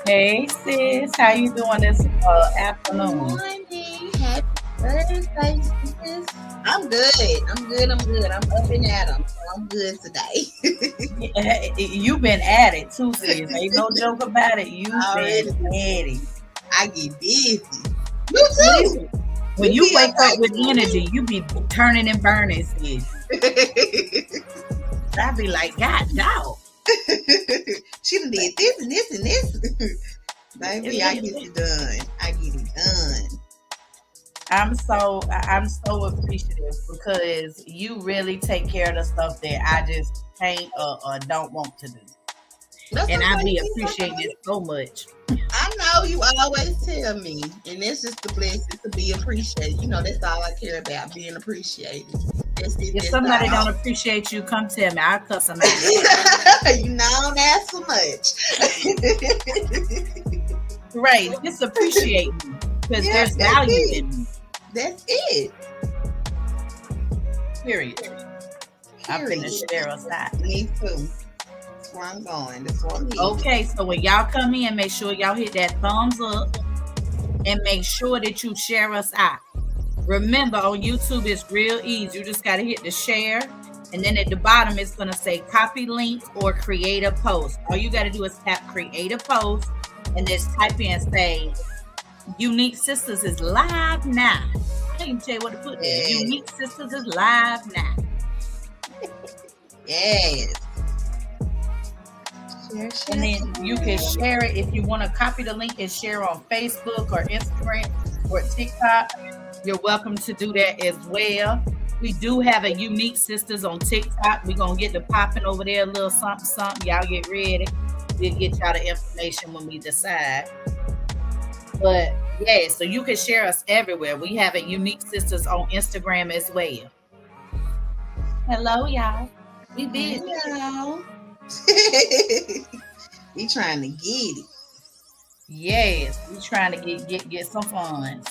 Hey sis, how you doing this Good afternoon? morning. Happy Thursday, sis. I'm good. I'm good. I'm good. I'm up and at 'em. So I'm good today. Yeah, you been at it too, sis. Ain't no joke about it. You been Already at it. I get busy. You too. Listen, when You you be up wake up with right energy, you be turning and burning, sis. too. I be like, God, dog. She done did this and this and this. Baby, I get it done. I get it done. I'm so appreciative because you really take care of the stuff that I just can't or don't want to do. That's And I okay, be sis. That's appreciating okay. it so much. I know you always tell me, and that's just the blessing to be appreciated. You know, that's all I care about, being appreciated. That's it. If That's somebody don't all. appreciate you, come tell me. I'll cuss them out. You know, I don't ask for much. Right. Just appreciate me because Yeah, there's that's value it. in me. That's it. Period. I'm finna Period. share us out. Me too. That's where I'm going. That's where I'm headed. Okay, so when y'all come in, make sure y'all hit that thumbs up and make sure that you share us out. Remember, on YouTube, it's real easy. You just got to hit the share. And then at the bottom, it's going to say copy link or create a post. All you got to do is tap create a post and just type in, say, Unique Sisters is live now. I can't even tell you what to put there. Yes. Unique Sisters is live now. Yes. Share, And share, then you can share. share it if you want to copy the link and share on Facebook or Instagram or TikTok. You're welcome to do that as well. We do have a Unique Sisters on TikTok. We're going to get the popping over there, a little something, something. Y'all get ready. We'll get y'all the information when we decide. But yeah, so you can share us everywhere. We have a Unique Sisters on Instagram as well. Hello, y'all. We busy. Hello. We trying to get it. Yes, we trying to get some funds.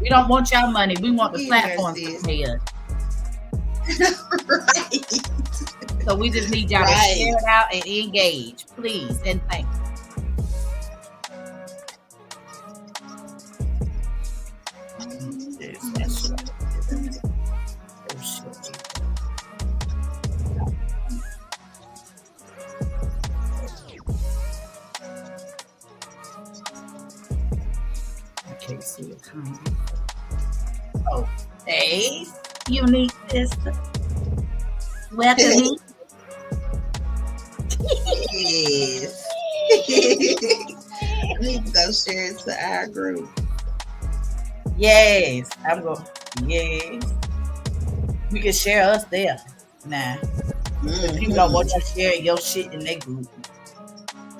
We don't want y'all money. We want the Get there, platforms to sis. pay us. Right. So we just need y'all to Right. share it out and engage, please, and thank you. Yes, that's right. Oh, shit. I can't see your comment. Oh, hey, Unique Sister. Welcome in. Yes. I need to go share it to our group. Yes, I'm going. Yes, we can share us there. Nah, people don't want you sharing your shit in their group.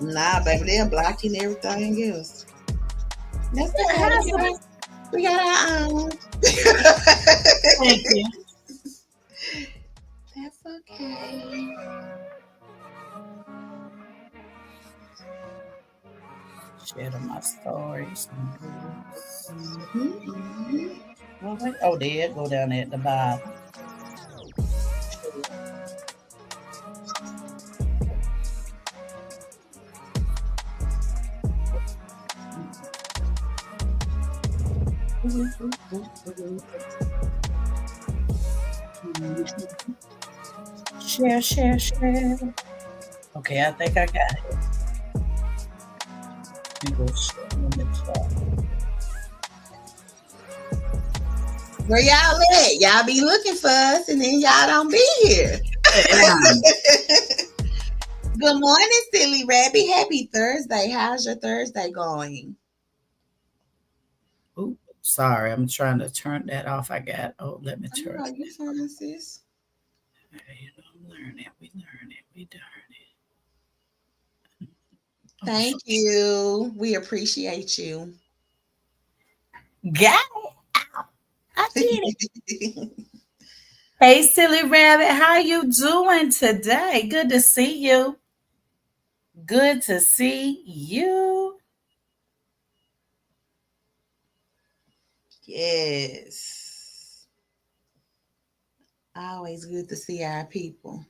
Nah, baby, they're blocking everything else. That's okay. We got our own. Thank you. That's okay. Share to my stories. Mhm. Oh, there, go down there at the bottom. Share, share, share. Okay, I think I got it. We go share in the chat. Where y'all at? Y'all be looking for us and then y'all don't be here. Good morning, silly rabbit. Happy Thursday. How's your Thursday going? Ooh, sorry, I'm trying to turn that off. I got. Oh, let me I turn know it. you fine, sis. Hey, I'm learning. We learning. We learning. Thank you. We appreciate you. Got it. I did it. Hey, silly rabbit, how you doing today? Good to see you. Good to see you. Yes. Always good to see our people.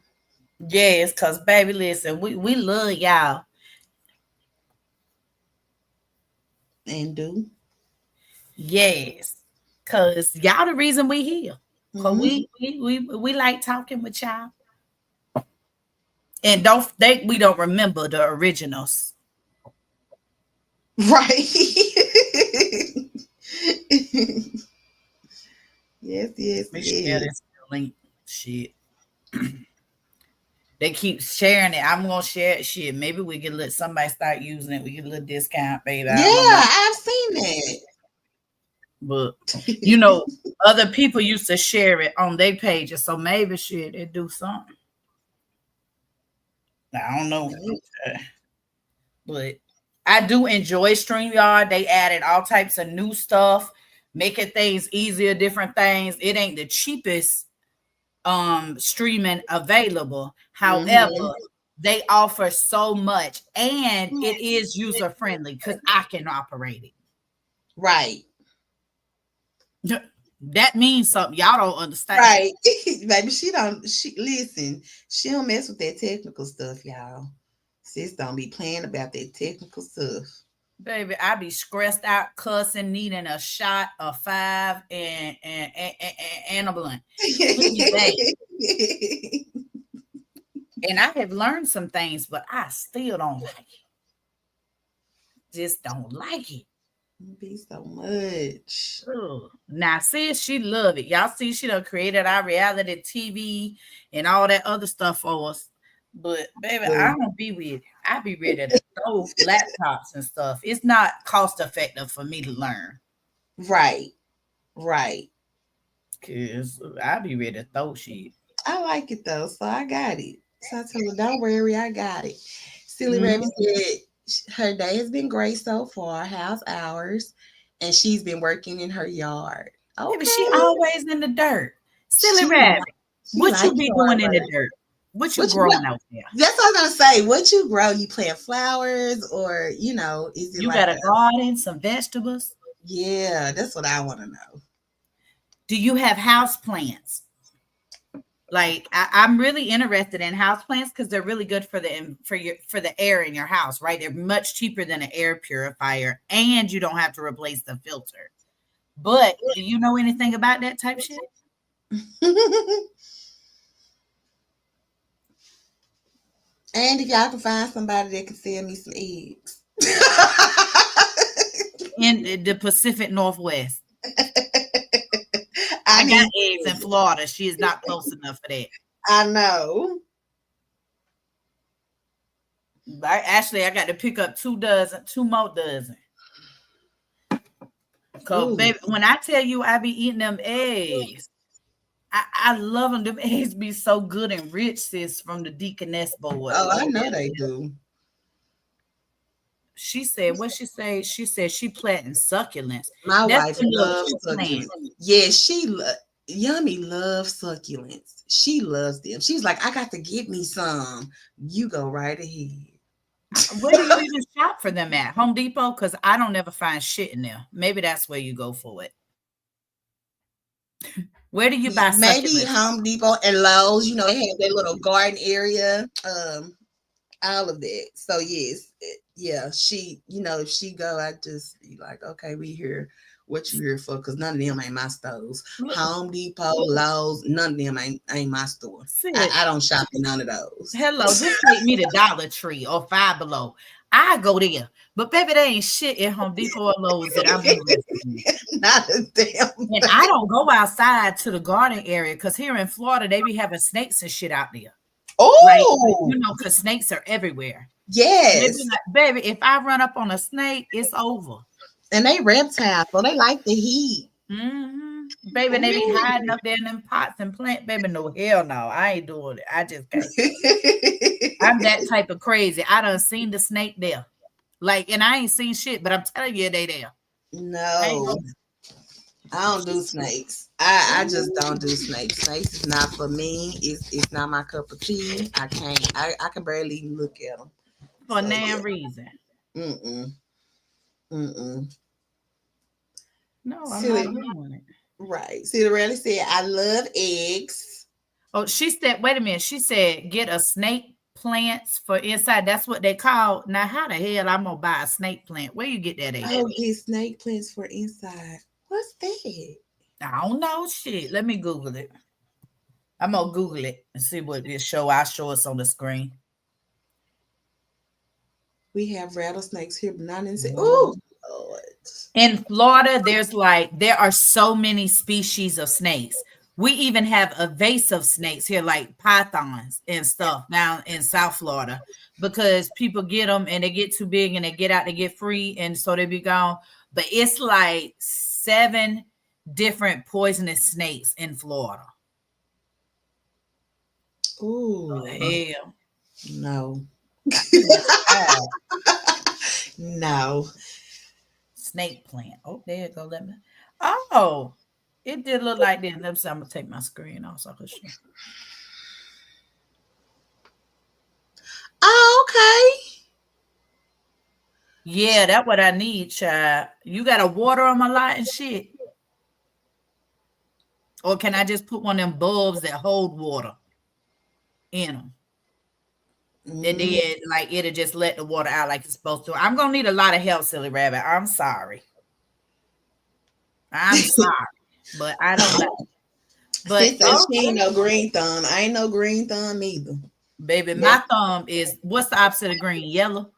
Yes, cause baby, listen, we love y'all. And do. Yes. Cause y'all the reason we here. Cause Hmm. we like talking with y'all. And don't think we don't remember the originals. Right. Yes, yes, We share yes. this link. Shit. They keep sharing it. I'm gonna share it. Shit. Maybe we can let somebody start using it. We get a little discount, baby. Yeah, I don't know. I've seen that. But you know, other people used to share it on their pages. So maybe shit, it do something. I don't know. Uh, But I do enjoy StreamYard. They added all types of new stuff, making things easier, different things. It ain't the cheapest streaming available. However, Hmm. they offer so much and it is user friendly because I can operate Right. it. That means something y'all don't understand. Right. Baby, she listen, she don't mess with that technical stuff, y'all. Sis don't be playing about that technical stuff. Baby, I be stressed out, cussing, needing a shot, a five, and a blunt. Please, babe. And I have learned some things, but I still don't like it. Just don't like it. Be so much. Ugh. Now, sis, she love it. Y'all see, she done created our reality TV and all that other stuff for us. But baby, I don't be with it. I be ready to throw laptops and stuff. It's not cost effective for me to learn. Right. Right. Cause I be ready to throw shit. I like it though, so I got it. So I told her, don't worry, I got it. Silly Rabbit Mhm. said her day has been great so far, house hours, and she's been working in her yard. Baby, she Okay. always in the dirt. Silly She rabbit. she What you like be hard doing in the work. dirt? What you What growing out there? that's what I was gonna say. What you grow? You plant flowers or is it You like got a a garden, some vegetables? yeah, that's what I wanna know. Do you have house plants? Like I'm really interested in house plants because they're really good for the air in your house, right? They're much cheaper than an air purifier, and you don't have to replace the filter. But do you know anything about that type shit? And if y'all can find somebody that can sell me some eggs. In the Pacific Northwest, I I got need eggs in Florida. She is not close enough for that. I know. I got to pick up 2 dozen, 2 more dozen. Cause Ooh. baby, when I tell you I be eating them eggs, I love them. Them eggs be so good and rich, sis, from the Deaconess board. Oh, I Oh, know they do. she said, what she say? She said she planting succulents. My That's wife the little loves cute plant. succulents. Yeah, Yummy loves succulents. She loves them. She's like, I got to get me some. You go right ahead. Where do you even shop for them at? Home Depot? Because I don't ever find shit in there. Maybe that's where you go for it. Where do you buy Maybe succulents from? Home Depot and Lowe's, they have their little garden area. All of that. So yes, yeah, if she go, I just be like, okay, we here. What you here for? Because none of them ain't my stores. Look, Home Depot, Lowe's, none of them ain't my store. sis, I don't shop in none of those. hello, just take me to Dollar Tree or Five Below. I go there. But baby, there ain't shit at Home Depot or Lowe's that I'm interested in. Not a damn And I thing. don't go outside to the garden area because here in Florida, they be having snakes and shit out there. Like, Oh, because snakes are everywhere. Baby, yes. baby, if I run up on a snake, it's over. And they reptiles, so they like the heat. Baby, they be Ooh. hiding up there in them pots and plant. Baby, no, hell no. I ain't doing it. I just can't. I'm that type of crazy. I done seen the snake there. Like, and I ain't seen shit, but I'm telling you, they there. I ain't No. gonna. I don't do snakes. I just don't do snakes. Snakes is not for me. It's not my cup of tea. I can't. I can barely even look at them. For So no yeah. reason. Mm-mm. Mm-mm. No, I'm not Silly. doing it. Right. Silly Rally said, I love eggs. Oh, she said, wait a minute. She said, get a snake plants for inside. That's what they call. Now, how the hell I'm gonna buy a snake plant? Where you get that at? Oh, get snake plants for inside. What's that? I don't know. Shit. Let me Google it. I'm gonna Google it and see what it show. I'll show us on the screen. We have rattlesnakes here, but not inside. Oh, Lord. In Florida, there are so many species of snakes. We even have invasive snakes here, like pythons and stuff down in South Florida, because people get them and they get too big and they get out, they get free, and so they be gone. But it's like 7 different poisonous snakes in Florida. Oh, Hell, no. I think that's bad. No. Snake plant. Oh, there you go. Let me. Oh, it did look like this. Let me see. I'm gonna take my screen off so I can show. Oh, okay. Yeah, that's what I need, child. You gotta water them a lot and shit. Or can I just put one of them bulbs that hold water in them? And then, like, it'll just let the water out like it's supposed to. I'm gonna need a lot of help, silly rabbit. I'm sorry. I'm sorry, but I don't know. But Since she ain't no green thumb, I ain't no green thumb either. baby, my thumb is what's the opposite of green? Yellow.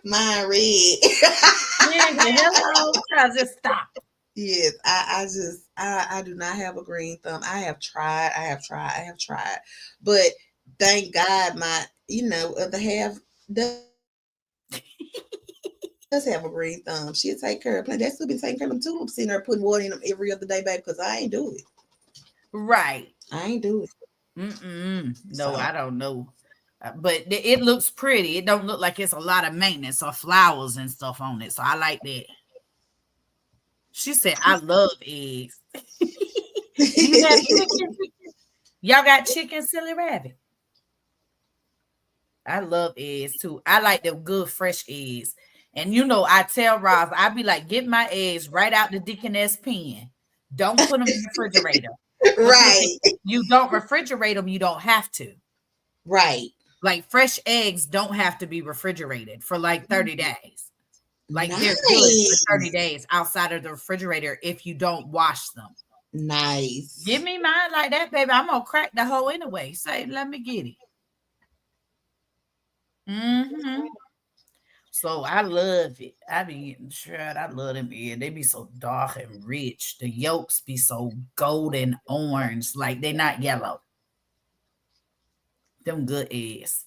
Mine red. Hello, I just stop. Yes, I do not have a green thumb. I have tried. But thank God my, other half does have a green thumb. She'll take care of plant. That still been taking care of them tulips, sitting there putting water in them every other day, baby, because I ain't do it. Right. I ain't do it. No, So. I don't know. But it looks pretty. It don't look like it's a lot of maintenance or flowers and stuff on it. So I like that. She said, I love eggs. You have chicken? Y'all got chicken, silly rabbit? I love eggs too. I like them good fresh eggs. And I tell Roz, I be like, get my eggs right out the Deaconess pen. Don't put them in the refrigerator. Right. You don't refrigerate them, you don't have to. Right. Like fresh eggs don't have to be refrigerated for like 30 days. Like nice. They're good for 30 days outside of the refrigerator if you don't wash them. Nice. Give me mine like that, baby. I'm gonna crack the hole anyway. Say, let me get it. So I love it. I be getting shred. I love them eggs. They be so dark and rich. The yolks be so golden orange, like they're not yellow. Them good eggs.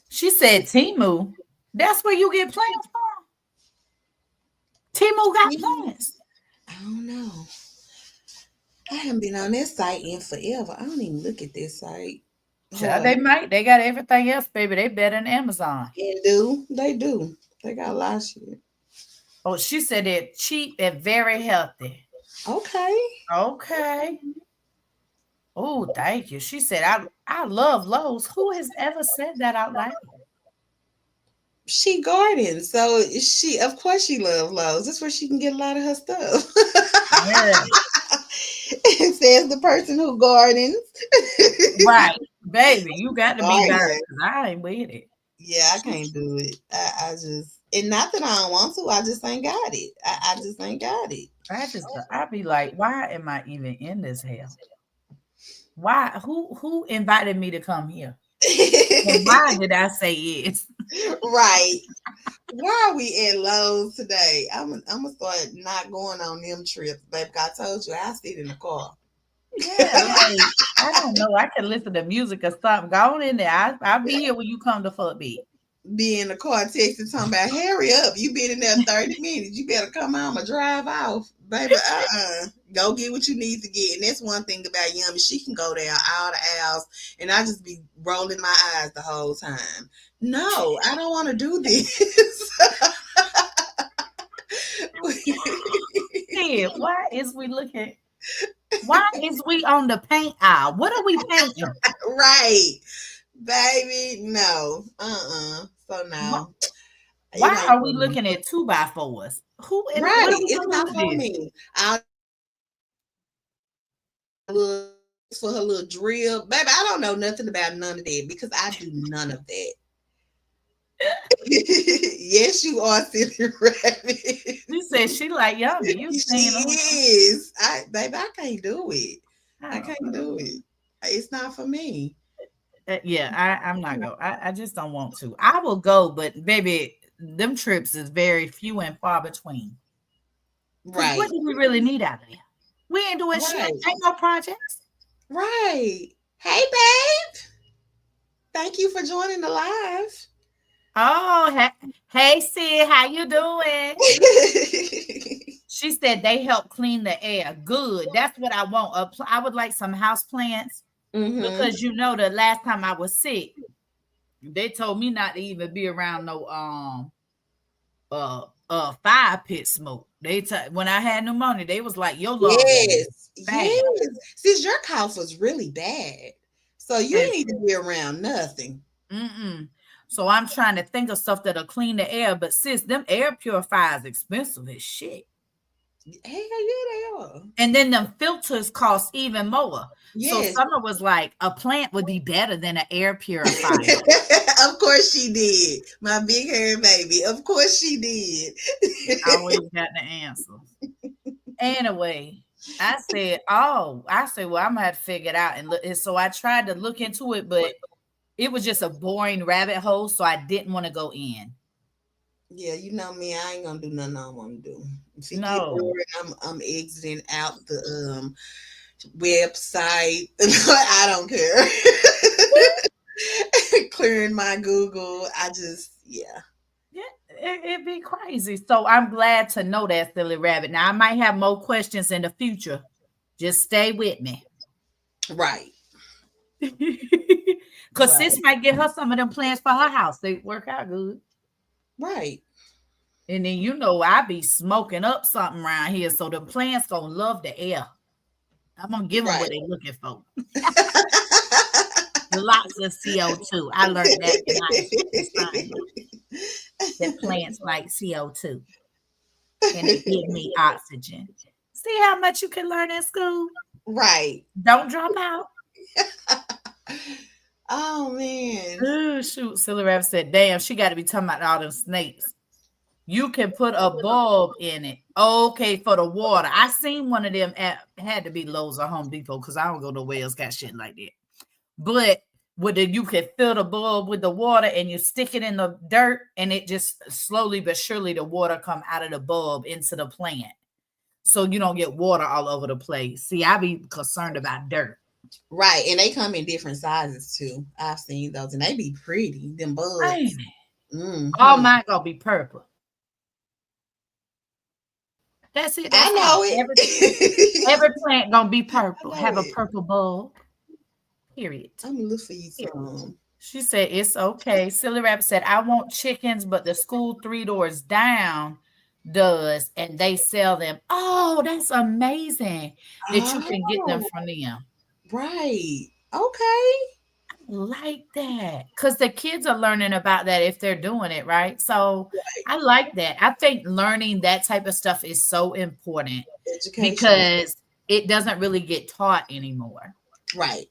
She said Timu. That's where you get plants from. Timu got plants. I don't know. I haven't been on this site in forever. I don't even look at this site. Child, they might. They got everything else, baby. They better than Amazon. They do. They do. They got a lot of shit. Oh, she said they're cheap and very healthy. Okay. Okay. Oh, thank you. She said, I love Lowe's. Who has ever said that out loud? She gardens, so of course she loves Lowe's. That's where she can get a lot of her stuff. Yeah. It says the person who gardens. Right. Baby, you got to be better because I ain't with it. Yeah, I can't do it. I just, and not that I don't want to, I just ain't got it. I just ain't got it. I be like, why am I even in this hell? Why? Who invited me to come here? And why did I say yes? Right. Why are we at Lowe's today? I'm gonna start not going on them trips, babe. I told you I sit in the car. Yeah, like, I don't know. I can listen to music or something. Go on in there. I'll be here when you come to fuck me. Be in the car texting talking about hurry up. You been in there 30 minutes. You better come home or drive off. Baby, go get what you need to get. And that's one thing about Yummy. She can go down all the aisles and I just be rolling my eyes the whole time. No, I don't want to do this. Yeah, why is we looking? Why is we on the paint aisle? What are we painting? Right. Baby, no. So no. Why are we looking at 2x4s? Who is right? What are we it's not for this? me. I look for her little drill. Baby, I don't know nothing about none of that because I do none of that. Yes, you are, silly rabbit. She said she like yummy. You She saying is. Baby, I can't do it. I I don't can't know. do it. It's not for me. Yeah, I'm not going. I just don't want to. I will go, but baby, them trips is very few and far between. Because what Right. do we really need out of there? We ain't doing shit. Right. Ain't no projects. Right. Hey, babe. Thank you for joining the live. Oh, hey, Sid, how you doing? She said they help clean the air. Good. That's what I want. I would like some house plants Mm-hmm. because the last time I was sick, they told me not to even be around no fire pit smoke. When I had pneumonia, they was like, your lungs gonna be Yes. bad. Yes. Since your cough was really bad. So you And ain't need to be around nothing. mm-mm. So I'm trying to think of stuff that'll clean the air, but sis, them air purifiers expensive as shit. Hey, yeah, they are. And then them filters cost even more. So Yes. Summer was like, a plant would be better than an air purifier. Of course she did. My big hair baby. Of course she did. Always got the answer. Anyway, I said, well, I'm gonna have to figure it out. And look, and so I tried to look into it, but it was just a boring rabbit hole, so I didn't want to go in. Yeah, you know me. I ain't gonna do nothing I want to do. If it get No. boring, I'm exiting out the website. I don't care. Clearing my Google. I just yeah. Yeah, it'd be crazy. So I'm glad to know that, silly rabbit. Now I might have more questions in the future. Just stay with me. Right. Cause Right. sis might get her some of them plans for her house. They work out good. Right. And then I be smoking up something around here. So the plants gonna love the air. I'm gonna give them what Right. they looking for. Lots of CO2. I learned that in high school science that plants like CO2 and they give me oxygen. See how much you can learn in school? Right. Don't drop out. Oh man. Oh, shoot. Silly Rabbit said, damn, she got to be talking about all them snakes. You can put a bulb in it. Okay, for the water. I seen one of them had to be Lowe's or Home Depot because I don't go nowhere else got shit like that. But you can fill the bulb with the water and you stick it in the dirt and it just slowly but surely the water come out of the bulb into the plant. So you don't get water all over the place. See, I be concerned about dirt. Right. And they come in different sizes too. I've seen those and they be pretty. Them Ain't bugs. it? All Mm-hmm. mine gonna be purple. That's it. I That's know all. it. Every plant gonna be I purple. know Have a it. purple bulb. Period. I'm gonna look for you Period. some. She said it's okay. Silly Rabbit said, I want chickens, but the school 3 doors down does, and they sell them. Oh, that's amazing that you can get them Oh, from them. right. Okay. Like that. Because the kids are learning about that if they're doing it, right? So I like that. I think learning that type of stuff is so important Education. because it doesn't really get taught anymore. Right.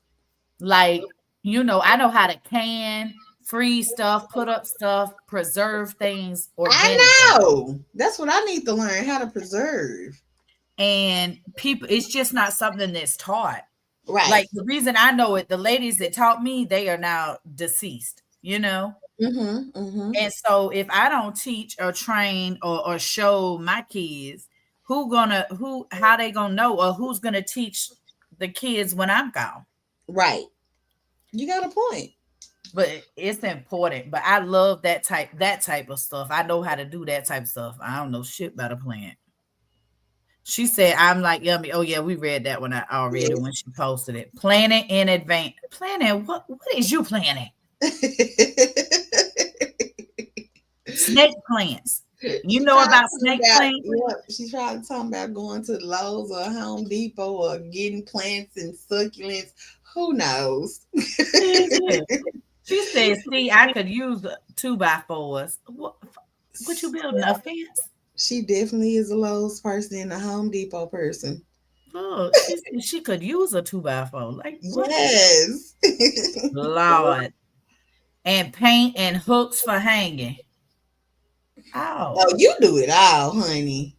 Like, I know how to can, freeze stuff, put up stuff, preserve things organically. I know. That's what I need to learn how to preserve. And people, it's just not something that's taught. Right. Like the reason I know it, the ladies that taught me, they are now deceased, Mm-hmm. Mm-hmm. And so if I don't teach or train or show my kids, how they gonna know or who's gonna teach the kids when I'm gone? Right. You got a point. But it's important. But I love that type of stuff. I know how to do that type of stuff. I don't know shit about a plant. She said, I'm like yummy. Oh yeah, we read that one already Yes. when she posted it. Planning in advance. Planning? What is you planning? Snake plants. You She know tried about talking snake about plants? she tried talking about going to Lowe's or Home Depot or getting plants and succulents. Who knows? She said, see, I could use 2x4s. What you building? A fence? She definitely is a Lowe's person and a Home Depot person. Look, she said she could use a 2x4. Like what? Yes. Lord. And paint and hooks for hanging. Oh, Oh. you do it all, honey.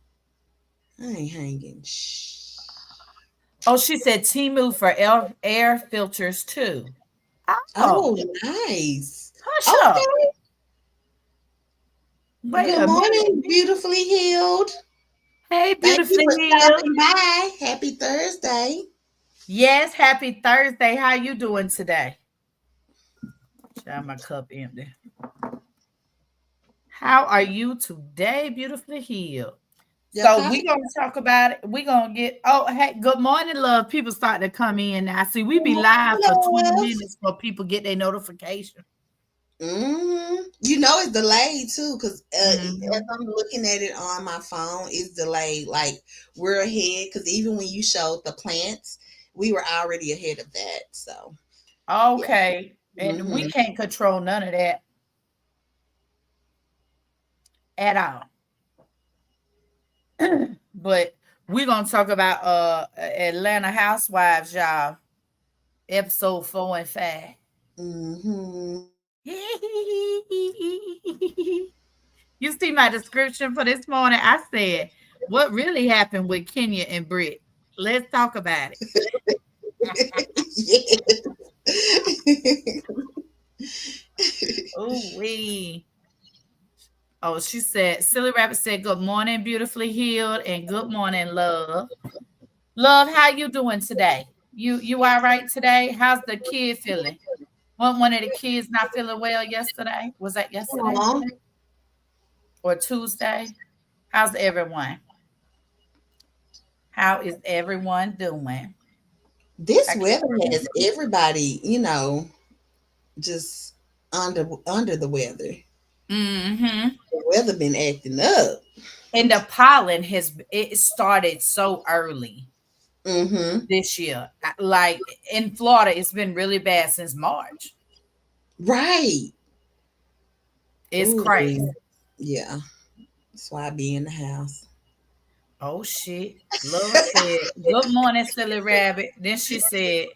I ain't hanging. Shh. Oh, she said Timu for air filters too. Oh, Oh, nice. hush up. Okay. Wait Good a minute. morning, beautifully healed. Hey, Thank you beautifully for healed. stopping by. Happy Thursday. Yes, happy Thursday. How you doing today? Child, my cup empty. How are you today, beautifully healed? Your So coffee? we gonna talk about it. We gonna get hey, good morning, love. People starting to come in now. See, we Good be morning, live for 20 love. minutes for people get their notification. You know it's delayed too, because as Hmm. I'm looking at it on my phone, it's delayed. Like we're ahead, because even when you showed the plants, we were already ahead of that. So yeah. Okay. And we hmm can't control none of that at all. But we're gonna talk about Atlanta Housewives, y'all. Episode 4 and 5. hmm You see my description for this morning? I said, what really happened with Kenya and Brit? Let's talk about it. Yes. Oh, we. Oh, she said, Silly Rabbit said, good morning, beautifully healed, and good morning, love. Love, how you doing today? You all right today? How's the kid feeling? One of the kids not feeling well yesterday? Was that yesterday Aw, or Tuesday? How's everyone? How is everyone doing? this I can't weather has remember. everybody, just under the weather. Hmm. The weather been acting up. And the pollen it started so early Mm-hmm. this year. Like in Florida, it's been really bad since March. Right. It's Ooh, crazy. yeah. That's why I be in the house. Oh shit. Love said, good morning, silly rabbit. Then she said,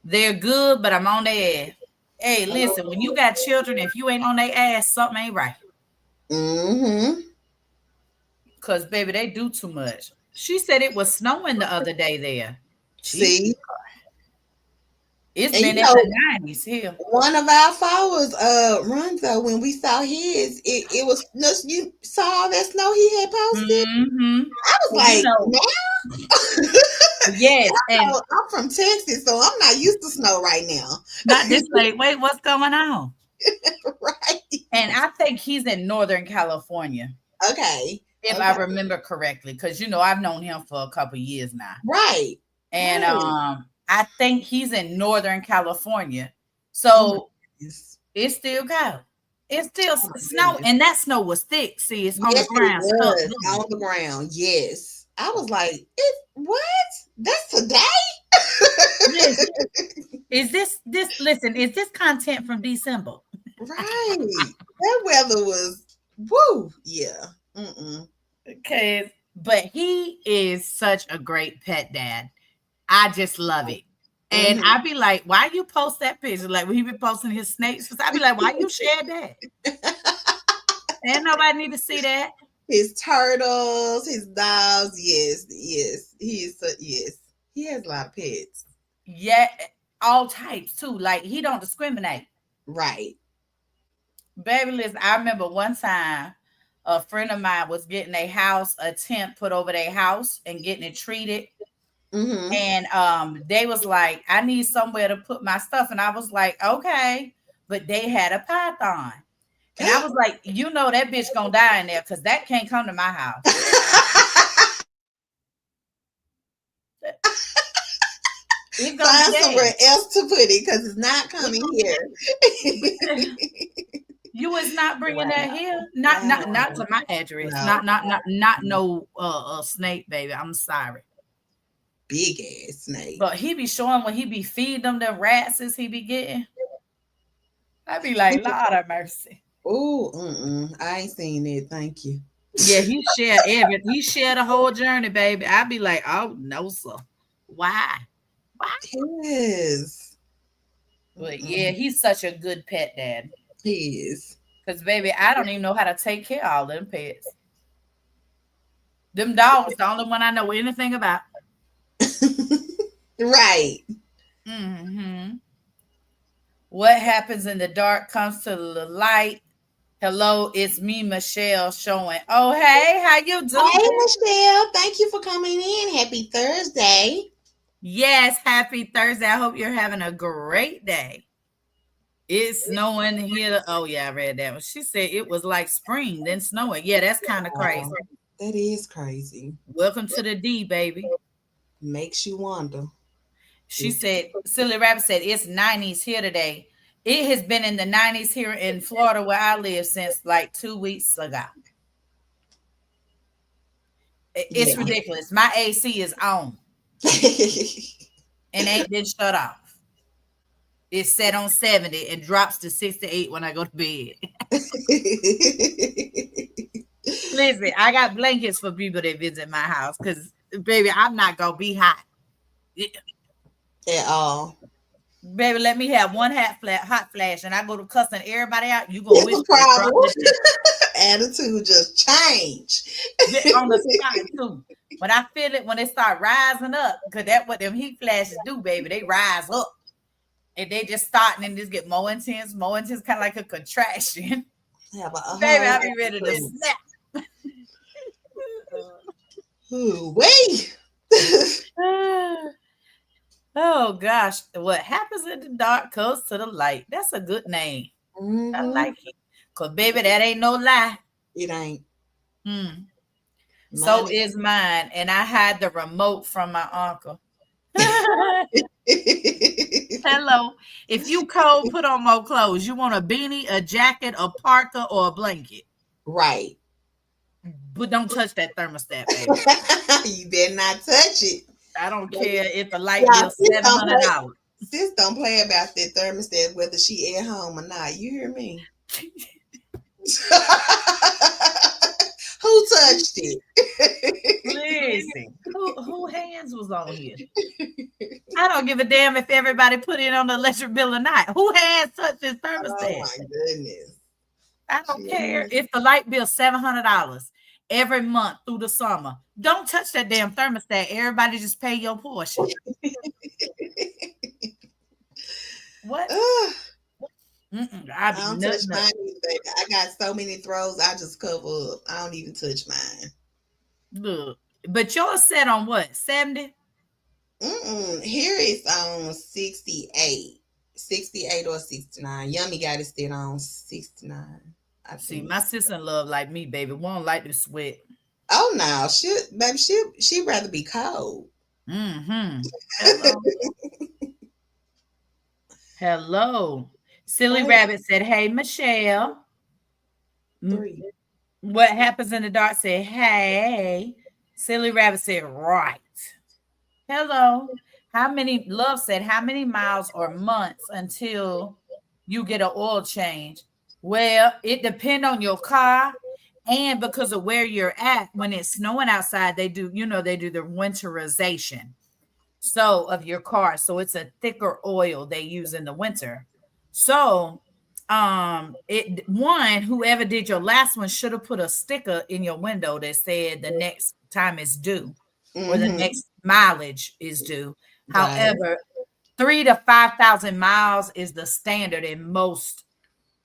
they're good, but I'm on their ass. Hey, listen, when you got children, if you ain't on their ass, something ain't right. Mm-hmm. Cause baby, they do too much. She said it was snowing the other day there. Jesus. See, It's and been in the 90s here. one of our followers, Runzo, when we saw his, it was you saw all that snow he had posted. Mm-hmm. I was And you like, know, now. yes, and I'm from Texas, so I'm not used to snow right now. not this late. Wait, what's going on? Right. And I think he's in Northern California, Okay. if I Okay. remember correctly, because I've known him for a couple years now. Right. And Right. I think he's in Northern California. Oh my So goodness. it's still cold. It's still Oh my snow, goodness. and that snow was thick. See, it's on the Yes, it ground, stuck was down. on the ground. Yes. I was like, what? That's today? Listen, listen, is this content from December? Right. That weather was woo. Yeah. Mm-mm. Okay, but he is such a great pet dad. I just love it. And hmm I be like, why you post that picture? Like when he be posting his snakes, I be like, why you share that? And nobody need to see that. His turtles, his dogs. Yes. Yes. He is. Yes. He has a lot of pets. Yeah, all types too. Like he don't discriminate. Right. Baby, listen, I remember one time a friend of mine was getting a tent put over their house and getting it treated. Mm-hmm. And they was like, I need somewhere to put my stuff. And I was like, okay. But they had a python. And I was like, that bitch gonna die in there because that can't come to my house. It's gonna be Find somewhere dead. else to put it because it's not It's coming gonna here. You is not bringing that Wow. here. Not Wow. to my address. No. Not no snake, baby. I'm sorry. Big ass snake. But he be showing when he be feeding them the rats as he be getting. I be like, Lord have mercy. Oh, I ain't seen it. Thank you. Yeah, he shared the whole journey, baby. I'd be like, oh no, sir. Why? Why? Yes. But yeah, Mm-mm. he's such a good pet dad. He is. Cause baby, I don't even know how to take care of all them pets. Them dogs, the only one I know anything about. Right. Hmm. What happens in the dark comes to the light. Hello, it's me, Michelle, showing. Oh, hey, how you Hey, doing? Michelle. Thank you for coming in. Happy Thursday. Yes, happy Thursday. I hope you're having a great day. It's snowing here. Oh, yeah, I read that one. She said it was like spring, then snowing. Yeah, that's kind of Wow. crazy. That is crazy. Welcome to the D, baby. Makes you wonder. She If said, Silly Rabbit said, it's 90s here today. It has been in the 90s here in Florida where I live since like 2 weeks ago. It's yeah. ridiculous. My AC is on and ain't been shut off. It's set on 70 and drops to 68 when I go to bed. Listen, I got blankets for people that visit my house because, baby, I'm not going to be hot. At all. Baby, let me have one hot flash and I go to cussing everybody out. You going to That's wish the I dropped problem. the temperature. Attitude just change. On the spot too. When I feel it, when they start rising up, because that's what them heat flashes do, baby. They rise up and they just start and then just get more intense, kind of like a contraction. Have a Baby, whole I be ready to snap. Ooh, wait. Oh gosh, what happens in the dark comes to the light. That's a good name. I Mm-hmm. like it. Cause baby, that ain't no lie. It ain't. Hmm. So Mine is mine, and I had the remote from my uncle. is. Hello. If you cold, put on more clothes. You want a beanie, a jacket, a parka, or a blanket. Right. But don't touch that thermostat, baby. You better not touch it. I don't Yeah, care if the light yeah, bill $700. sis don't play about that thermostat whether she at home or not. You hear me? Who touched it? Listen, who hands was on here? I don't give a damn if everybody put it on the electric bill or not. Who hands touched this Oh thermostat? my goodness. I don't care Jeez. if the light bill $700 every month through the summer. Don't touch that damn thermostat. Everybody just pay your portion. What? Ugh, I I be don't touch nutting up. mine either, baby. I got so many throws, I just cover up. I don't even touch mine. Look, but yours set on what? 70? Here it's on 68. 68 or 69. Yummy got it still on 69, I See, think. my sister in love like me, baby. Won't like to sweat. Oh no, she rather be cold. Mm-hmm. Hello. Hello. Silly Hey, Rabbit said, hey, Michelle. Brie. What happens in the dark said, hey. Silly Rabbit said, right. Hello. Love said, how many miles or months until you get an oil change? Well, it depends on your car and because of where you're at. When it's snowing outside, they do the winterization. So of your car. So it's a thicker oil they use in the winter. So it one whoever did your last one should have put a sticker in your window that said the next time is due or the Mm-hmm. next mileage is due. Right. However, 3 to 5,000 miles is the standard in most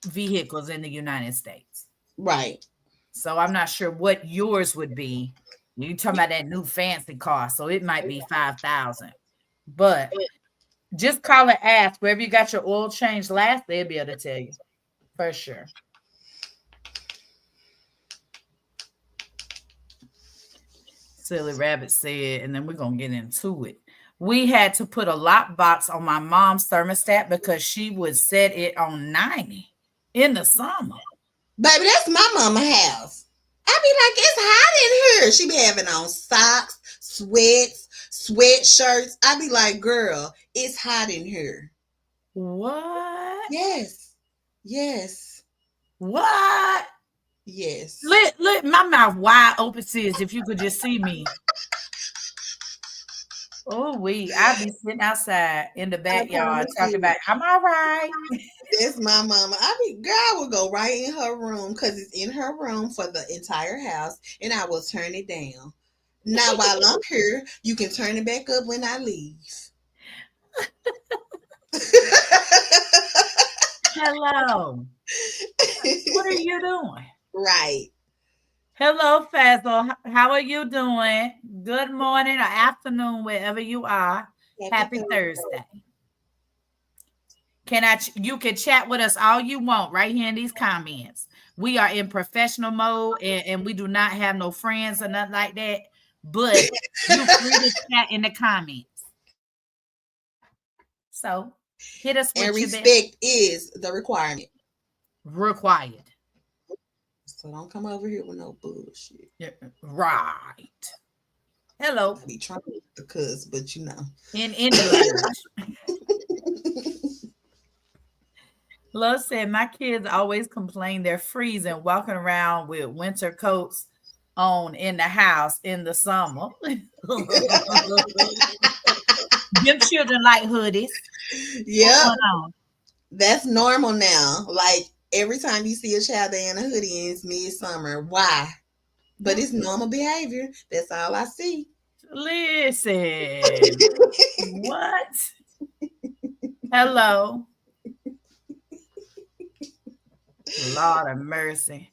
vehicles in the United States. Right. So I'm not sure what yours would be. You talking about that new fancy car, so it might be 5,000. But just call and ask wherever you got your oil change last, they'll be able to tell you for sure. Silly Rabbit said, and then we're gonna get into it. We had to put a lock box on my mom's thermostat because she would set it on 90 in the summer. Baby, that's my mama house. I be like, it's hot in here. She be having on socks, sweats, sweatshirts. I be like, girl, it's hot in here. What? Yes. Yes. What? Yes. Look, my mouth wide open, sis. If you could just see me. Oh, I be sitting outside in the I backyard promise talking you. about, I'm all right. That's my mama. I mean, girl, I would go right in her room because it's in her room for the entire house, and I will turn it down. Now, while I'm here, you can turn it back up when I leave. Hello. What are you doing? Right. Hello, Faisal. How are you doing? Good morning or afternoon, wherever you are. Happy Happy Thursday. Thursday. You can chat with us all you want right here in these comments. We are in professional mode and we do not have no friends or nothing like that. But you free to chat in the comments. So hit us And with your best respect is the requirement. required. So don't come over here with no bullshit. Yeah, right. Hello. I be trying to cuss, but you know. In any language. Love said, my kids always complain they're freezing, walking around with winter coats on in the house in the summer. Them children like hoodies. What's Yep. going on? That's normal now. Like every time you see a child they in a hoodie and it's midsummer. Why? But it's normal behavior. That's all I see. Listen. What? Hello. Lord of mercy.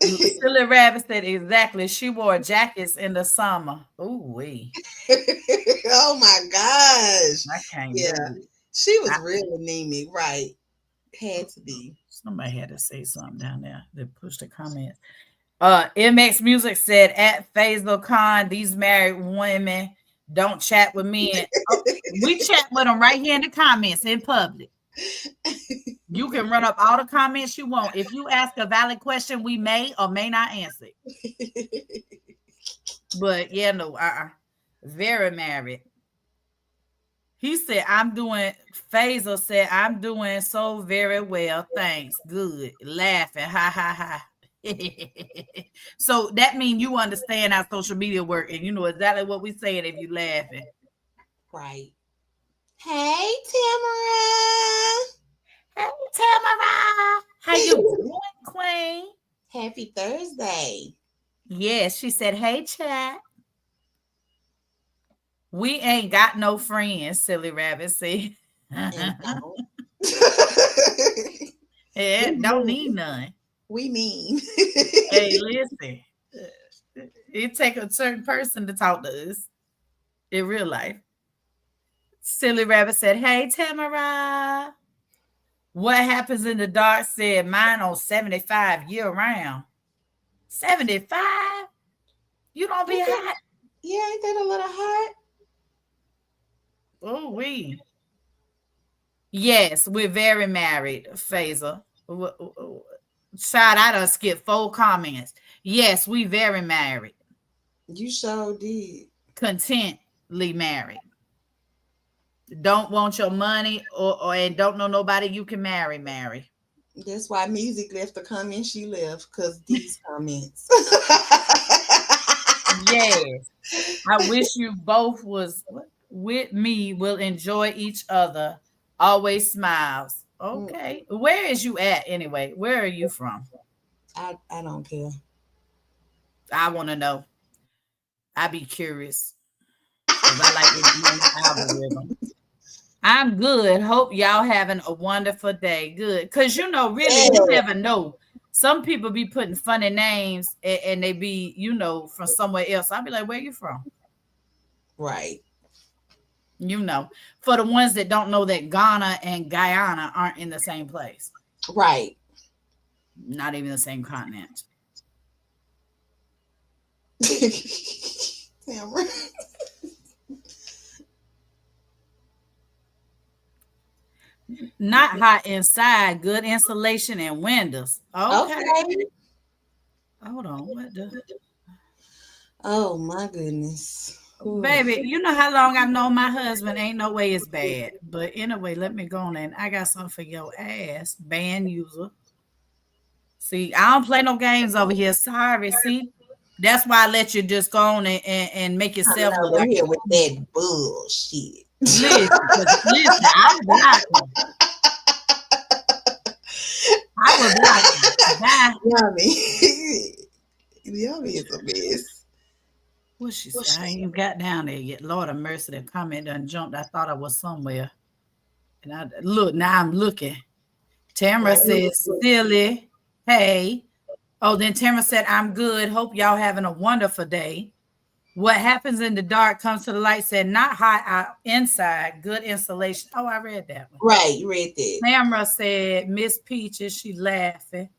Silly Rabbit said exactly. She wore jackets in the summer. Ooh wee. Oh my gosh. I can't Yeah. do it. She was I, really anemic, right? Had to be. somebody had to say something down there that pushed the comments. MX Music said at Faisal Khan, these married women don't chat with men. Oh, we chat with them right here in the comments in public. You can run up all the comments you want. If you ask a valid question, we may or may not answer it. But yeah, no, very married. He said, Faisal said, I'm doing so very well. Thanks. Good. Laughing. Ha ha ha. So that means you understand how social media work and you know exactly what we saying if you laughing. Right. Hey, Tamara. Hey Tamara. How you doing, Queen? Happy Thursday. Yes, she said, hey chat. We ain't got no friends, silly rabbit. See. And don't. Yeah, we don't mean. need none. We mean. Hey, listen. It take a certain person to talk to us in real life. Silly Rabbit said, hey, Tamara. What happens in the dark said mine on 75 year round. 75? You don't be Ain't that, hot. yeah, ain't that a little hot? Oh, we. Yes, we're very married, Phaser. Shout out, I skip 4 comments. Yes, we very married. You sure did. Contently married. Don't want your money or and don't know nobody you can marry. That's why music left the comment she left, because these comments. Yes. I wish you both was with me, will enjoy each other. Always smiles. Okay. Where is you at anyway? Where are you from? I don't care. I want to know. I be curious because I like to be in the algorithm. I'm good. Hope y'all having a wonderful day. Good. Because, really, you Yeah. never know. Some people be putting funny names and they be, from somewhere else. I'll be like, where you from? Right. For the ones that don't know that Ghana and Guyana aren't in the same place. Right. Not even the same continent. Tamara. Not hot inside. Good insulation and windows. Okay. Okay. Hold on. What the? Oh my goodness. Ooh. Baby, you know how long I've known my husband. Ain't no way it's bad. But anyway, let me go on and I got something for your ass. Band user. See, I don't play no games over here. Sorry. See, that's why I let you just go on and make yourself Coming look over like here a with queen. that bullshit. Listen, I block you. I will block you. Bye. Yummy. Yummy is a mess. What she said? I ain't even got down there yet. Lord of mercy, the comment done jumped. I thought I was somewhere. And I look, now I'm looking. Tamara says, silly. Hey. Oh, then Tamara said, I'm good. Hope y'all having a wonderful day. What happens in the dark comes to the light, said, not hot out inside. Good insulation. Oh, I read that one. Right, you read that. Tamara said, Miss Peaches, she laughing.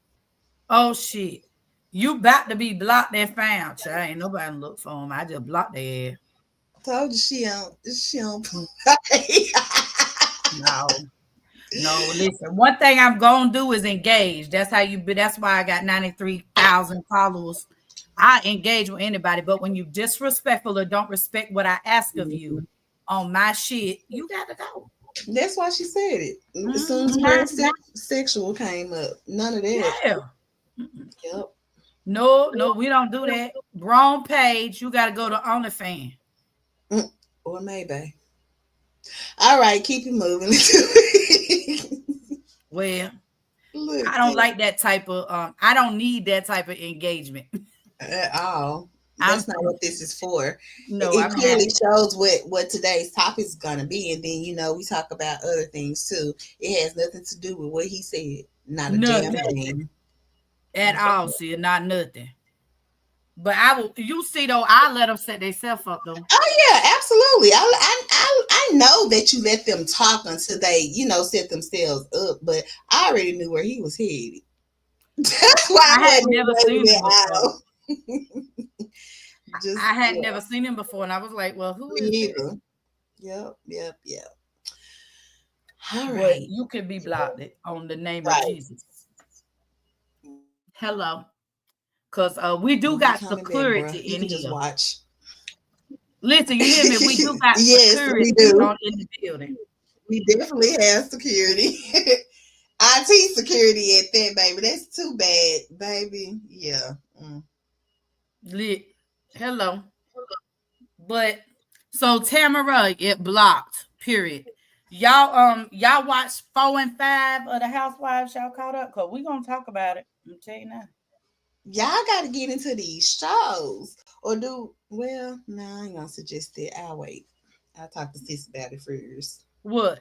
Oh, shit. You about to be blocked and found. Child. Ain't nobody look for him. I just blocked their ass. Told you she don't Mm, play. no. No, listen. One thing I'm gonna do is engage. That's how you be. That's why I got 93,000 followers. I engage with anybody, but when you disrespectful or don't respect what I ask of you on my shit, you gotta go. That's why she said it. As soon as the Mhm. word sexual came up, none of that. Yeah. Yep. No, we don't do that. Wrong page. You gotta go to OnlyFans. Or maybe. All right, keep it moving. Well, Look I don't like that type of. I don't need that type of engagement. at all. I'm That's not what this is for. no. It I'm clearly happy. shows what today's topic is gonna be, and then we talk about other things too. It has nothing to do with what he said. Not a damn Nothing thing. at all. See, not nothing. But I will. You see though, I let them set themselves up though. Oh yeah, absolutely. I know that you let them talk until they set themselves up, but I already knew where he was headed. That's why I I had wasn't never waving seen him it before. out. Just I had yeah, never seen him before, and I was like, "Well, who me is that?" either. Yep, yep, yep. All But right, you can be blocked on the name of right. Jesus. Hello, because we do We got coming back, bro. security You in can just here. watch. Listen, you hear me? We do got Yes, security we do. on in the building. We definitely have security. IT security at that, baby. That's too bad, baby. Yeah. Lit. Hello, but so Tamara get blocked. Period. Y'all watch 4 and 5 of the Housewives. Y'all caught up? Cause we gonna talk about it. I'm tell you now. Y'all got to get into these shows. Or no, I ain't going to suggest that. I'll wait. I'll talk to sis about it first. What?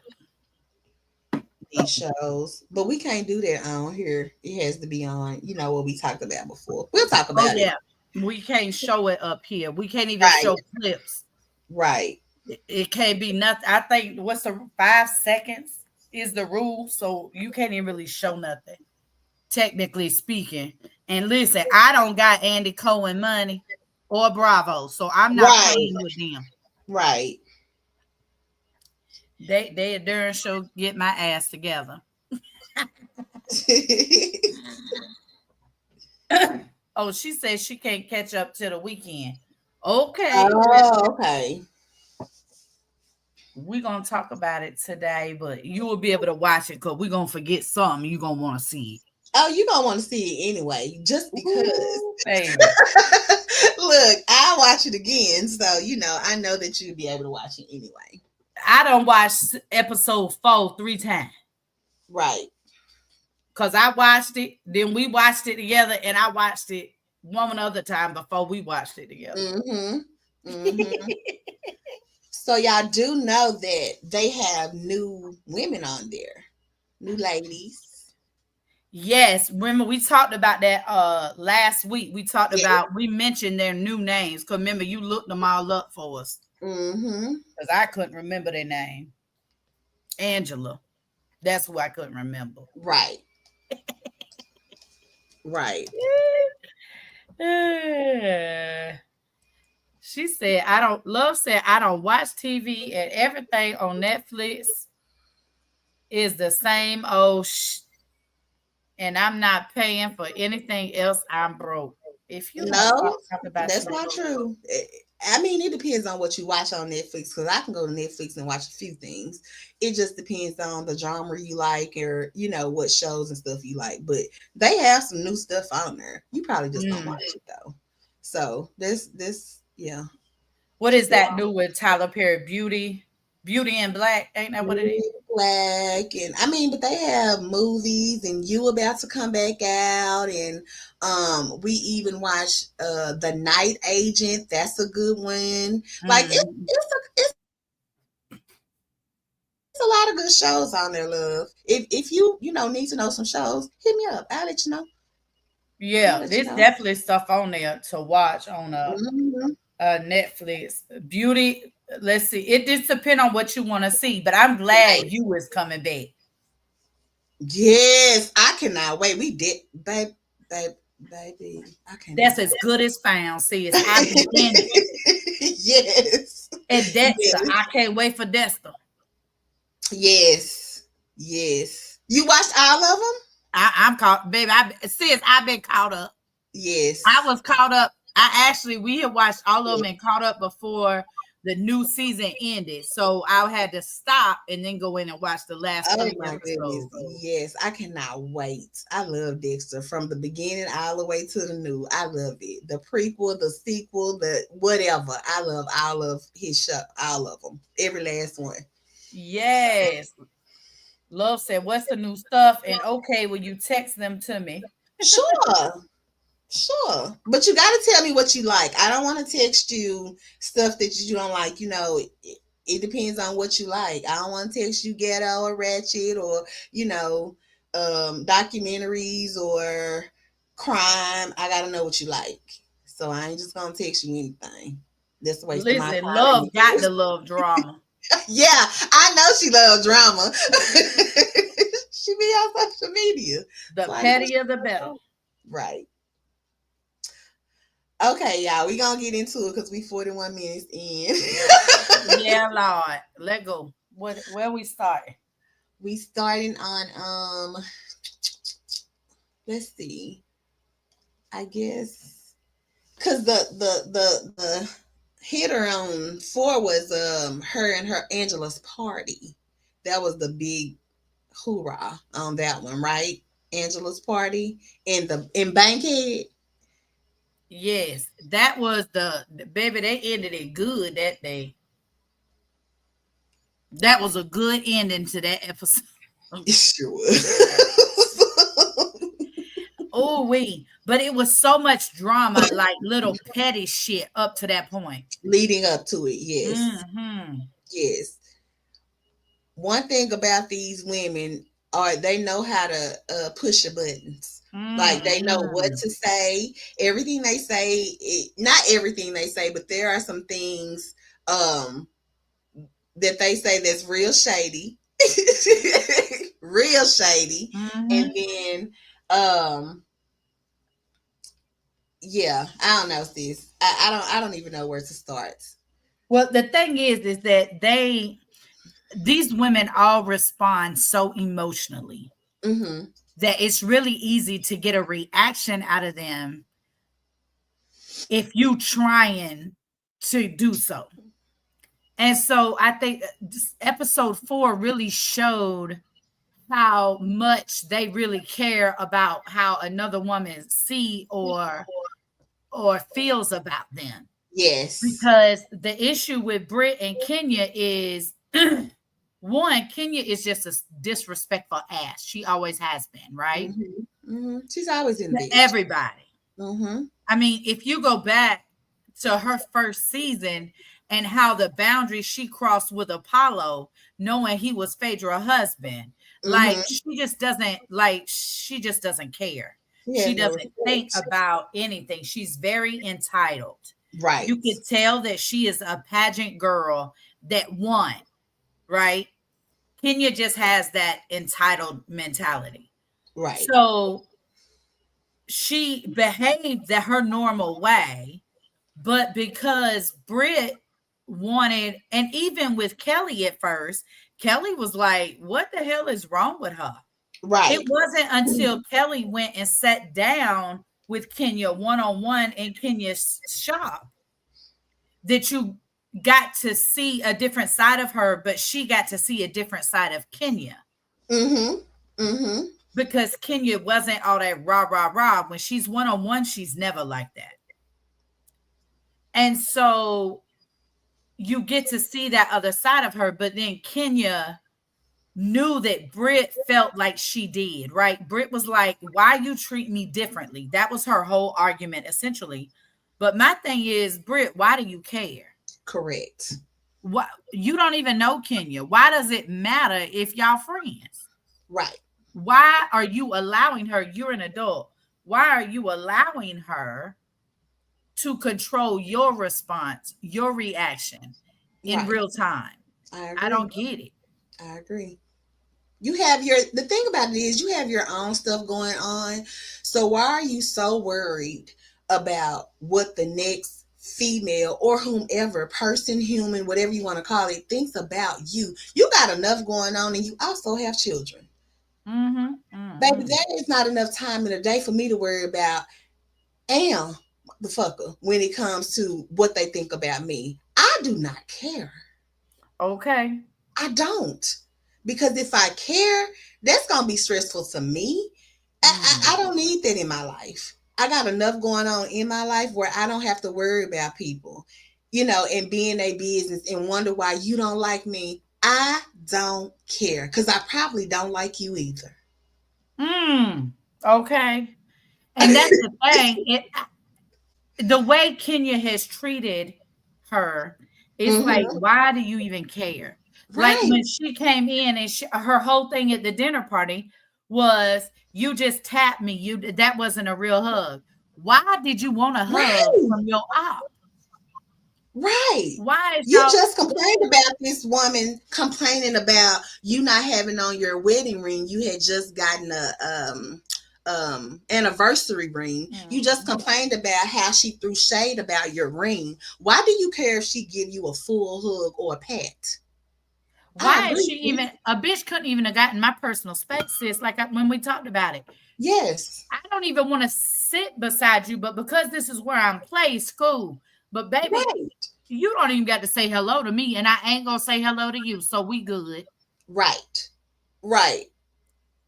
These shows. But we can't do that on here. It has to be on, what we talked about before. We'll talk Oh about it. yeah. We can't show it up here. We can't even Right. show clips. Right. It can't be nothing. I think what's the 5 seconds is the rule, so you can't even really show nothing, technically speaking. And listen, I don't got Andy Cohen money or Bravo, so I'm not Right. playing with them. Right. They during show get my ass together. Oh, she says she can't catch up to the weekend. Okay, well, Oh, okay. we're gonna talk about it today, but you will be able to watch it because we're gonna forget something. You're gonna want to see it. Oh, you gonna want to see it anyway, just because. Ooh, baby. Look, I'll watch it again, so I know that you'll be able to watch it anyway. I don't watch episode 4 3 times Right. because I watched it, then we watched it together, and I watched it one other time before we watched it together. Mm-hmm. Mm-hmm. So y'all do know that they have new women on there, new ladies. Yes, remember we talked about that last week. Yeah. We mentioned their new names. Cause remember you looked them all up for us. Mm-hmm. Because I couldn't remember their name. Angela. That's who I couldn't remember. Right. Right. She said, Love said, I don't watch TV and everything on Netflix is the same old and I'm not paying for anything else. I'm broke. If you don't stop No, talking about that's you not broke, true. I mean, it depends on what you watch on Netflix because I can go to Netflix and watch a few things. It just depends on the genre you like or, what shows and stuff you like. But they have some new stuff on there. You probably just don't Mm. watch it though. So yeah. What is It, that new with Tyler Perry? Beauty and Black. Ain't that what it is? Black and I mean, but they have movies and you about to come back out and we even watched The Night Agent. That's a good one. Like Mm. it's a lot of good shows on there, love. If you need to know some shows, hit me up. I'll let you know. I'll Yeah, let you there's know. definitely stuff on there to watch on Mhm. Netflix. Beauty. Let's see. It just depends on what you want to see, but I'm glad Right. you is coming back. Yes, I cannot wait. We did, babe, baby. I cannot That's as wait. good as found. See, it's I be in it. Yes. And Dexter, Yes. I can't wait for Dexter. Yes. Yes. You watched all of them? I'm caught, baby. I've been caught up. I Yes. was caught up. We had watched all of them and caught up before the new season ended. So I had to stop and then go in and watch the last Oh three my goodness. episodes. Yes. I cannot wait. I love Dexter from the beginning all the way to the new. I love it. The prequel, the sequel, the whatever. I love all of his show, all of them. Every last one. Yes. Love said, "What's the new stuff?" And okay, will you text them to me? Sure. Sure. But you got to tell me what you like. I don't want to text you stuff that you don't like. It depends on what you like. I don't want to text you ghetto or ratchet or, documentaries or crime. I got to know what you like. So I ain't just going to text you anything. That's a waste of my time. Listen, love got to love drama. Yeah, I know she loves drama. She be on social media. The So I know pettier, the better. right. Okay, y'all, we gonna get into it because we 41 minutes in. Yeah, Lord. Let go. Where we starting? We starting on let's see. I guess because the hitter on 4 was her and her Angela's party. That was the big hoorah on that one, right? Angela's party in Bankhead. Yes, that was the baby. They ended it good that day. That was a good ending to that episode. It sure was. Oh, but it was so much drama, like little petty shit up to that point. Leading up to it, yes. Hmm. Yes. One thing about these women are they know how to push your buttons. Like they know what Hmm. to say. Everything they say, not everything they say, but there are some things um, that they say that's real shady, real shady, and Hmm. then yeah, I don't know, sis. I don't even know where to start. Well, the thing is that these women all respond so emotionally Mm-hmm. that it's really easy to get a reaction out of them if you trying to do so. And so I think episode 4 really showed how much they really care about how another woman see or feels about them. Yes. Because the issue with Brit and Kenya is one, Kenya is just a disrespectful ass. She always has been, right? Mm-hmm. Mm-hmm. She's always in To the bitch. everybody. Mm-hmm. I mean, if you go back to her first season and how the boundary she crossed with Apollo, knowing he was Phaedra's husband, Mm-hmm. she just doesn't care. She She has no doesn't think respect. about anything. She's very entitled. You Right. could tell that she is a pageant girl that won, right? Kenya just has that entitled mentality. Right. So she behaved that her normal way, but because Britt wanted, and even with Kelly at first, Kelly was like, what the hell is wrong with her? It Right. wasn't until Kelly went and sat down with Kenya one on one in Kenya's shop that you got to see a different side of her, but she got to see a different side of Kenya. Mm-hmm. Mm-hmm. Because Kenya wasn't all that rah, rah, rah. When she's one-on-one, she's never like that. And so you get to see that other side of her, but then Kenya knew that Brit felt like she did, right? Brit was like, why you treat me differently? That was her whole argument, essentially. But my thing is, Brit, why do you care? Correct. What, you don't even know Kenya. Why does it matter if y'all friends? Right. Why are you allowing her? You're an adult. Why are you allowing her to control your response, your reaction in Right. real time? I I agree. don't get it. I agree. You have the thing about it is you have your own stuff going on. So why are you so worried about what the next female or whomever, person, human, whatever you want to call it, thinks about you? You got enough going on and you also have children. Mm-hmm, Baby, mm-hmm. that is not enough time in a day for me to worry about the fucker when it comes to what they think about me. I do not care. Okay. I don't. Because if I care, that's going to be stressful to me. I Mm. don't need that in my life. I got enough going on in my life where I don't have to worry about people, and being a business and wonder why you don't like me. I don't care because I probably don't like you either. Mm. Okay. And that's the thing. The way Kenya has treated her, it's like, Mm-hmm. why do you even care? Like Right. when she came in and her whole thing at the dinner party was, you just tapped me. That wasn't a real hug. Why did you want a hug Right. from your op? Right. Why is You y'all? just complained about this woman complaining about you not having on your wedding ring. You had just gotten a anniversary ring. You just Mm. complained about how she threw shade about your ring. Why do you care if she give you a full hug or a pat? I Why is agree she with you. even a bitch? Couldn't even have gotten my personal space, sis. Like when we talked about it, Yes. I don't even want to sit beside you, but because this is where I'm placed, cool. But baby, Right. you don't even got to say hello to me, and I ain't gonna say hello to you. So we good. Right. Right.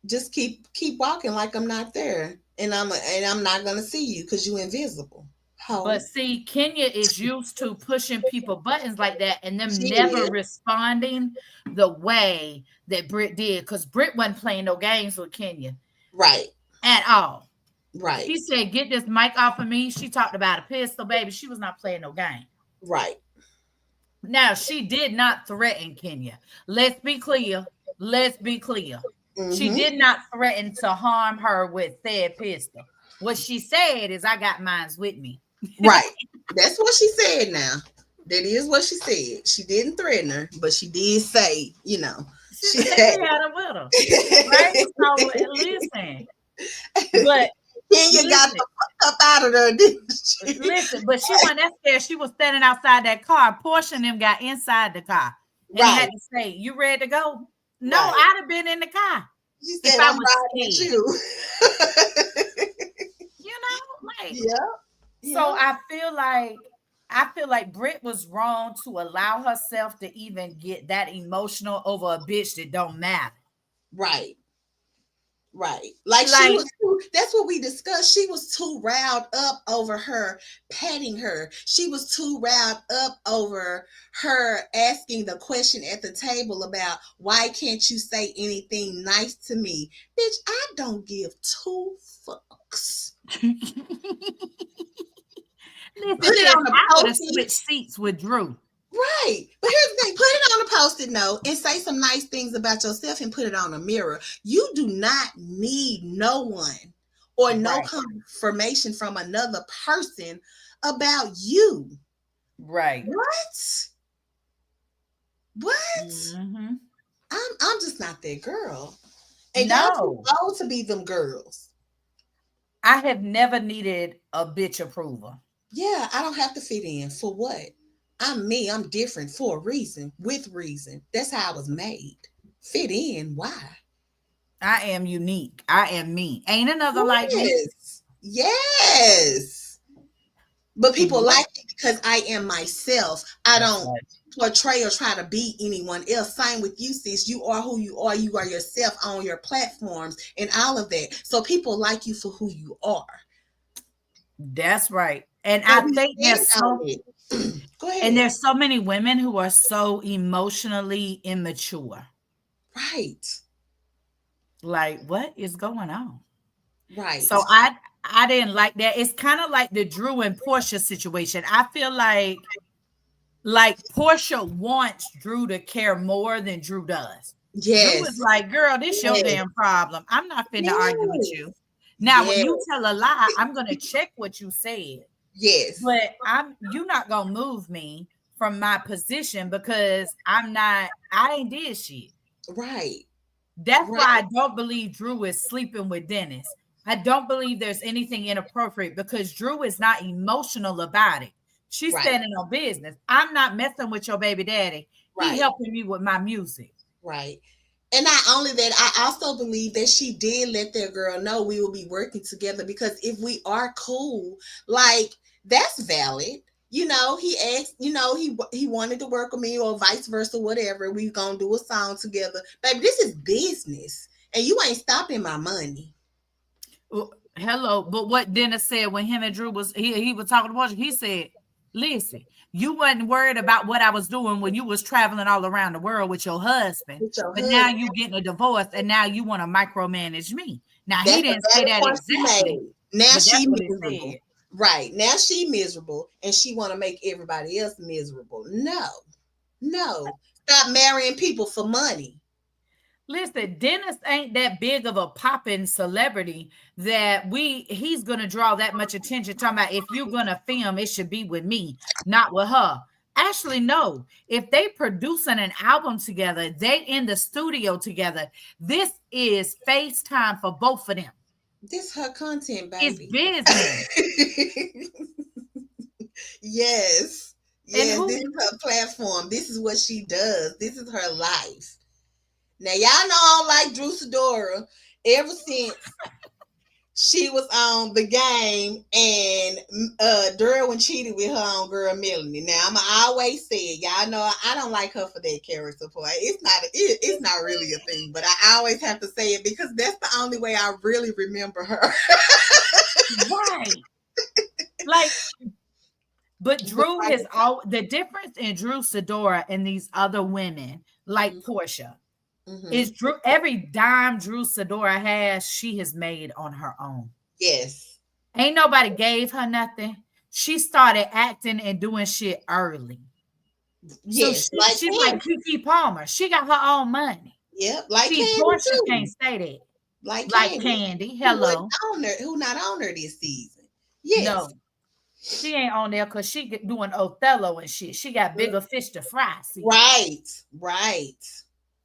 Just keep walking like I'm not there. And I'm not gonna see you because you invisible. But Ho. see, Kenya is used to pushing people buttons like that and them She never is. responding the way that Britt did. Because Britt wasn't playing no games with Kenya Right. at all. Right. She said, "Get this mic off of me." She talked about a pistol, baby. She was not playing no game. Right. Now, she did not threaten Kenya. Let's be clear. Let's be clear. She Mm-hmm. did not threaten to harm her with said pistol. What she said is, I got mines with me. Right. That's what she said now. That is what she said. She didn't threaten her, but she did say, She she said had she had it with her. Right? So listen. But Kenya got listen, the fuck up out of there, didn't she? listen, but she wasn't that scared. She was standing outside that car. Portia and them got inside the car and Right. had to say, "You ready to go?" No, Right. I'd have been in the car She if said, I I'm was riding with scared. you. Like, Yeah. so Yeah. I feel like Britt was wrong to allow herself to even get that emotional over a bitch that don't matter. Right. Right. Like Like, that's what we discussed. She was too riled up over her patting her. She was too riled up over her asking the question at the table about why can't you say anything nice to me? Bitch, I don't give two fucks. listen, Put it sis, on a I would have post-it. switched seats with Drew. Right. But here's the thing, put it on a post-it note and say some nice things about yourself and put it on a mirror. You do not need no one or no Right. confirmation from another person about you. Right. What? What? Hmm. I'm just not that girl. And y'all too No, old to be them girls. I have never needed a bitch approval. Yeah, I don't have to fit in. For what? I'm me. I'm different for a reason, with reason. That's how I was made. Fit in. Why? I am unique. I am me. Ain't another like me. Yes. Yes. But people What? like me because I am myself. I That's don't right. portray or try to be anyone else. Same with you, sis. You are who you are. You are yourself on your platforms and all of that. So people like you for who you are. That's right. And And I we think stand on it. Go ahead. there's so many women who are so emotionally immature. Right. Like, what is going on? Right. So I didn't like that. It's kind of like the Drew and Portia situation. I feel like Portia wants Drew to care more than Drew does. Drew is Yes. like, girl, this your Yes. damn problem. I'm not finna argue with you. Yes. Now, when Yes. you tell a lie, I'm gonna check what you said, Yes. but you not gonna move me from my position because I ain't did shit. Right. That's why I Right. don't believe Drew is sleeping with Dennis. I don't believe there's anything inappropriate because Drew is not emotional about it. She's Right. standing on business. I'm not messing with your baby daddy. He Right. helping me with my music. Right. And not only that, I also believe that she did let that girl know we will be working together because if we are cool, like that's valid. He asked, he wanted to work with me or vice versa, whatever. We gonna do a song together. Baby, this is business. And you ain't stopping my money. Hello, but what Dennis said when him and Drew he was talking to Portia, he said, "Listen, you wasn't worried about what I was doing when you was traveling all around the world with your husband, With your but now husband. you getting a divorce and now you want to micromanage me." Now he That's a didn't say valid that point she exactly, made. Now but that's she what it miserable. said. Right. Now she miserable and she wanna make everybody else miserable. No. No. Stop marrying people for money. Listen, Dennis ain't that big of a popping celebrity that he's gonna draw that much attention. Talking about if you're gonna film, it should be with me, not with her. Actually, no. If they producing an album together, they in the studio together. This is FaceTime for both of them. This her content, It's baby. business. Yes. And Yes, this who is her platform. This is what she does. This is her life. Now y'all know I don't like Drew Sidora ever since she was on the game and Derwin cheated with her on girl Melanie. Now I'm always say it. Y'all know I don't like her for that character part. It's not really a thing, but I always have to say it because that's the only way I really remember her. right? Like, but But Drew like, has all the difference in Drew Sidora and these other women, like Portia. mm-hmm. Is Drew every dime Drew Sidora has, she has made on her own. Yes, Ain't nobody gave her nothing. She started acting and doing shit early. So yes, like she's like Candy. Kiki Palmer. She got her own money. Yep, like See, Candy Portia can't too. say that. Like Like Candy, Candy. who wasn't Hello. on there, who not on there this season. Yes, No, she ain't on there because she doing Othello and shit. She got bigger fish to fry. See, right, right.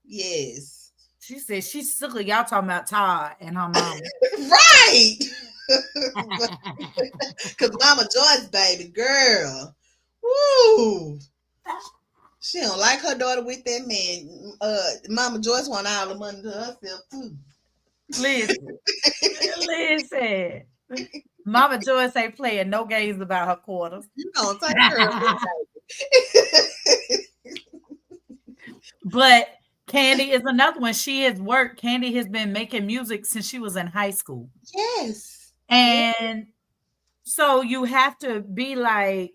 Yes, she said she's sick of y'all talking about Todd and her mama. right. Cause Mama Joyce, baby girl, woo. She don't like her daughter with that man. Mama Joyce want all the money to herself too. Listen, listen. Mama Joyce ain't playing no games about her quarters. You gonna take her, But Candy is another one. She has worked. Candy has been making music since she was in high school. yes, yes. And so you have to be like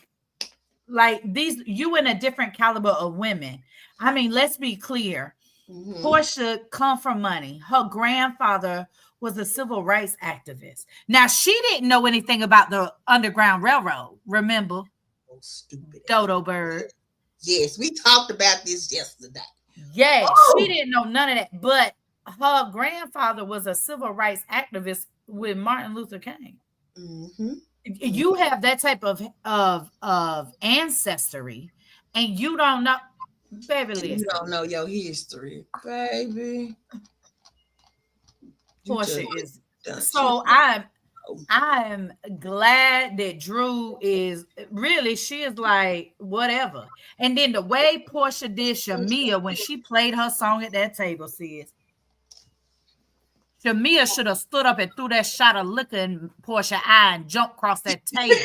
these, you in a different caliber of women. I mean, let's be clear. Mm-hmm. Portia come from money. Her grandfather was a civil rights activist. Now she didn't know anything about the Underground Railroad. Remember, Oh, stupid ass. Dodo Bird. Yes, we talked about this yesterday. Yes, she Oh, didn't know none of that. But her grandfather was a civil rights activist with Martin Luther King. mm-hmm. You have that type of ancestry, and you don't know, baby. You don't Listen, know your history, baby. You Portia just is done too. so. I'm glad that Drew is really, she is like whatever. And then the way Portia did Shamia when she played her song at that table, sis, Shamia should have stood up and threw that shot of liquor in Portia eye and jumped across that table.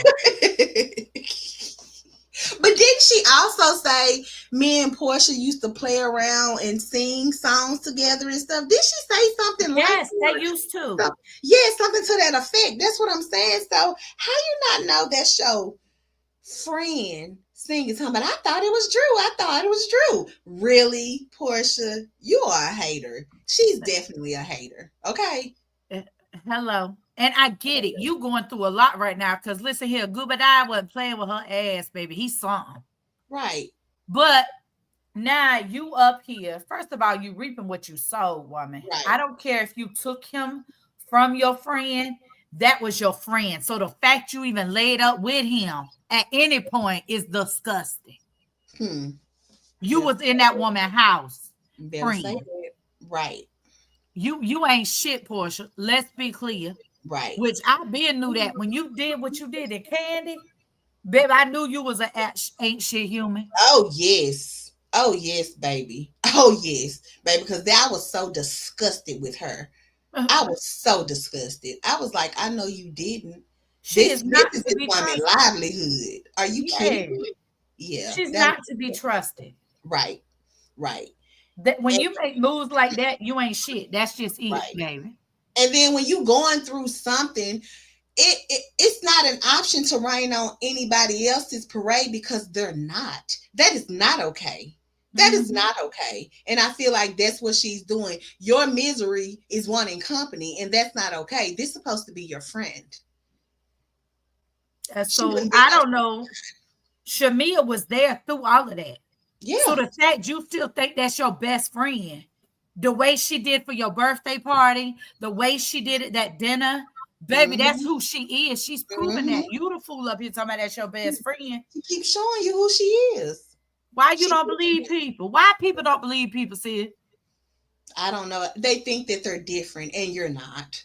But didn't she also say me and Portia used to play around and sing songs together and stuff? Did she say something like Yes, they that? used to. So, yeah, something to that effect. That's what I'm saying. So how you not know that show friend singing something? But I thought it was Drew. I thought it was Drew. Really, Portia? You are a hater. She's definitely a hater. Okay. Hello. And I get it. You going through a lot right now. Cause listen here, Goobadai wasn't playing with her ass, baby. He's something. Right. But now you up here. First of all, you reaping what you sowed, woman. Right. I don't care if you took him from your friend. That was your friend. So the fact you even laid up with him at any point is disgusting. You was in that woman's house. Better say that. Right. You ain't shit, Portia. Let's be clear. Right. Which I been knew that when you did what you did to Candy, baby, I knew you was an ain't shit human. Oh yes. Oh yes, baby. Oh yes, baby. Because I was so disgusted with her. I was so disgusted. I was like, I know you didn't. She This is not is to this be woman's trusted. livelihood. Are you kidding me? Yeah. She's That not to be trusted. right. Right. That when And, you make moves like that, you ain't shit. That's just it, right. baby. And then when you going through something, it's not an option to rain on anybody else's parade because they're not. That is not okay. That is not okay. And I feel like that's what she's doing. Your misery is wanting company, and that's not okay. This is supposed to be your friend. So I don't know. Shamia was there through all of that. Yeah. So the fact you still think that's your best friend, the way she did for your birthday party, the way she did it that dinner, baby, that's who she is. She's proven that. You the fool up here talking about that's your best friend. She keeps showing you who she is. Why you don't believe people? Why people don't believe people, sis? I don't know. They think that they're different, and you're not.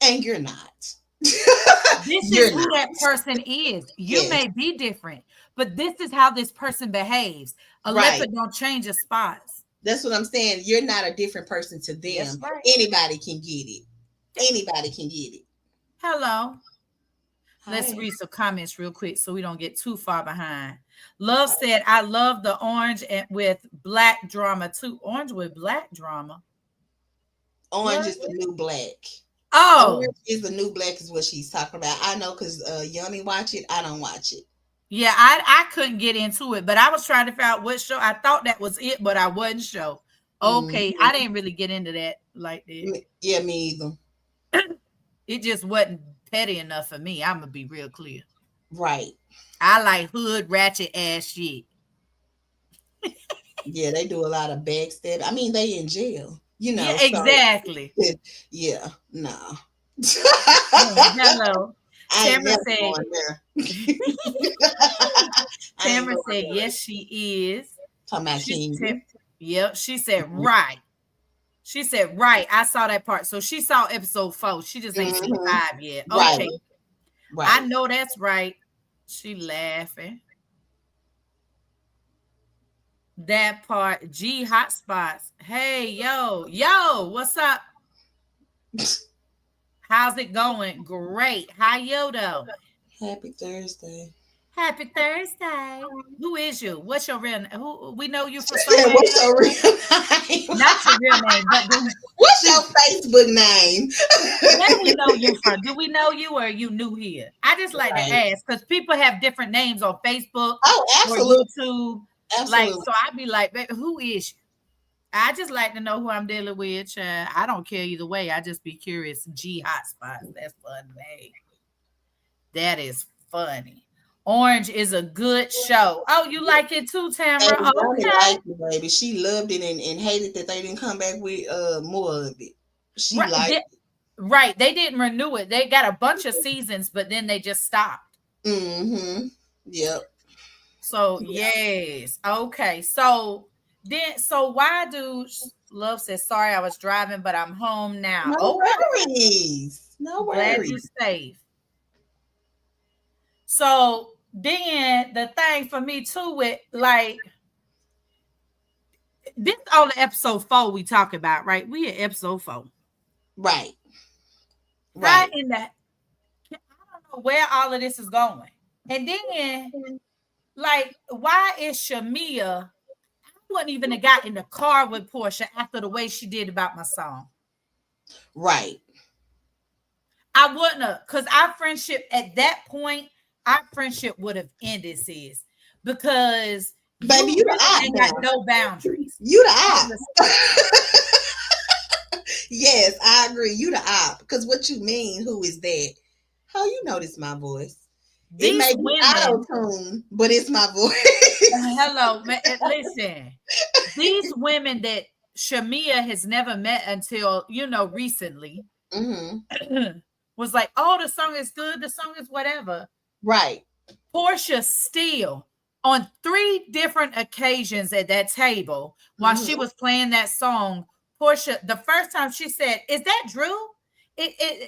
And you're not. This is who that person is. You may be different, but this is how this person behaves. A leopard don't change its spots. That's what I'm saying. You're not a different person to them. That's right. Anybody can get it. Anybody can get it. Hello. Hi. Let's read some comments real quick so we don't get too far behind. Love said, I love the orange and with black drama too. Orange with black drama. Orange is the new black. Oh, Orange is the new black is what she's talking about. I know because Yummy watch it. I don't watch it. Yeah, I couldn't get into it, but I was trying to figure out what show. I thought that was it, but I wasn't sure. Okay, I didn't really get into that like that. Yeah, me either. It just wasn't petty enough for me. I'm gonna be real clear. Right. I like hood ratchet ass shit. Yeah, they do a lot of backstab. I mean, they in jail. You know. Yeah, exactly. So, yeah, no. Hello. Tamara said, Tamara said, yes, she is. Talking about King. Yep. She said, right. She said, right. I saw that part. So she saw episode 4. She just ain't seen 5 yet. Okay. Right. I know that's right. She laughing. That part. G hotspots. Hey, yo, what's up? How's it going? Great. How yo though? Happy Thursday. Happy Thursday. Who is you? What's your real name? Who we know you from somewhere? What's your real name? Not your real name, but what's your Facebook name? Where do we know you from? Do we know you or are you new here? I just like to ask because people have different names on Facebook. Oh, absolutely. Or YouTube. Absolutely. Like, so I'd be like, who is you? I just like to know who I'm dealing with. I don't care either way. I just be curious. G hotspots. That's funny. That is funny. Orange is a good show. Oh, you like it too, Tamara? Okay. Liked it, baby. She loved it and hated that they didn't come back with more of it. She liked it. Right. They didn't renew it. They got a bunch of seasons, but then they just stopped. Yep. So yes. Okay. So why do Love says, sorry, I was driving, but I'm home now. No worries. No worries. Glad you're safe. So then the thing for me too with like this on the episode 4 we talk about, right? We at episode 4. Right. How Right. in the, I don't know where all of this is going. And then, like, why is Shamia? I wouldn't even have got in the car with Portia after the way she did about my song. Right. I wouldn't have, because our friendship at that point, our friendship would have ended, sis, because Baby, you you the really op ain't got now. no boundaries, You the no op. respect. Yes, I agree. You the op. Because what you mean, who is that? How you notice my voice? It These may be women, auto-tune, but it's my voice. hello, listen, these women that Shamia has never met until, recently, Hmm. was like, oh, the song is good, the song is whatever. Right. Portia still, on 3 different occasions at that table while she Hmm. was playing that song, Portia, the first time she said, "Is that Drew?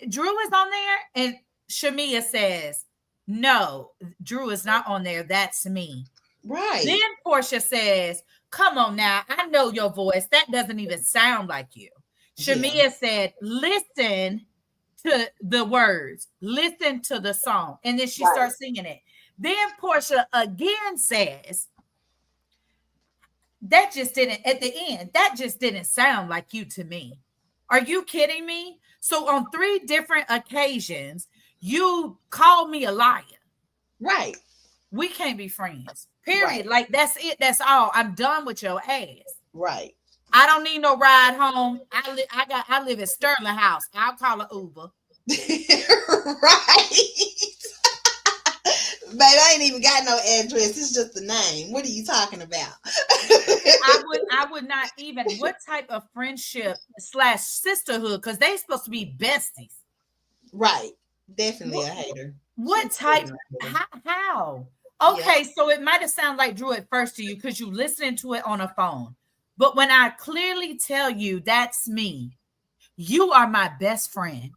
Drew is on there," and Shamia says, "No, Drew is not on there. That's me." Then Right. Portia says, "Come on now, I know your voice. That doesn't even sound like you." Yeah. Shamia said, "Listen to the words, listen to the song," and then she Right. starts singing it. Then Portia again says, "That just didn't, at the end, that just didn't sound like you to me. Are you kidding me?" So on 3 different occasions, you called me a liar. Right. We can't be friends. Right. Period. Like, that's it. That's all. I'm done with your ass. Right. I don't need no ride home. I live in Sterling House. I'll call an Uber. Right. Babe, I ain't even got no address. It's just the name. What are you talking about? I would not even, what type of friendship slash sisterhood, because they supposed to be besties. Right. Definitely What, a hater. what She's type? definitely a hater. How? Yeah. Okay, so it might have sounded like Drew at first to you because you listening to it on a phone. But when I clearly tell you that's me, you are my best friend.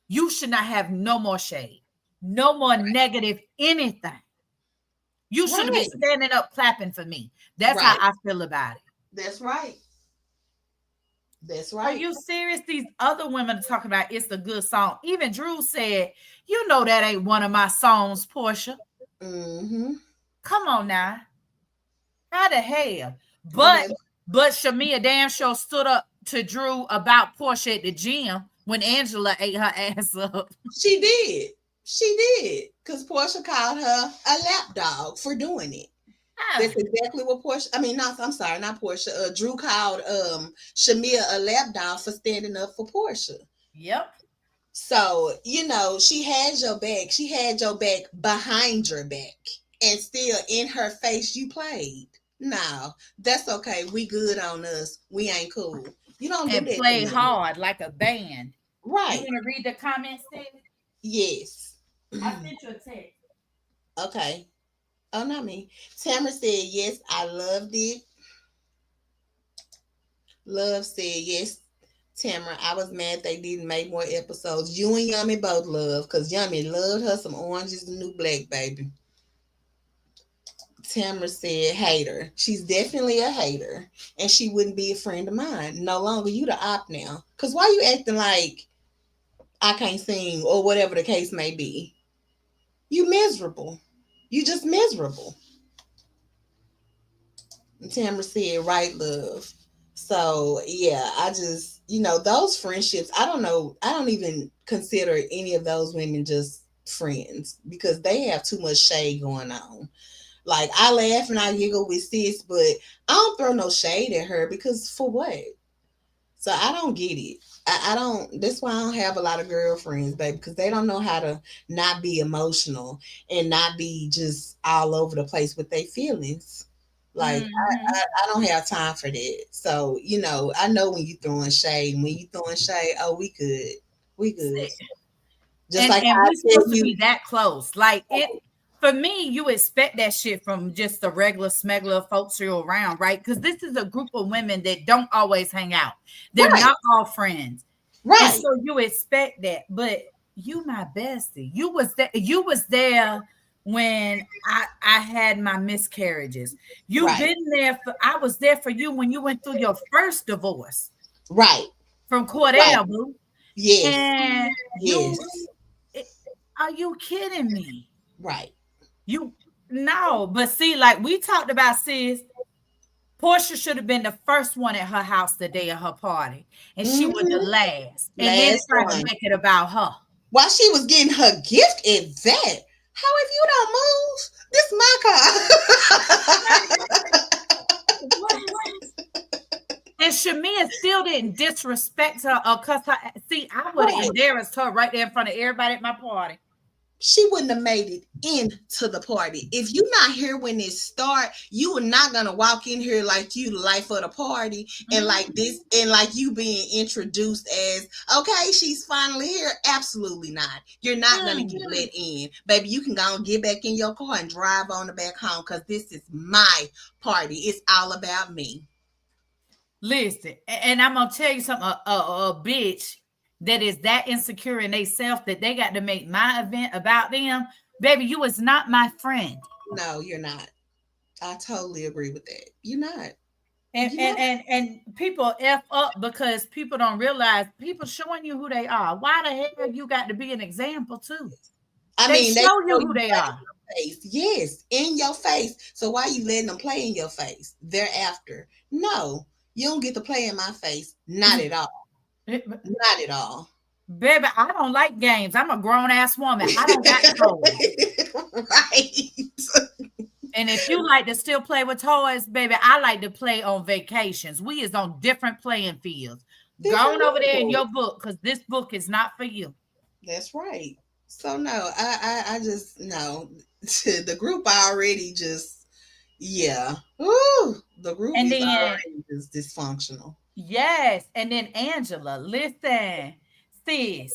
You should not have no more shade, no more negative anything. You should have been Right. standing up clapping for me. That's how Right. I feel about it. That's right. That's Are right. you serious? These other women are talking about it's a good song. Even Drew said, "You know that ain't one of my songs, Portia." Mm-hmm. Come on now. How the hell? Well, But baby, but Shamia damn sure stood up to Drew about Portia at the gym when Angela ate her ass up. she did. She did. Because Portia called her a lap dog for doing it. That's Ah, exactly what Portia. I mean, not. I'm sorry, not Portia. Drew called Shamia a lap dog for standing up for Portia. yep. So she had your back. She had your back behind your back, and still in her face you played. No, that's okay. We good on us. We ain't cool. You don't do And that to play me. hard like a band. You Right. want to read the comments, David? Yes. I sent you a text. Okay. Oh, not me. Tamara said yes. I loved it. Love said yes. Tamara, I was mad they didn't make more episodes. You and Yummy both love, because Yummy loved her some Orange is the New Black, baby. Tamara said hater. She's definitely a hater. And she wouldn't be a friend of mine. No longer. You the op now. Cause why you acting like I can't sing or whatever the case may be? You miserable. You just miserable. And Tamara said, right, love. So yeah, I just, those friendships, I don't know. I don't even consider any of those women just friends because they have too much shade going on. Like I laugh and I giggle with sis, but I don't throw no shade at her because for what? So I don't get it. I don't. That's why I don't have a lot of girlfriends, baby, because they don't know how to not be emotional and not be just all over the place with their feelings. Like Mm-hmm. I don't have time for that. So I know when you throwing shade. When you throwing shade, oh, we good. Just like And how I we tell supposed to you, be that close. Like, it for me, you expect that shit from just the regular smuggler folks you're around, right? Because this is a group of women that don't always hang out. They're right, not all friends. And right, so you expect that. But you my bestie. You was there when I had my miscarriages. You've right, been there for I was there for you when you went through your first divorce right, from right, Cordell, boo. Yes. And you, Yes. it- are you kidding me? Right. You no, but see, like we talked about, sis, Portia should have been the first one at her house the day of her party, and she was the Hmm. last, and then Last try to one. make it about her. While she was getting her gift at that. How if you don't move? This my What? And Shamia still didn't disrespect her or cuss her. See, I would have car. embarrassed her right there in front of everybody at my party. She wouldn't have made it into the party. If you're not here when it start, you are not gonna walk in here like you the life of the party and like this Mhm. and like you being introduced as okay, she's finally here. Absolutely not. You're not gonna get Mm. let in. Baby, you can go and get back in your car and drive on the back home because this is my party. It's all about me. Listen, and I'm gonna tell you something. A bitch that is that insecure in themselves that they got to make my event about them, baby. You is not my friend. No, you're not. I totally agree with that. You're not. And You're and not. and and people f up because people don't realize people showing you who they are. Why the hell you got to be an example too? I They mean, they show show you who you they right are. in your face. Yes, in your face. So why you letting them play in your face thereafter? No, you don't get to play in my face. Not at all. Not at all. Baby, I don't like games. I'm a grown ass woman. I don't got toys. Right. And if you like to still play with toys, baby, I like to play on vacations. We is on different playing fields. Go Different on over there in rules. your book because this book is not for you. That's right. So no, I just no. The group already just yeah. Ooh, the group And is then, already just dysfunctional. yes, and then Angela, listen, sis,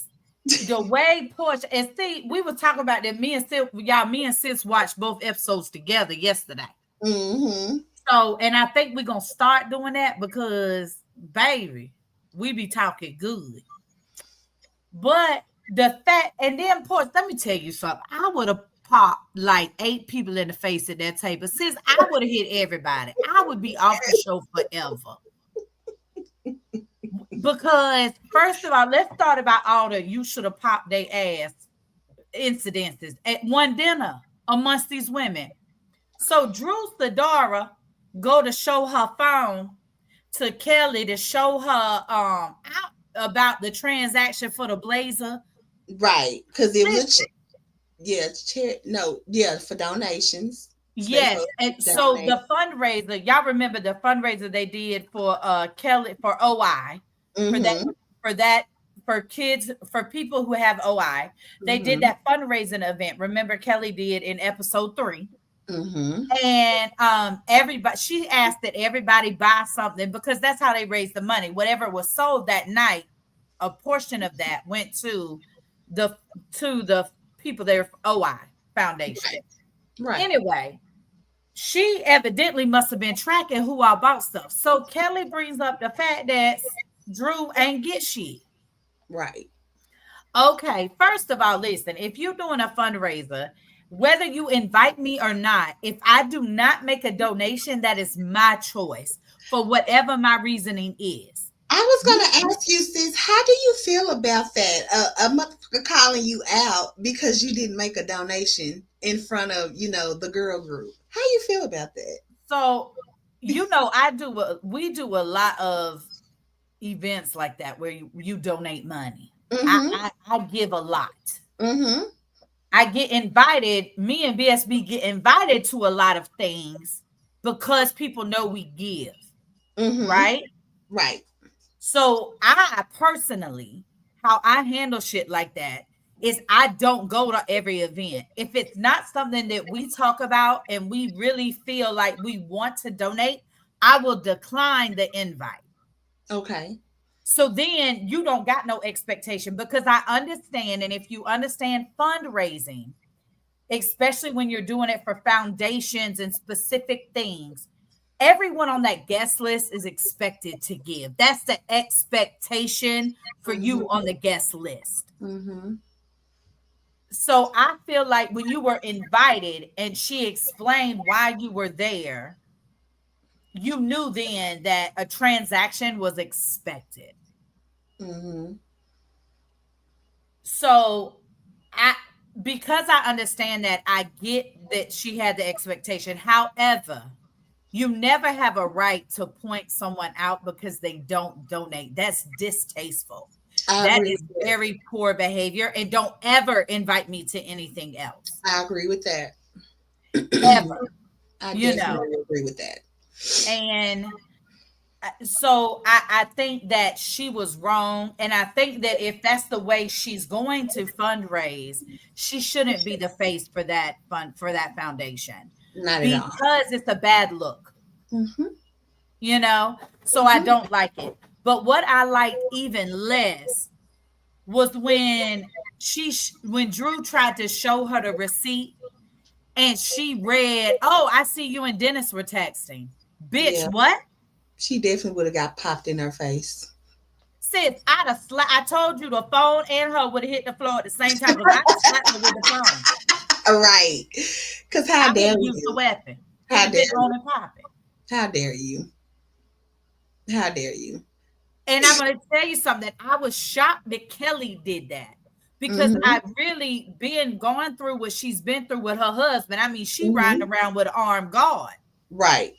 the way Portia, and see, we were talking about that. Me and sis watched both episodes together yesterday. Mm-hmm. So, and I think we're gonna start doing that because, baby, we be talking good. But the fact, and then, Portia, let me tell you something. I would have popped like 8 people in the face at that table. Sis, I would have hit everybody. I would be off the show forever. Because first of all, let's start about all the you should have popped their ass incidences at one dinner amongst these women. So Drew Sadara go to show her phone to Kelly to show her out about the transaction for the blazer. Right, because it was a Listen, yeah, no, yeah, for donations. So they yes, supposed and to so donate. the fundraiser, y'all remember the fundraiser they did for Kelly for OI for that Mm-hmm. for that for kids for people who have OI. They did Mm-hmm. that fundraising event. Remember Kelly did in episode 3. Mm-hmm. And everybody she asked that everybody buy something because that's how they raised the money. Whatever was sold that night, a portion of that went the the people there OI Foundation. Right. Right. Anyway, she evidently must have been tracking who all bought stuff. So Kelly brings up the fact that Drew ain't get shit. Right. Okay, first of all, listen, if you're doing a fundraiser, whether you invite me or not, if I do not make a donation, that is my choice for whatever my reasoning is. I was You gonna ask you, sis, how do you feel about that? A motherfucker calling you out because you didn't make a donation in front of, the girl group. How you feel about that? so we do a lot of events like that where you donate money. Mm-hmm. I give a lot. Mm-hmm. I get invited, me and BSB get invited to a lot of things because people know we give, Mm-hmm. right? Right. So I personally, how I handle shit like that is I don't go to every event. If it's not something that we talk about and we really feel like we want to donate, I will decline the invite. Okay. So then you don't got no expectation because I understand. And if you understand fundraising, especially when you're doing it for foundations and specific things, everyone on that guest list is expected to give. That's the expectation for you Mm-hmm. on the guest list. Mm-hmm. So I feel like when you were invited and she explained why you were there, you knew then that a transaction was expected. Mm-hmm. So I because I understand that, I get that she had the expectation. However, you never have a right to point someone out because they don't donate. That's distasteful. I That agree is with that. very poor behavior. And don't ever invite me to anything else. I agree with that. Ever. I You know. definitely agree with that. And so I think that she was wrong. And I think that if that's the way she's going to fundraise, she shouldn't be the face for that fund for that foundation Not at all. because it's a bad look, Hmm. you know? So I Hmm. don't like it. But what I liked even less was when Drew tried to show her the receipt and she read, "Oh, I see you and Dennis were texting." Bitch, Yeah, what? she definitely would have got popped in her face. Sis, I told you the phone and her would have hit the floor at the same time because I'd have slapped her with the phone. Right. Because how I would dare have used the you? weapon. It'd How have dare been you? on and popping. How dare you? How dare you? And I'm going to tell you something. I was shocked that Kelly did that because Hmm. I really been going through what she's been through with her husband. I mean, she riding Hmm. around with an armed guard. Right.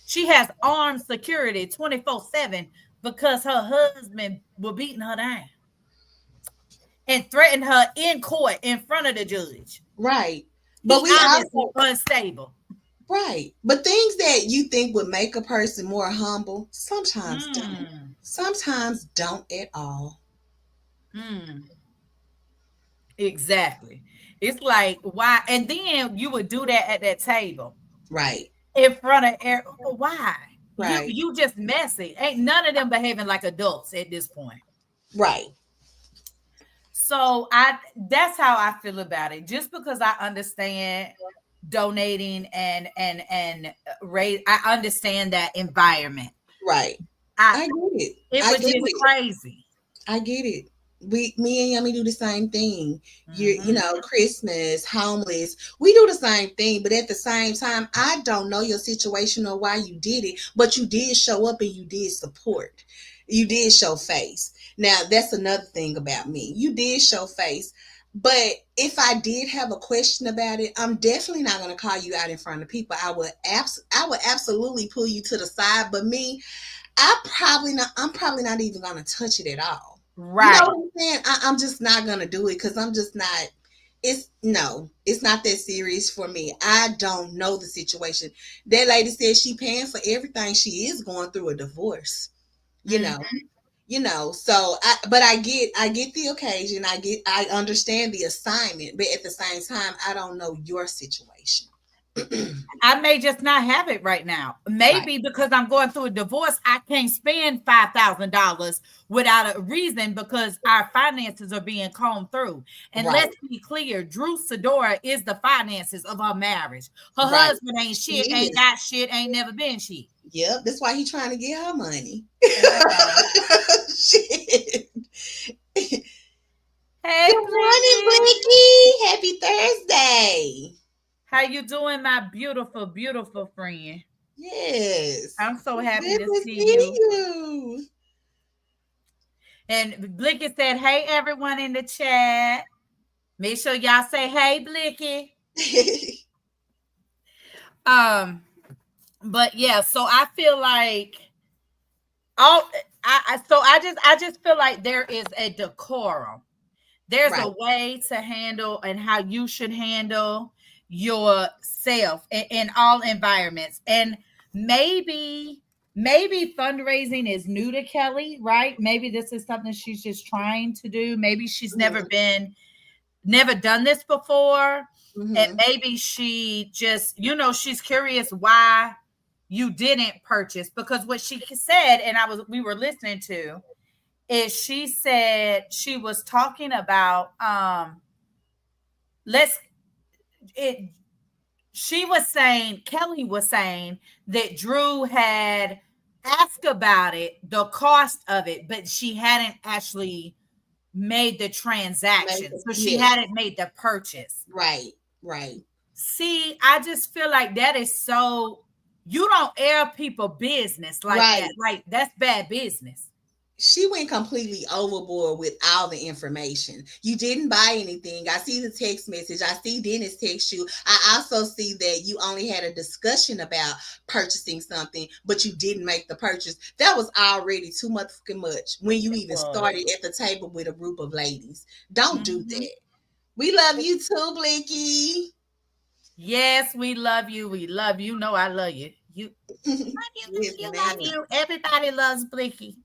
She has armed security 24/7 because her husband was beating her down and threatened her in court in front of the judge. Right. But He we obviously also, unstable. right. But things that you think would make a person more humble sometimes don't. Mm, Sometimes don't at all. mm, exactly. It's like why, and then you would do that at that table Right. in front of why? You Right. you just messy. Ain't none of them behaving like adults at this point. Right. So that's how I feel about it. Just because I understand donating and raise, I understand that environment. Right. I I get it. It I was get just it. crazy. I get it. Me and Yummy do the same thing. You Hmm. know, Christmas, homeless, we do the same thing. But at the same time, I don't know your situation or why you did it, but you did show up and you did support. You did show face. Now, that's another thing about me. You did show face. But if I did have a question about it, I'm definitely not going to call you out in front of people. I would absolutely pull you to the side. But me, I'm probably not even gonna touch it at all. You know Right. what I'm saying? I'm just not gonna do it because I'm just not. It's no, it's not that serious for me. I don't know the situation. That lady said she paying for everything. She is going through a divorce. You know, Mm-hmm. So I get the occasion. I understand the assignment, but at the same time, I don't know your situation. I may just not have it right now. Right, Maybe because I'm going through a divorce, I can't spend $5,000 without a reason because our finances are being combed through. And right, let's be clear, Drew Sidora is the finances of her marriage. Her right. husband ain't He shit, ain't is. got shit, ain't never been shit. Yep, that's why he trying to get her money. Hello. Shit. Hey, Good morning, Blicky. Blicky. Happy Thursday. How you doing, my beautiful, beautiful friend? Yes. I'm so It's happy good to to see see you. you. And Blicky said, "Hey, everyone in the chat. Make sure y'all say hey, Blicky." Um, but yeah, so I feel like all I just feel like there is a decorum. There's Right. a way to handle and how you should handle yourself in all environments. And maybe fundraising is new to Kelly, right? Maybe this is something she's just trying to do. Maybe she's never done this before. And Mm-hmm. maybe she just, she's curious why you didn't purchase because what she said, and we were listening to, is she said she was talking about let's it she was saying Kelly was saying that Drew had asked about it, the cost of it, but she hadn't actually made the transaction. So she Yes. hadn't made the purchase. Right. Right. See, I just feel like that is so, you don't air people business like that. Right. Like that's bad business. she went completely overboard with all the information. You didn't buy anything. I see the text message. I see Dennis text you. I also see that you only had a discussion about purchasing something, but you didn't make the purchase. That was already too much fucking much when you even Was. started at the table with a group of ladies. Don't do Mhm. that. We love you too, Blicky. Yes, we love you. We love you. No, I love you. Yes, Love ma'am. you. Everybody loves Blicky.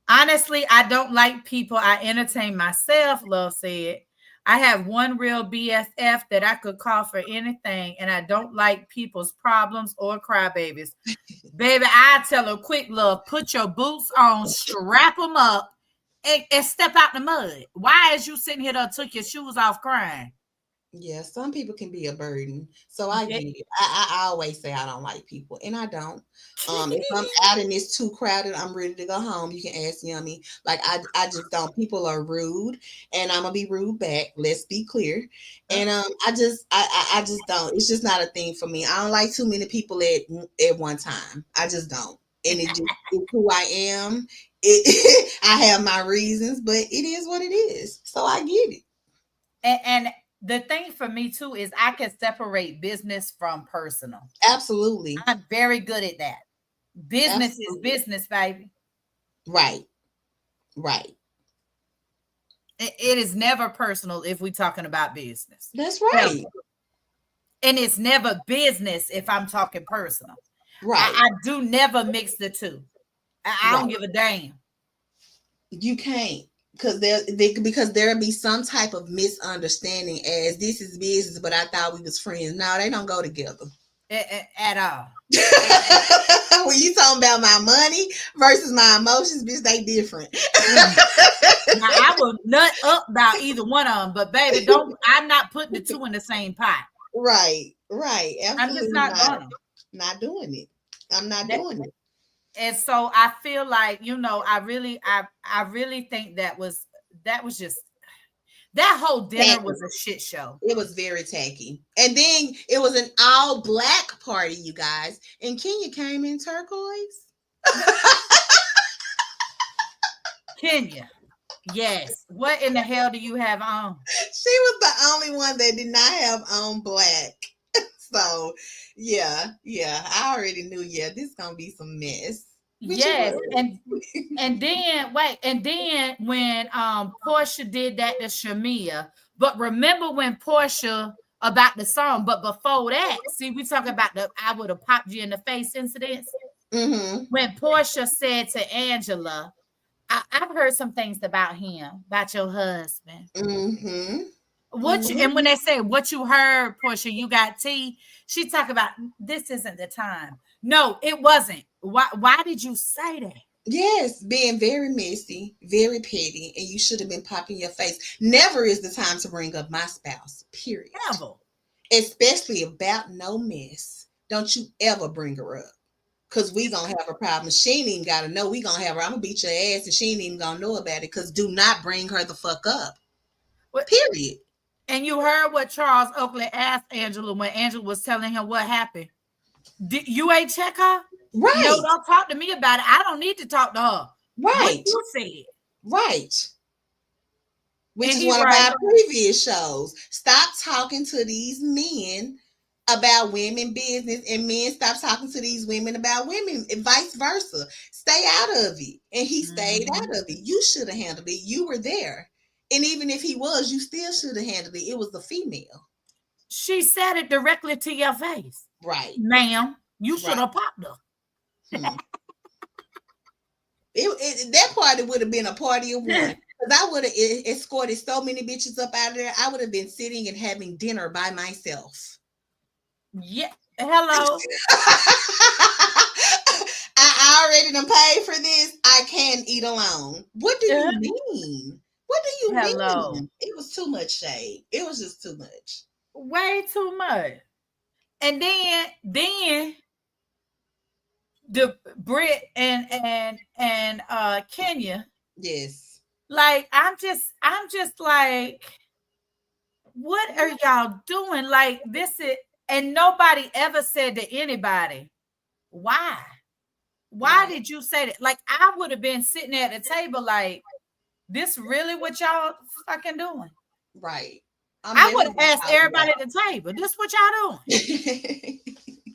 Honestly, I don't like people. I entertain myself, Love said. I have one real BFF that I could call for anything, and I don't like people's problems or crybabies. Baby, I tell her quick, Love, put your boots on, strap them up, and step out the mud. Why is you sitting here that took your shoes off crying? Yeah, some people can be a burden. So I Yeah. get it. I always say I don't like people, and I don't. If I'm out and it's too crowded, I'm ready to go home. You can ask Yummy. Like I just don't. People are rude, and I'm gonna be rude back. Let's be clear. And I just don't. It's just not a thing for me. I don't like too many people at one time. I just don't. And it just it's who I am. I have my reasons, but it is what it is. So I get it. And the thing for me too is I can separate business from personal. Absolutely. I'm very good at that. Business is Absolutely. business, baby. Right. Right. It is never personal if we're talking about business. That's Ever. right. And it's never business if I'm talking personal. Right. I do never mix the two. I don't Right. give a damn. You can't because there'll be some type of misunderstanding as this is business, but I thought we was friends. No, they don't go together. At all. When you talking about my money versus my emotions, bitch, they different. Mm. Now I will nut up about either one of them, but baby, don't. I'm not putting the two in the same pot. Right. Right. I'm just Absolutely not not. gonna. Not doing it. I'm not That, doing it. and so I feel like I really think that was just that whole dinner Tacky. was a shit show. It was very tacky. And then it was an all black party, you guys. And Kenya came in turquoise. Kenya, yes. What in the hell do you have on? She was the only one that did not have on black. So yeah, I already knew, yeah, this gonna be some mess. Which it Yes, was. and then wait, and then when Portia did that to Shamia, but remember when Portia about the song, but before that, see, we talking about the I would have popped you in the face incidents. Mm-hmm. When Portia said to Angela, I've heard some things about him, about your husband. Mm-hmm. What you, Mm-hmm. and when they say what you heard, Portia, you got tea. She talk about this isn't the time. No, it wasn't. Why did you say that? Yes, being very messy, very petty, and you should have been popping your face. Never is the time to bring up my spouse, period. Ever. Especially about no mess. Don't you ever bring her up. Cause we gonna have a problem. She ain't even gotta know we gonna have her. I'm gonna beat your ass and she ain't even gonna know about it. Cause do not bring her the fuck up. What- Period. And you heard what Charles Oakley asked Angela when Angela was telling him what happened. You ain't check her? No, Right. don't talk to me about it. I don't need to talk to her. What Right. you said. Right. Which And is he one of right. our previous shows. Stop talking to these men about women business, and men stop talking to these women about women, and vice versa. Stay out of it. And he stayed out Mhm. of it. You should have handled it. You were there. And even if he was, you still should have handled it. It was the female. She said it directly to your face. Right. Ma'am, you should Right. have popped her. Hmm. That party would have been a party of one. Because I would have escorted so many bitches up out of there. I would have been sitting and having dinner by myself. Yeah. Hello. I already done paid for this. I can eat alone. What do Uh, you mean? What do you Hello. mean? It was too much shade. It was just too much. Way too much. And then the Brit and Kenya, Yes. like I'm just like, what are y'all doing? Like this is, and nobody ever said to anybody, why? Why did you say that? Like, I would have been sitting at the table like, this really what y'all fucking doing? Right. I would have asked everybody at the table, this what y'all doing?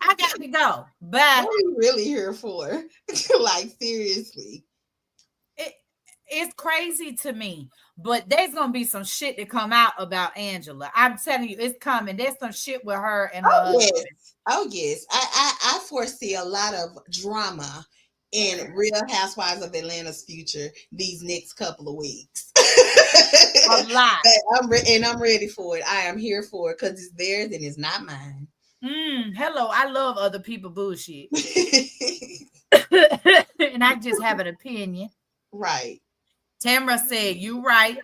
I got to go. Bye. What are you really here for? Like, seriously. It's crazy to me. But there's going to be some shit that come out about Angela. I'm telling you, it's coming. There's some shit with her and her husband. Yes. Oh, yes. I foresee a lot of drama in Real Housewives of Atlanta's future these next couple of weeks. A lot. I'm ready for it. I am here for it because it's theirs and it's not mine. Hello, I love other people bullshit. And I just have an opinion. Right. Tamara said, you right.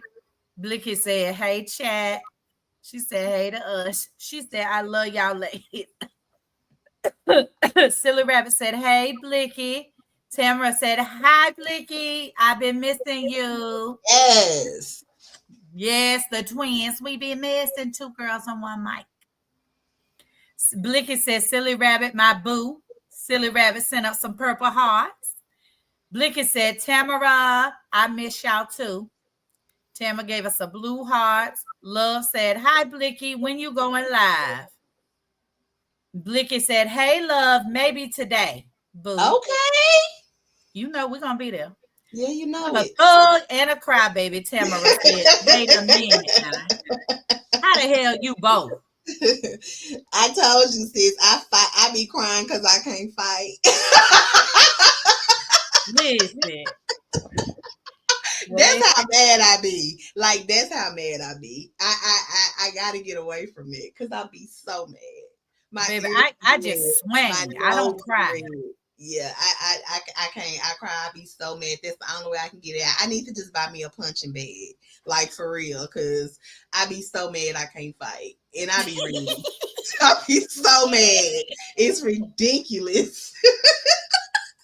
Blicky said, hey, chat. She said, hey to us. She said, I love y'all ladies. Silly Rabbit said, hey, Blicky. Tamara said, hi, Blicky. I've been missing you. Yes. Yes, the twins. We've been missing 2 girls on 1 mic. Blicky said, Silly Rabbit, my boo. Silly Rabbit sent up some purple hearts. Blicky said, Tamara, I miss y'all too. Tamara gave us a blue hearts. Love said, hi, Blicky, when you going live? Blicky said, hey, Love, maybe today. Boo. Okay. You know we're going to be there. Yeah, you know a it. thug and a crybaby, Tamara said, wait a minute now. How the hell you both? I told you, sis, I be crying because I can't fight. Listen. That's how mad I be. Like, that's how mad I be. I gotta get away from it because I'll be so mad. Baby, I just swing. I don't cry. Yeah, I can't. I cry. I be so mad. That's the only way I can get it out. I need to just buy me a punching bag, like for real, because I be so mad I can't fight, and I be reading. I be so mad. It's ridiculous.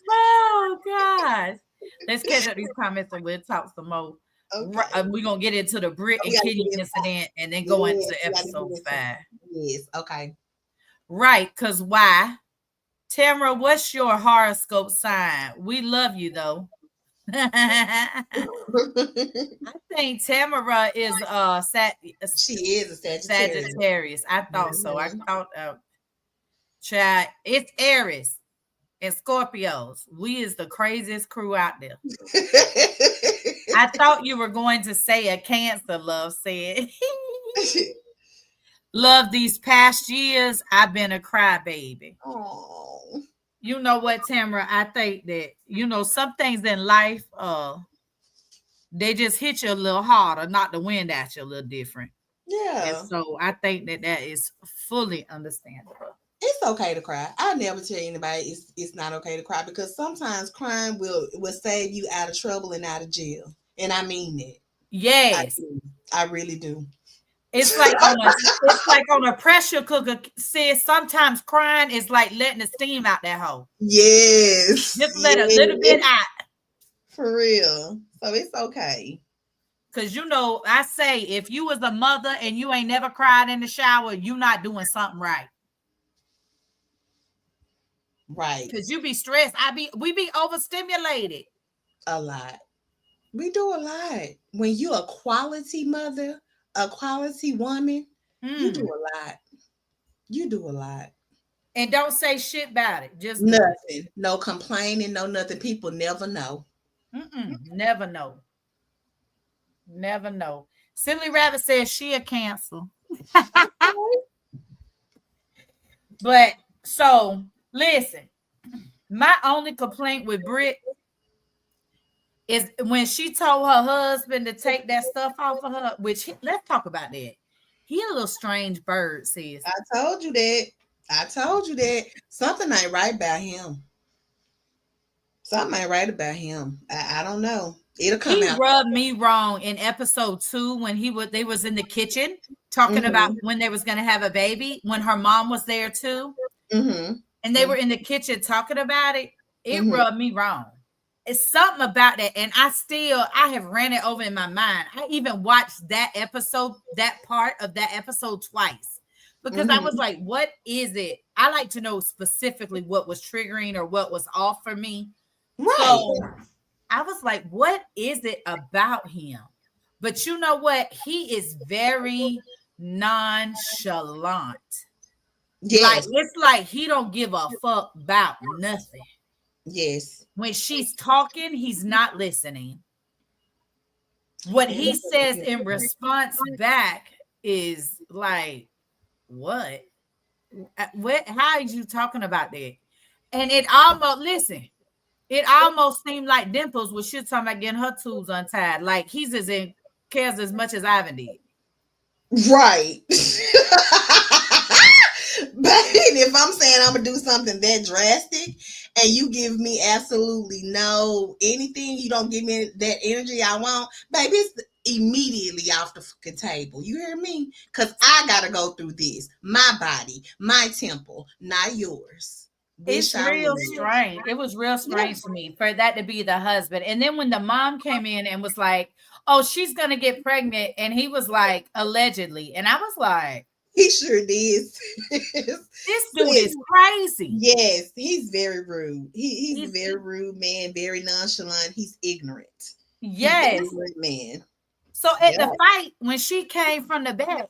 Oh God! Let's catch up these comments and we'll talk some more. Okay. We're gonna get into the Brit and Kenya incident and then go into episode 5. Yes. Okay. Right, because why? Tamara, what's your horoscope sign? We love you though. I think Tamara is she is a Sagittarius. I thought so. I thought child, it's Aries and Scorpios. We is the craziest crew out there. I thought you were going to say a Cancer, Love said. Love, these past years, I've been a crybaby. Oh. You know what, Tamara? I think that, some things in life, they just hit you a little harder, knock the wind at you a little different. Yeah. And so I think that is fully understandable. It's okay to cry. I never tell anybody it's not okay to cry because sometimes crying will save you out of trouble and out of jail. And I mean that. Yes. I really do. It's like on a pressure cooker. Says sometimes crying is like letting the steam out that hole. Yes. Just let a little bit out. For real. So it's okay. Because I say if you was a mother and you ain't never cried in the shower, you not doing something right. Right. Because you be stressed. We be overstimulated. A lot. We do a lot. When you a quality mother, a quality woman, you do a lot. You do a lot. And don't say shit about it. Just nothing. No complaining, no nothing. People never know. Never know. Never know. Silly Rabbit says she a Cancer. But so listen, my only complaint with Brit is when she told her husband to take that stuff off of her, which let's talk about that. He a little strange bird, sis. I told you that. Something ain't right about him. Something ain't right about him. I don't know. It'll come out. He rubbed me wrong in episode 2 when they was in the kitchen talking about when they was going to have a baby, when her mom was there too. And they were in the kitchen talking about it. It rubbed me wrong. It's something about that. And I have ran it over in my mind. I even watched that part of that episode twice because I was like, what is it? I like to know specifically what was triggering or what was off for me. Right. So I was like, what is it about him? But you know what? He is very nonchalant. Like Yes. it's like he don't give a fuck about nothing. Yes. When she's talking, he's not listening. What Yeah, he that's what says it in is. response back is like, what? What? How are you talking about that? And it almost, listen, it almost seemed like Dimples was shit talking about getting her tubes untied. Like he's as in cares as much as Ivan did. Right. But if I'm saying I'm gonna do something that drastic and you give me absolutely no anything, you don't give me that energy I want, baby, it's immediately off the fucking table. You hear me? Because I gotta go through this. My body, my temple, not yours. Wish It's I real would. strange. It was real Yeah. strange to me for that to be the husband. And then when the mom came in and was like, "Oh, she's gonna get pregnant," and he was like, "Allegedly," and I was like, He sure did. "This dude is crazy." Yes, he's very rude. He's a He's very rude man, very nonchalant. He's ignorant. He's an yes. ignorant man. So at Yeah. the fight, when she came from the back,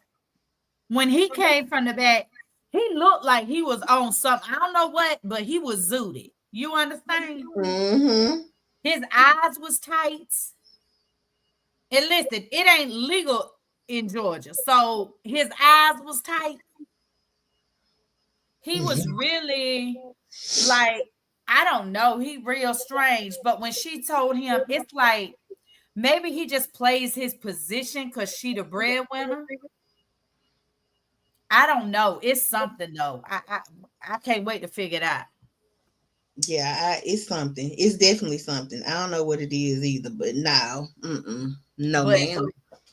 when he came from the back, he looked like he was on something. I don't know what, but he was zooted. You understand? Mm-hmm. His eyes was tight. And listen, it ain't legal in Georgia. So his eyes was tight. He was really like, I don't know, he real strange. But when she told him, it's like maybe he just plays his position because she the breadwinner. I don't know. It's something though. I can't wait to figure it out. Yeah, it's something. It's definitely something. I don't know what it is either, but no, no, But ma'am.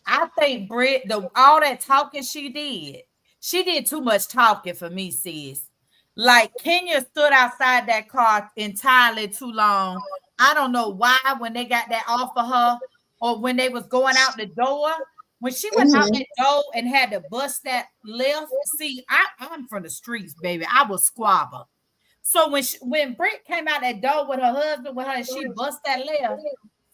I think Brit, all that talking she did too much talking for me, sis. Like Kenya stood outside that car entirely too long. I don't know why when they got that off of her or when they was going out the door. When she went out Mm-hmm. that door and had to bust that left, see, I'm from the streets, baby. I was squabble. So when Britt came out that door with her husband with her, and she bust that left.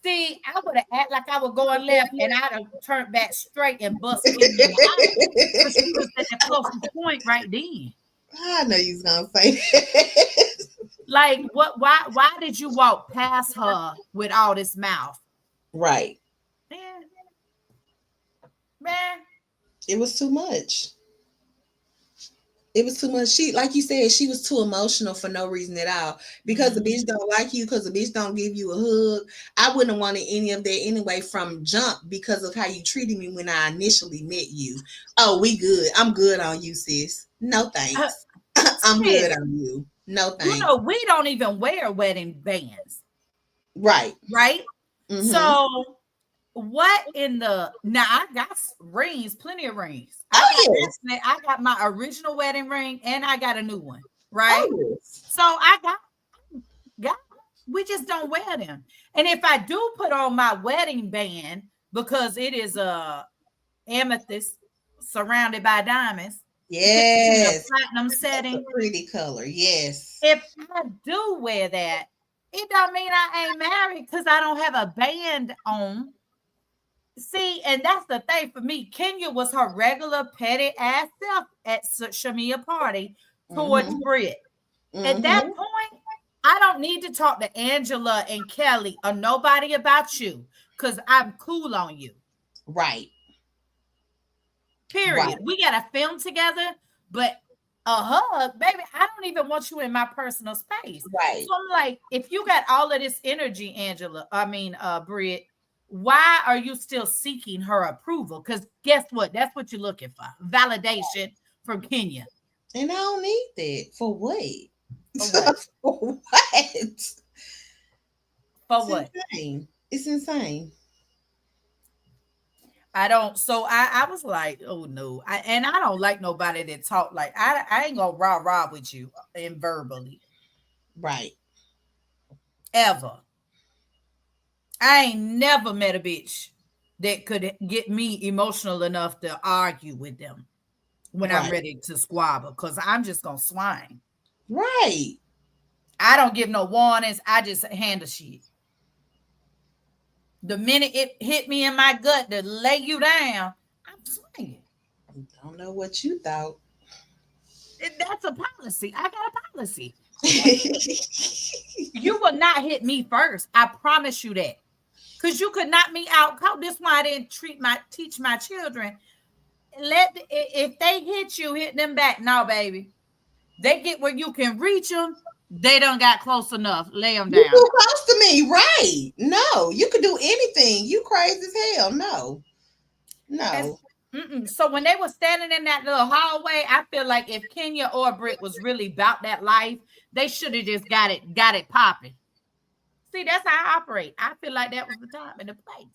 See, I would have act like I was going left, and I'd have turned back straight and bust Kenya in the eye, but she was at the closest point right then. I know you was gonna say that. Like, what? Why did you walk past her with all this mouth? Right. Man, man, It was too much. It was too much. She, like you said, she was too emotional for no reason at all. Because the bitch mhm. don't like you, because the bitch don't give you a hug. I wouldn't have wanted any of that anyway from jump because of how you treated me when I initially met you. Oh, we good. I'm good on you, sis. No Uh, thanks. I'm good sis, on you. No you thanks. know we don't even wear wedding bands, Right. right? Mm-hmm. So what in the now? I got rings, plenty of rings. Oh yes. I got my original wedding ring, and I got a new one, right? Oh yes. So I got. We just don't wear them. And if I do put on my wedding band because it is a amethyst surrounded by diamonds in a Yes. platinum That's a setting, pretty color. Yes. if I do wear that, it don't mean I ain't married because I don't have a band on. See, and that's the thing for me. Kenya was her regular petty ass self at Shamia party towards Mm-hmm. Brit. At that Mm-hmm. point, I don't need to talk to Angela and Kelly or nobody about you because I'm cool on you. Right. Period. Right. We got to film together, but a hug, baby, I don't even want you in my personal space. Right. So I'm like, if you got all of this energy, Angela, Brit, why are you still seeking her approval? Because guess what? That's what you're looking for. Validation from Kenya. And I don't need that. For what? For what? For what? It's For what? insane. It's insane. I don't. So I was like, oh no. I don't like nobody that talk like I ain't gonna rah with you and verbally Right. ever. I ain't never met a bitch that could get me emotional enough to argue with them. when I'm Right. ready to squabble because I'm just gonna swing. Right. I don't give no warnings. I just handle shit. The minute it hit me in my gut to lay you down, I'm swinging. Don't know what you thought. That's a policy. I got a policy. You will not hit me first. I promise you that. Because you could knock me out cold. This is why I didn't teach my children. If they hit you, hit them back. No, baby. They get where you can reach them. They don't got close enough. Lay them You down. too close to me, right? No, you could do anything. You crazy as hell. No, As, no. so when they were standing in that little hallway, I feel like if Kenya or Brit was really about that life, they should have just got it popping. See, that's how I operate. I feel like that was the time and the place.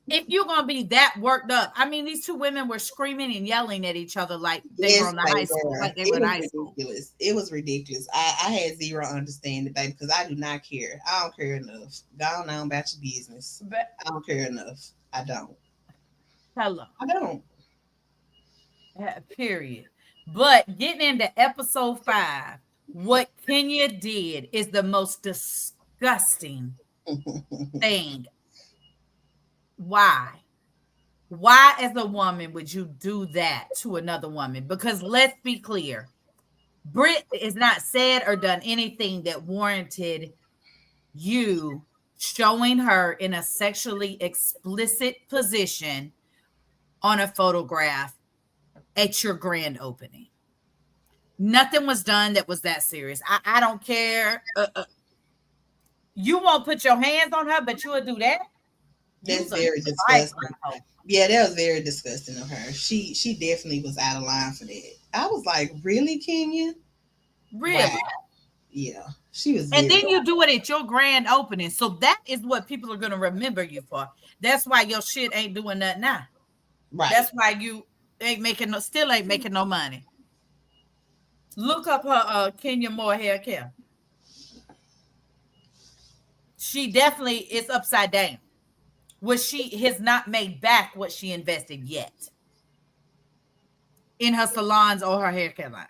If you're gonna be that worked up, I mean, these two women were screaming and yelling at each other like they were Yes, on the they high school, were. like they It were in was high school. ridiculous. It was ridiculous. I had zero understanding, baby, because I do not care. I don't care enough. Go on about your business. But I don't care enough. I don't. hello, I don't. period. But getting into episode 5, what Kenya did is the most disgusting thing. Why? Why, as a woman, would you do that to another woman? Because let's be clear, Brit is not said or done anything that warranted you showing her in a sexually explicit position on a photograph at your grand opening. Nothing was done that was that serious. I don't care. You won't put your hands on her, but you'll do that. That's You's a very trifling disgusting. hoe. Yeah, that was very disgusting of her. She definitely was out of line for that. I was like, really, Kenya? Wow. Really. Yeah, she was And very then you do it at your grand opening. So that is what people are going to remember you for. That's why your shit ain't doing nothing now. right. That's why you still ain't making no money. Look up her Kenya Moore hair care. She definitely is upside down. She has not made back what she invested yet in her salons or her hair care line.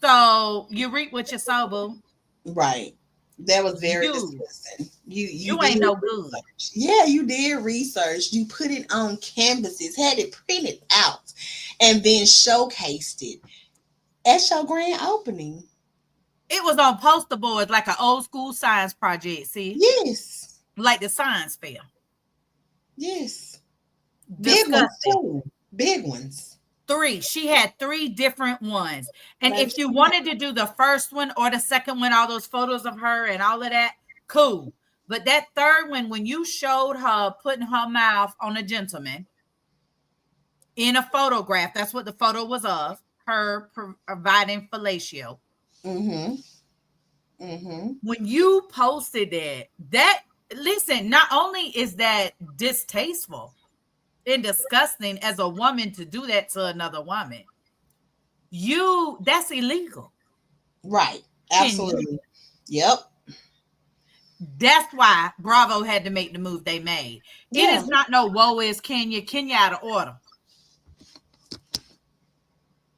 So you reap what you sow, boo. Right. That was very You disgusting. You you did ain't no good. research. Yeah, you did research. You put it on canvases, had it printed out, and then showcased it at your grand opening. It was on poster boards like an old school science project. See, Yes. like the science fair. Yes. Big ones Disgusting. too. Big ones. 3. She had 3 different ones. And Baby, if you wanted to do the first one or the second one, all those photos of her and all of that, cool. But that third one, when you showed her putting her mouth on a gentleman in a photograph, that's what the photo was of, her providing fellatio. mm-hmm. Mm-hmm. When you posted that, listen, not only is that distasteful and disgusting as a woman to do that to another woman, that's illegal. Right. Kenya. Absolutely. Yep. That's why Bravo had to make the move they made. It Yeah. is not no woe is Kenya. Kenya out of order.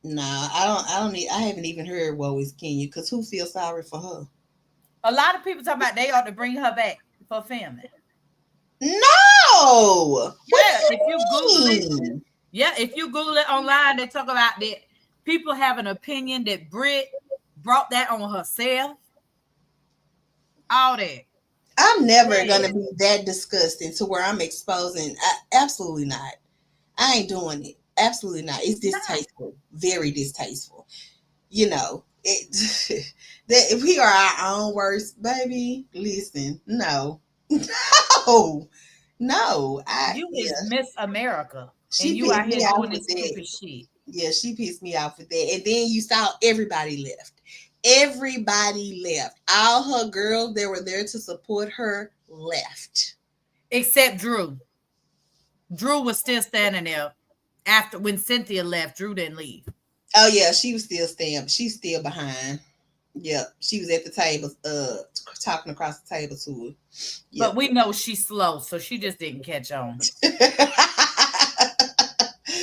Nah, I don't need I haven't even heard woe is Kenya because who feels sorry for her? A lot of people talk about they ought to bring her back for filming. No. What Yeah, if you do Google you it, mean? if you Google it online, they talk about that people have an opinion that Brit brought that on herself. All that. I'm never Yeah. gonna be that disgusting to where I'm exposing. Absolutely not. I ain't doing it. Absolutely not. It's distasteful. Very distasteful. You know, it that if we are our own worst, baby, listen, no. No. No. You is Miss America, and She you pissed out me here off doing with this that. stupid shit. Yeah, she pissed me off with that. And then you saw everybody left. Everybody left. All her girls that were there to support her left. Except Drew. Drew was still standing there after when Cynthia left. Drew didn't leave. Oh yeah, she was still staying. She's still behind. Yep, she was at the table, talking across the table to her. But Yep. we know she's slow, so she just didn't catch on.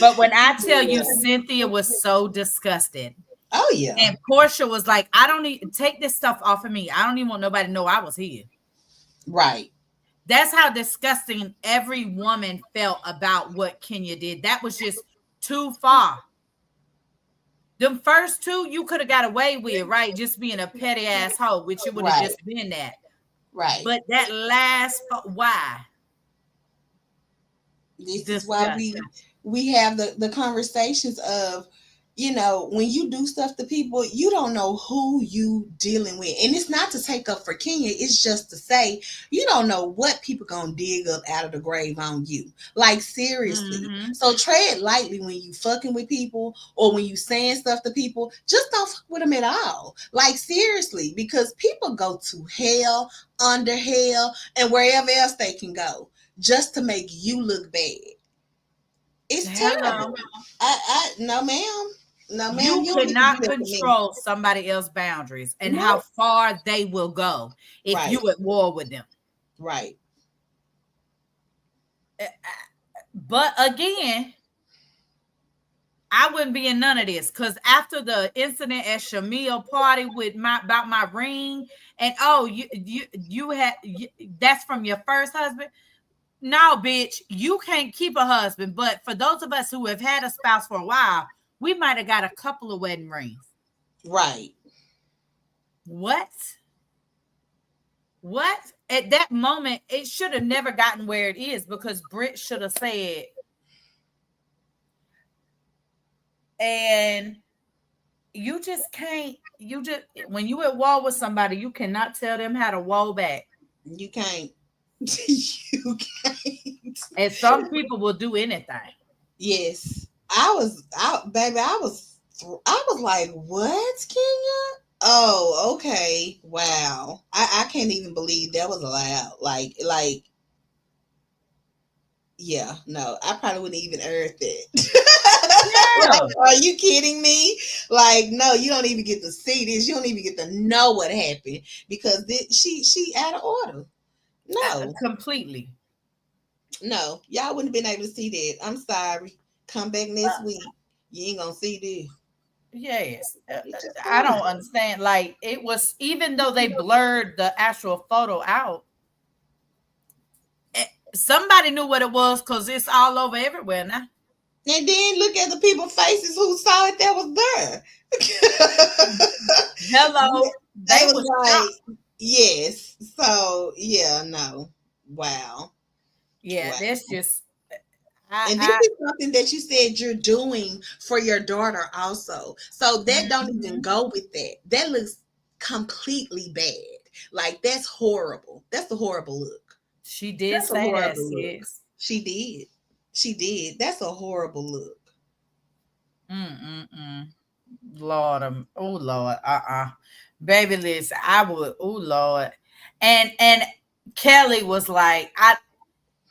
But when I tell you, Cynthia was so disgusted. Oh yeah. And Portia was like, I don't need take this stuff off of me. I don't even want nobody to know I was here. Right. That's how disgusting every woman felt about what Kenya did. That was just too far. Them first two, you could have got away with, right? Just being a petty asshole, which it would have just been that. Right. But that last, why? This is why we have the conversations of, you know, when you do stuff to people, you don't know who you dealing with. And it's not to take up for Kenya. It's just to say, you don't know what people gonna dig up out of the grave on you. Like, seriously. Mm-hmm. So tread lightly when you fucking with people or when you saying stuff to people. Just don't fuck with them at all. Like, seriously, because people go to hell, under hell, and wherever else they can go just to make you look bad. It's terrible. I no ma'am. No, ma'am, you cannot control somebody else's boundaries and how far they will go if you at war with them. Right. But again, I wouldn't be in none of this because after the incident at Shamil party with about my ring and that's from your first husband. No, bitch, you can't keep a husband. But for those of us who have had a spouse for a while, we might have got a couple of wedding rings. Right. What? At that moment, it should have never gotten where it is because Brit should have said, and you just can't, when you at war with somebody, you cannot tell them how to woe back. You can't. You can't. And some people will do anything. Yes. I was like, what, Kenya? Oh, okay. Wow. I can't even believe that was allowed. Like, yeah, no, I probably wouldn't even earth it. Yeah. Like, are you kidding me? Like, no, you don't even get to see this. You don't even get to know what happened because she out of order. No. Completely. No, y'all wouldn't have been able to see that. I'm sorry. Come back next week. You ain't gonna see this. Yes. I don't understand. Like, it was, even though they blurred the actual photo out, somebody knew what it was because it's all over everywhere now. And then look at the people's faces who saw it that was there. Hello. They was like, yes. So, yeah, no. Wow. Yeah, that's just... And this is something that you said you're doing for your daughter also. So that don't even go with that. That looks completely bad. Like, that's horrible. That's a horrible look. She did say that, sis. She did. She did. That's a horrible look. Lord, oh Lord, baby, listen, I would, oh Lord, and Kelly was like,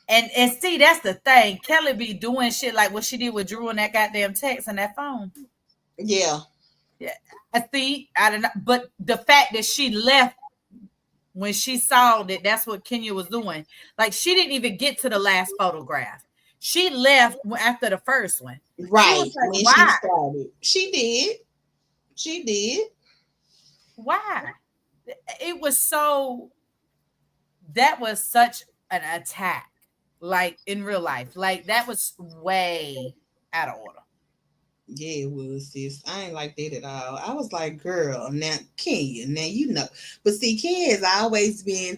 and see, that's the thing. Kelly be doing shit like what she did with Drew and that goddamn text on that phone. Yeah. I see. I don't know, but the fact that she left when she saw that that's what Kenya was doing, like she didn't even get to the last photograph. She left after the first one. Right. Like, when why? She started. She did. She did. Why? It was so... That was such an attack. Like, in real life. Like, that was way out of order. Yeah, it was, sis. I ain't like that at all. I was like, girl, now, Kenya, now you know. But see, Kenya has always been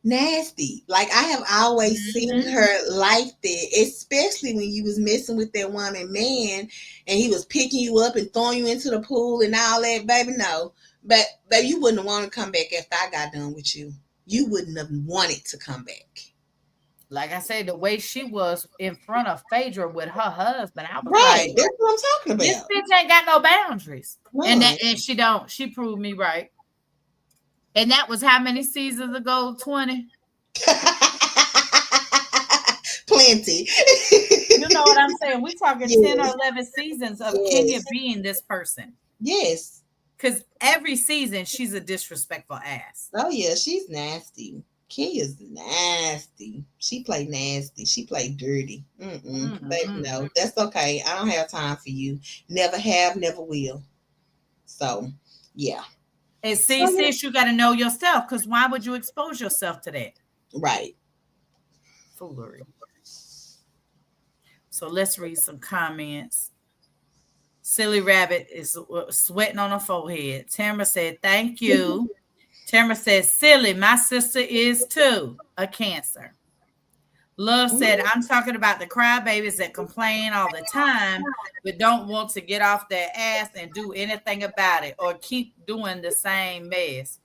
nasty. Like, I have always seen her like that, especially when you was messing with that woman man and he was picking you up and throwing you into the pool and all that. Baby, no. But baby, you wouldn't want to come back after I got done with you. You wouldn't have wanted to come back. Like I said, the way she was in front of Phaedra with her husband, I was right. Like, that's what I'm talking about. This bitch ain't got no boundaries. No. And she don't. She proved me right. And that was how many seasons ago? 20? Plenty. You know what I'm saying? We're talking 10 or 11 seasons of Kenya being this person. Yes. Because every season, she's a disrespectful ass. Oh, yeah. She's nasty. Kenya's nasty. She play nasty. She play dirty. But no, that's okay. I don't have time for you. Never have, never will. So, yeah. And see, sis, you got to know yourself, because why would you expose yourself to that? Right. Foolery. So let's read some comments. Silly Rabbit is sweating on her forehead. Tamara said, thank you. Tamara said, silly, my sister is too a Cancer. Love said, I'm talking about the crybabies that complain all the time, but don't want to get off their ass and do anything about it or keep doing the same mess.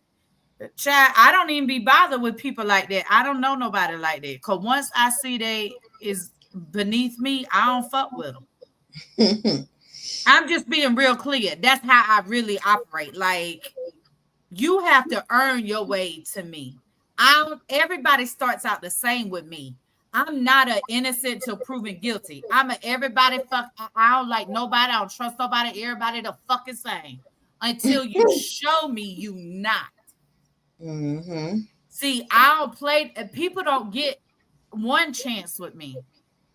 Child, I don't even be bothered with people like that. I don't know nobody like that. Because once I see they is beneath me, I don't fuck with them. I'm just being real clear. That's how I really operate. Like, you have to earn your way to me. Everybody starts out the same with me. I'm not an innocent till proven guilty. I'm a everybody fuck. I don't like nobody. I don't trust nobody. Everybody the fucking same until you show me you not. See, I'll play. People don't get one chance with me.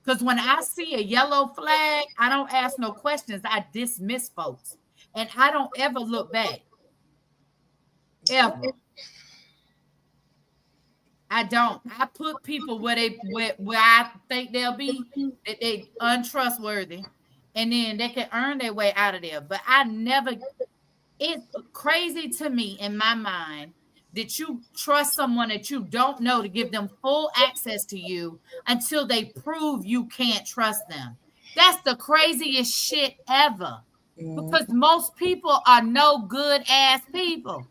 Because when I see a yellow flag, I don't ask no questions. I dismiss folks. And I don't ever look back. Ever. I don't. I put people where I think they'll be, that they untrustworthy. And then they can earn their way out of there. But I never, it's crazy to me in my mind that you trust someone that you don't know to give them full access to you until they prove you can't trust them. That's the craziest shit ever. Because most people are no good ass people.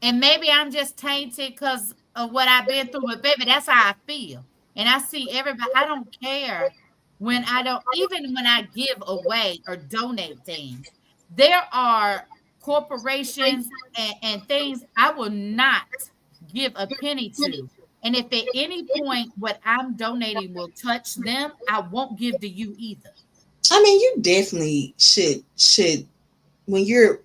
And maybe I'm just tainted because of what I've been through. But baby, that's how I feel. And I see everybody, I don't care when I don't, even when I give away or donate things, there are corporations and things I will not give a penny to. And if at any point what I'm donating will touch them, I won't give to you either. I mean, you definitely should when you're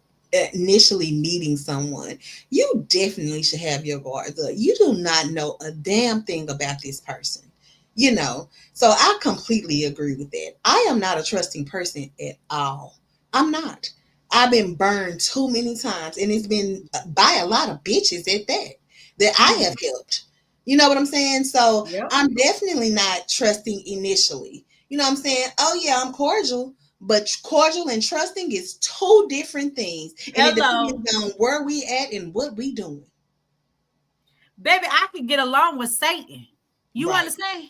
initially meeting someone, you definitely should have your guards up. You do not know a damn thing about this person, you know. So I completely agree with that. I am not a trusting person at all. I'm not. I've been burned too many times, and it's been by a lot of bitches at that I have helped. You know what I'm saying? So Yep. I'm definitely not trusting initially. You know what I'm saying? Oh yeah, I'm cordial, but cordial and trusting is two different things. And it Hello. depends on where we at and what we doing. Baby, I can get along with Satan. You Right. understand?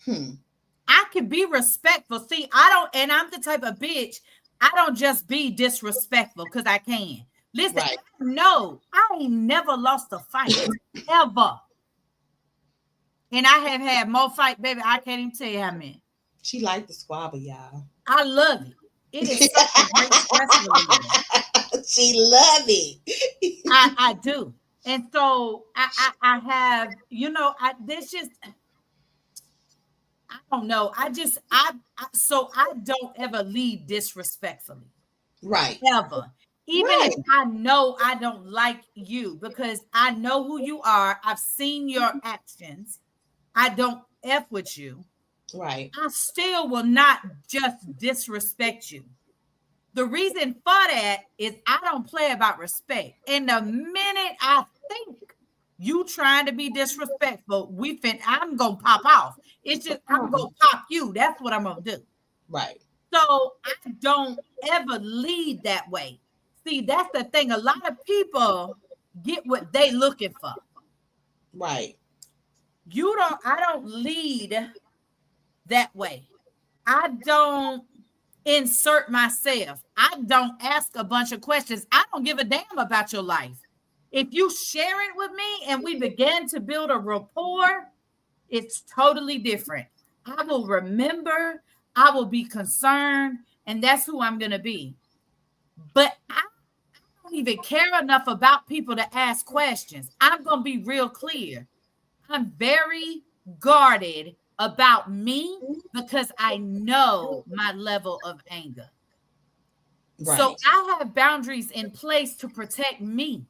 Hmm. I can be respectful. See, I don't, and I'm the type of bitch, I don't just be disrespectful because I can. Listen, Right. no, I ain't never lost a fight, ever. And I have had more fight, baby. I can't even tell you how many. She liked the squabble, y'all. I love it. It is such a great stress reliever. She love it. I do. And so I have, this just, I don't know. So I don't ever lead disrespectfully. Right. Ever. Even Right. if I know I don't like you, because I know who you are. I've seen your actions. I don't F with you. Right. I still will not just disrespect you. The reason for that is I don't play about respect. And the minute I think you trying to be disrespectful, I'm gonna pop off. It's just I'm gonna pop you. That's what I'm gonna do. Right. So I don't ever lead that way. See, that's the thing. A lot of people get what they looking for. Right. I don't lead that way. I don't insert myself. I don't ask a bunch of questions. I don't give a damn about your life. If you share it with me and we begin to build a rapport, it's totally different. I will remember, I will be concerned, and that's who I'm going to be. But I don't even care enough about people to ask questions. I'm going to be real clear. I'm very guarded about me because I know my level of anger. Right. So I have boundaries in place to protect me.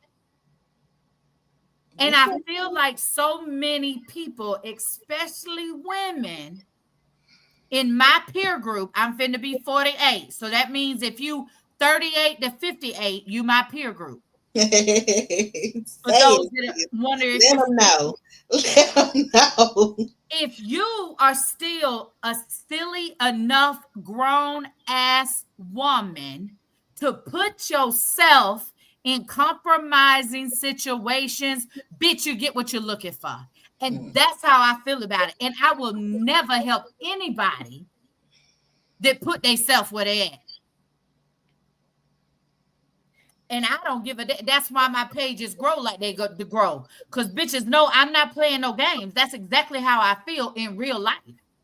And I feel like so many people, especially women, in my peer group, I'm finna be 48. So that means if you 38 to 58, you my peer group. Say For those it. that wonder if Let you them know. Let them know. if you are still a silly enough grown ass woman to put yourself in compromising situations, bitch, you get what you're looking for. And that's how I feel about it. And I will never help anybody that put themselves where they at. And I don't give a that's why my pages grow like they go to grow. Because bitches know I'm not playing no games. That's exactly how I feel in real life.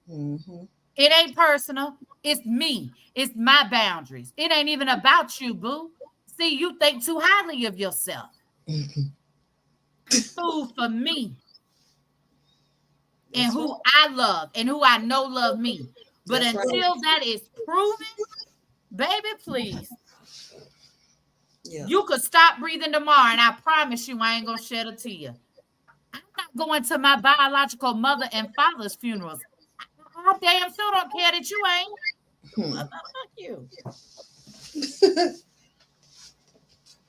Mm-hmm. It ain't personal. It's me. It's my boundaries. It ain't even about you, boo. See, you think too highly of yourself. Food for me and That's right. who I love and who I know love me. But That's right. until that is proven, baby, please. Yeah. You could stop breathing tomorrow, and I promise you I ain't gonna shed a tear. I'm not going to my biological mother and father's funerals. I damn sure don't care that you ain't. Hmm. Fuck you.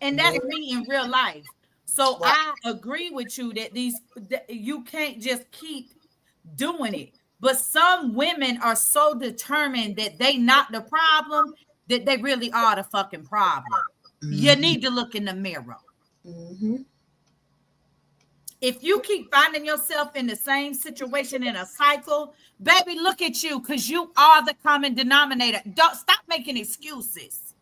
And that's me in real life. So Right. I agree with you that you can't just keep doing it. But some women are so determined that they not the problem that they really are the fucking problem. You Mm-hmm. need to look in the mirror. Mm-hmm. If you keep finding yourself in the same situation in a cycle, baby, look at you because you are the common denominator. Don't stop making excuses.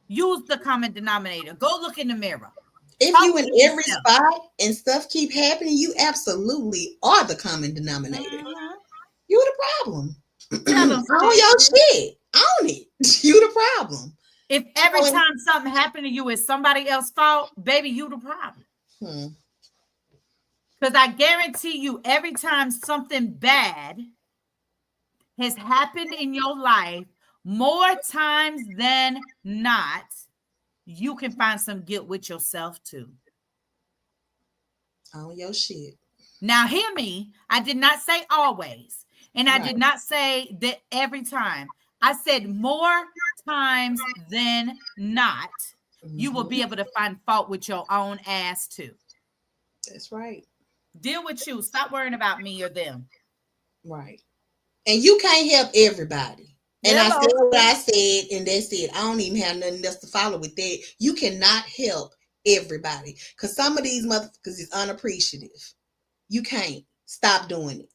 Use the common denominator. Go look in the mirror. If Talk you in to every yourself. spot and stuff keep happening, you absolutely are the common denominator. Mhm. You the problem. Tell them, Own sis. your shit. Own it. You the problem. If You every know, and, time something happened to you is somebody else's fault, baby, you the problem. hmm, Because I guarantee you, every time something bad has happened in your life, more times than not, you can find some guilt with yourself too. own your shit. Now, hear me. I did not say always, and I Right. did not say that every time. I said more times than not, you will Mm-hmm. be able to find fault with your own ass too. That's right. Deal with you. Stop worrying about me or them. Right. And you can't help everybody. And I said Hello, what I sis. said, and that's it. I don't even have nothing else to follow with that. You cannot help everybody. Because some of these motherfuckers is unappreciative. You can't. Stop doing it.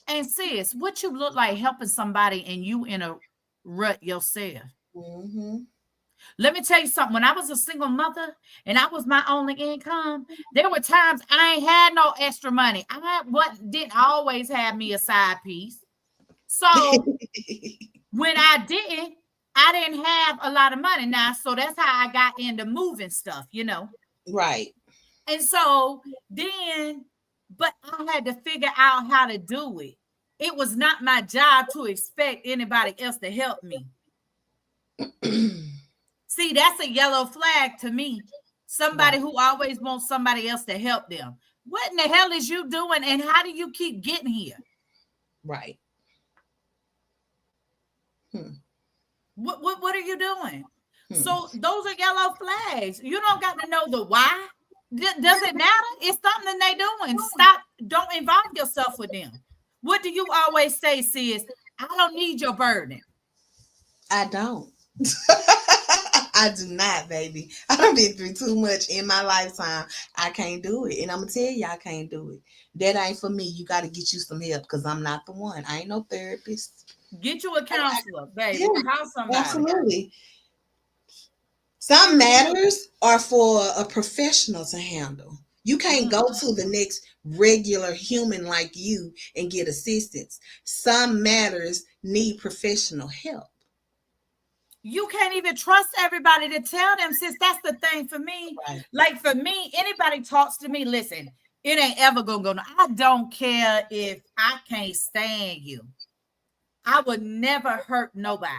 And sis, what you look like helping somebody and you in a rut yourself. Mm-hmm. Let me tell you something. When I was a single mother and I was my only income, there were times I ain't had no extra money. I had what didn't always have me a side piece. So when I didn't have a lot of money now. So that's how I got into moving stuff. Right. And so then, but I had to figure out how to do it. It was not my job to expect anybody else to help me. See, that's a yellow flag to me. Somebody Right. who always wants somebody else to help them. What in the hell is you doing? And how do you keep getting here? Right. Hmm. What are you doing? Hmm. So those are yellow flags. You don't got to know the why. Does it matter? It's something they doing. Stop. Don't involve yourself with them. What do you always say, sis? I don't need your burden. I don't. I do not, baby. I've been through too much in my lifetime. I can't do it. And I'm gonna tell you I can't do it. That ain't for me. You gotta get you some help because I'm not the one. I ain't no therapist. Get you a counselor, Yeah, baby. Call somebody. absolutely. Some matters are for a professional to handle. You can't Mm. go to the next regular human like you and get assistance. Some matters need professional help. You can't even trust everybody to tell them, sis. That's the thing for me. Right. Like for me, anybody talks to me, listen, it ain't ever gonna go. I don't care if I can't stand you. I would never hurt nobody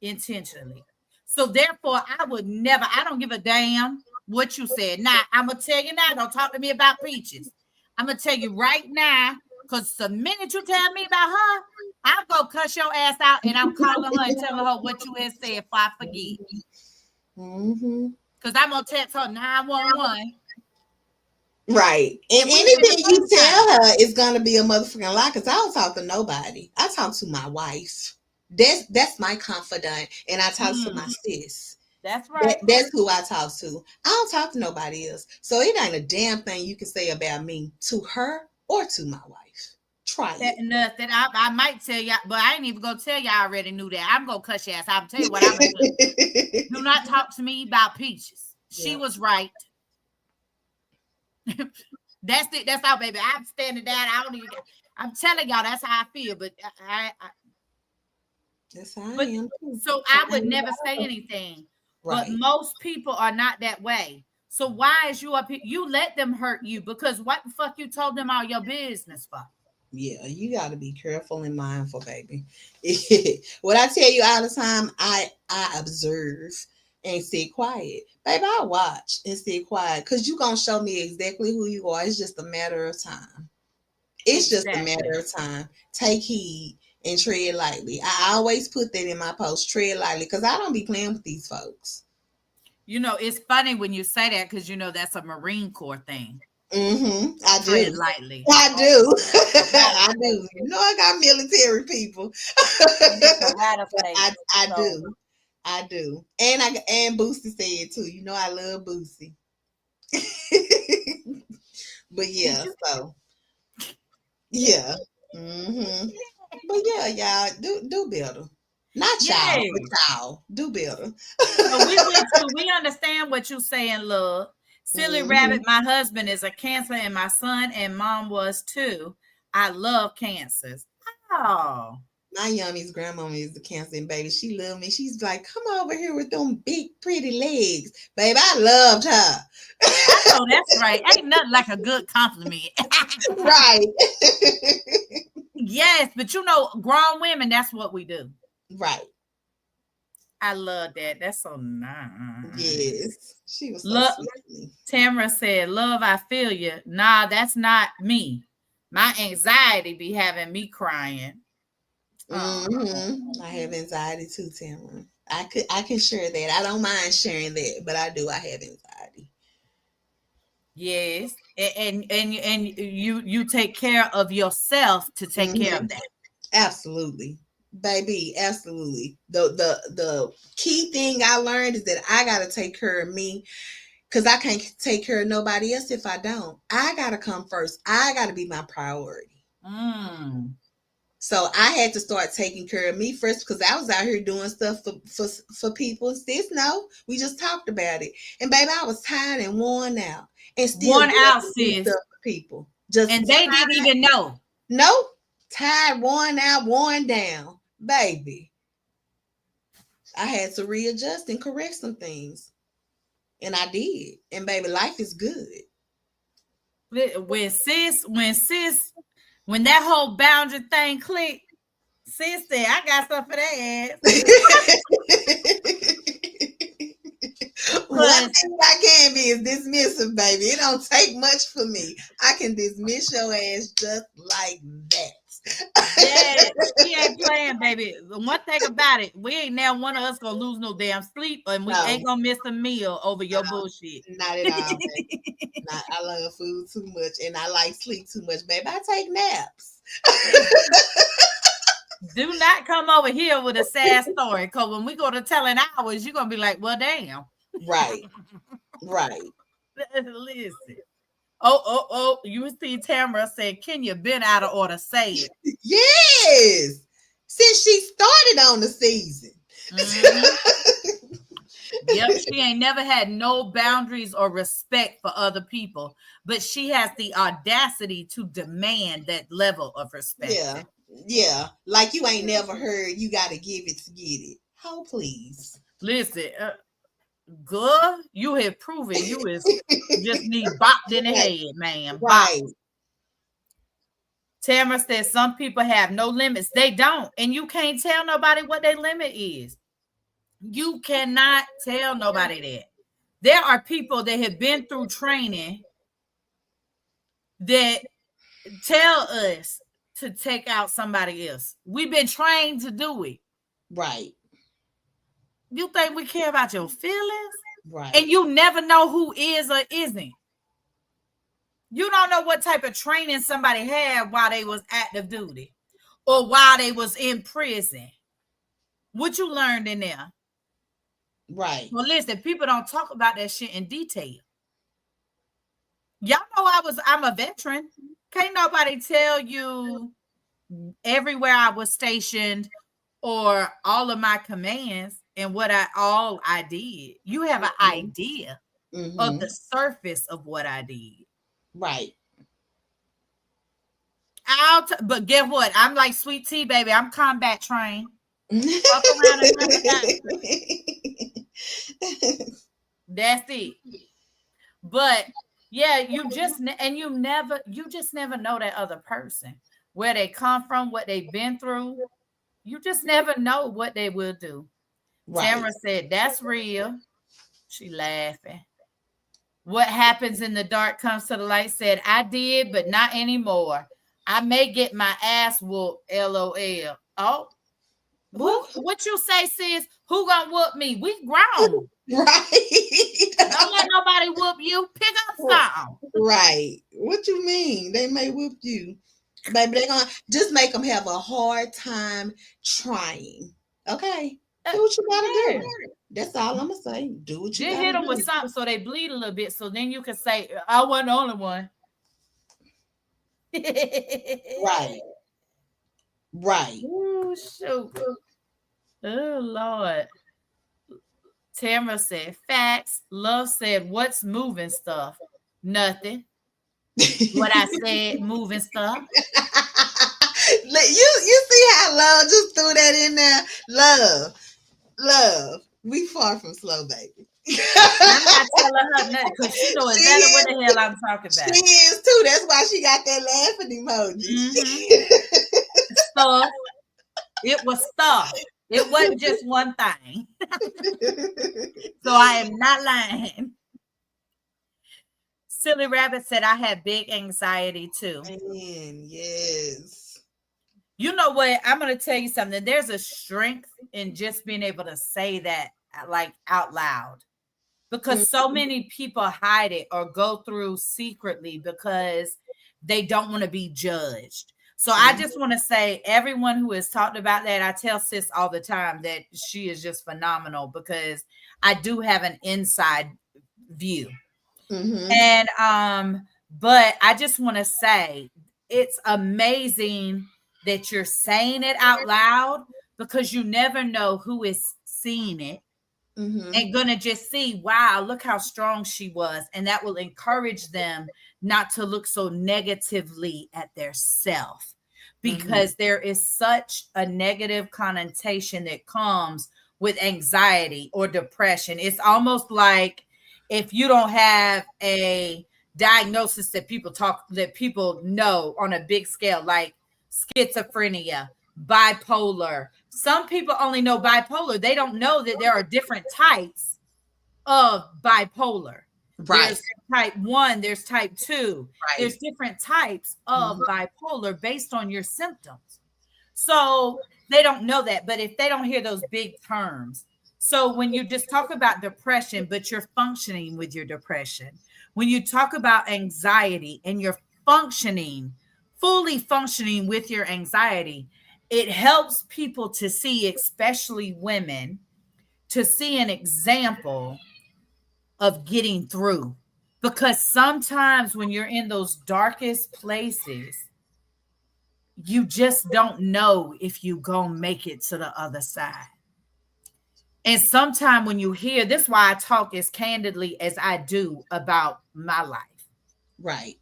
intentionally. So therefore, I would never, I don't give a damn what you said. Now, I'm going to tell you now, don't talk to me about peaches. I'm going to tell you right now, because the minute you tell me about her, I'm going to cuss your ass out and I'm calling her and telling her what you had said before I forget. Because I'm going to text her 911. Right. And anything you tell her is going to be a motherfucking lie, because I don't talk to nobody. I talk to my wife. That's my confidant. And I talk to my sis. That's right. That's who I talk to. I don't talk to nobody else. So it ain't a damn thing you can say about me to her or to my wife. Try it. Nothing. I might tell y'all, but I ain't even gonna tell y'all. I already knew that. I'm gonna cuss your ass. I'm tell you what I'm gonna do. Do not talk to me about peaches. She was right. That's it. That's all, baby. I'm standing down. I don't even. I'm telling y'all that's how I feel. But that's how I am. So I would never say anything. Right. But most people are not that way. So why is you up here? You let them hurt you, because what the fuck you told them all your business for? Yeah, you got to be careful and mindful, baby. What I tell you all the time, I observe and stay quiet. Baby, I watch and stay quiet, because you're going to show me exactly who you are. It's just a matter of time. It's just a matter of time. Take heed and tread lightly. I always put that in my post, tread lightly, because I don't be playing with these folks. You know, it's funny when you say that, because, you know, that's a Marine Corps thing. I tread do. lightly. I do. I do. You know, I got military people. I do. I do. And Boosie said too. You know, I love Boosie. But yeah, so yeah. But yeah, y'all do better. Not y'all, but y'all do better. So we understand what you're saying, love. Silly rabbit, my husband is a Cancer, and my son and mom was too. I love Cancers. Oh. My yummy's grandmama is a Cancer, and baby, she loved me. She's like, come over here with them big, pretty legs. Baby, I loved her. I know that's right. Ain't nothing like a good compliment. Right. Yes, but you know, grown women, that's what we do. Right. I love that. That's so nice. Yes. She was so sweet. Tamara said, love, I feel you. Nah, that's not me. My anxiety be having me crying. I have anxiety too, Tamara. I can share that. I don't mind sharing that, but I do. I have anxiety. Yes, and you take care of yourself to take care of that. Absolutely, baby. Absolutely. The key thing I learned is that I got to take care of me, because I can't take care of nobody else if I don't. I got to come first. I got to be my priority. So I had to start taking care of me first, because I was out here doing stuff for people. Sis, no, we just talked about it. And baby, I was tired and worn out, and still worn out, sis, stuff for people. And they didn't even know. Nope, tired, worn out, worn down, baby. I had to readjust and correct some things, and I did. And baby, life is good. When that whole boundary thing clicked, sis said, I got stuff for that ass. One thing I can be is dismissive, baby. It don't take much for me. I can dismiss your ass just like that. Yeah, we ain't playing, baby. The one thing about it, we ain't now one of us gonna lose no damn sleep, and we ain't gonna miss a meal over your bullshit. Not at all, baby. I love food too much, and I like sleep too much, baby. I take naps. Do not come over here with a sad story, because when we go to telling ours, you're gonna be like, well, damn. Right. Listen. Oh, you see Tamara said, Kenya been out of order, say it. Yes. Since she started on the season. Yep, she ain't never had no boundaries or respect for other people, but she has the audacity to demand that level of respect. Yeah. Like you ain't never heard you got to give it to get it. How please? Listen, girl, you have proven you just need bopped in the head, man. Right. Tamara said some people have no limits. They don't. And you can't tell nobody what their limit is. You cannot tell nobody that. There are people that have been through training that tell us to take out somebody else. We've been trained to do it. Right. You think we care about your feelings? Right. And you never know who is or isn't. You don't know what type of training somebody had while they was active duty or while they was in prison. What you learned in there? Right. Well, listen, people don't talk about that shit in detail. Y'all know I'm a veteran. Can't nobody tell you everywhere I was stationed or all of my commands and what I did. You have an idea of the surface of what I did. Right. But guess what? I'm like Sweet Tea, baby. I'm combat trained. Fuck around and find out. That's it. But yeah, you just never know that other person, where they come from, what they've been through. You just never know what they will do. Right. Tamara said, "That's real." She laughing. What happens in the dark comes to the light. Said, "I did, but not anymore. I may get my ass whooped." LOL. Oh, what you say, sis? Who gonna whoop me? We grown. Right. Don't let nobody whoop you. Pick up something. Right. What you mean? They may whoop you. Baby, they're gonna just make them have a hard time trying. Okay. Do what you gotta do. That's all I'm gonna say. Do what you gotta do. Hit them with something so they bleed a little bit. So then you can say, I wasn't the only one. Right. Right. Oh, shoot. Oh, Lord. Tamara said, facts. Love said, what's moving stuff? Nothing. What I said, moving stuff. You see how Love just threw that in there? Love. We far from slow, baby. I'm not telling her nothing because she knows exactly what the hell I'm talking about. She is too. That's why she got that laughing emoji. Stuff. It was stuff. It wasn't just one thing. So I am not lying. Silly Rabbit said, I had big anxiety too. Man, yes. You know what? I'm going to tell you something. There's a strength in just being able to say that like out loud, because so many people hide it or go through secretly because they don't want to be judged. So I just want to say, everyone who has talked about that, I tell sis all the time that she is just phenomenal because I do have an inside view. And but I just want to say it's amazing that you're saying it out loud, because you never know who is seeing it and gonna just see, wow, look how strong she was, and that will encourage them not to look so negatively at their self, because there is such a negative connotation that comes with anxiety or depression. It's almost like if you don't have a diagnosis that people know on a big scale, like schizophrenia, bipolar. Some people only know bipolar. They don't know that there are different types of bipolar. Right. There's type 1, there's type 2. Right. There's different types of bipolar based on your symptoms. So they don't know that, but if they don't hear those big terms. So when you just talk about depression, but you're functioning with your depression, when you talk about anxiety and you're fully functioning with your anxiety, it helps people to see, especially women, to see an example of getting through. Because sometimes when you're in those darkest places, you just don't know if you gonna make it to the other side. And sometimes when you hear this, why I talk as candidly as I do about my life. Right.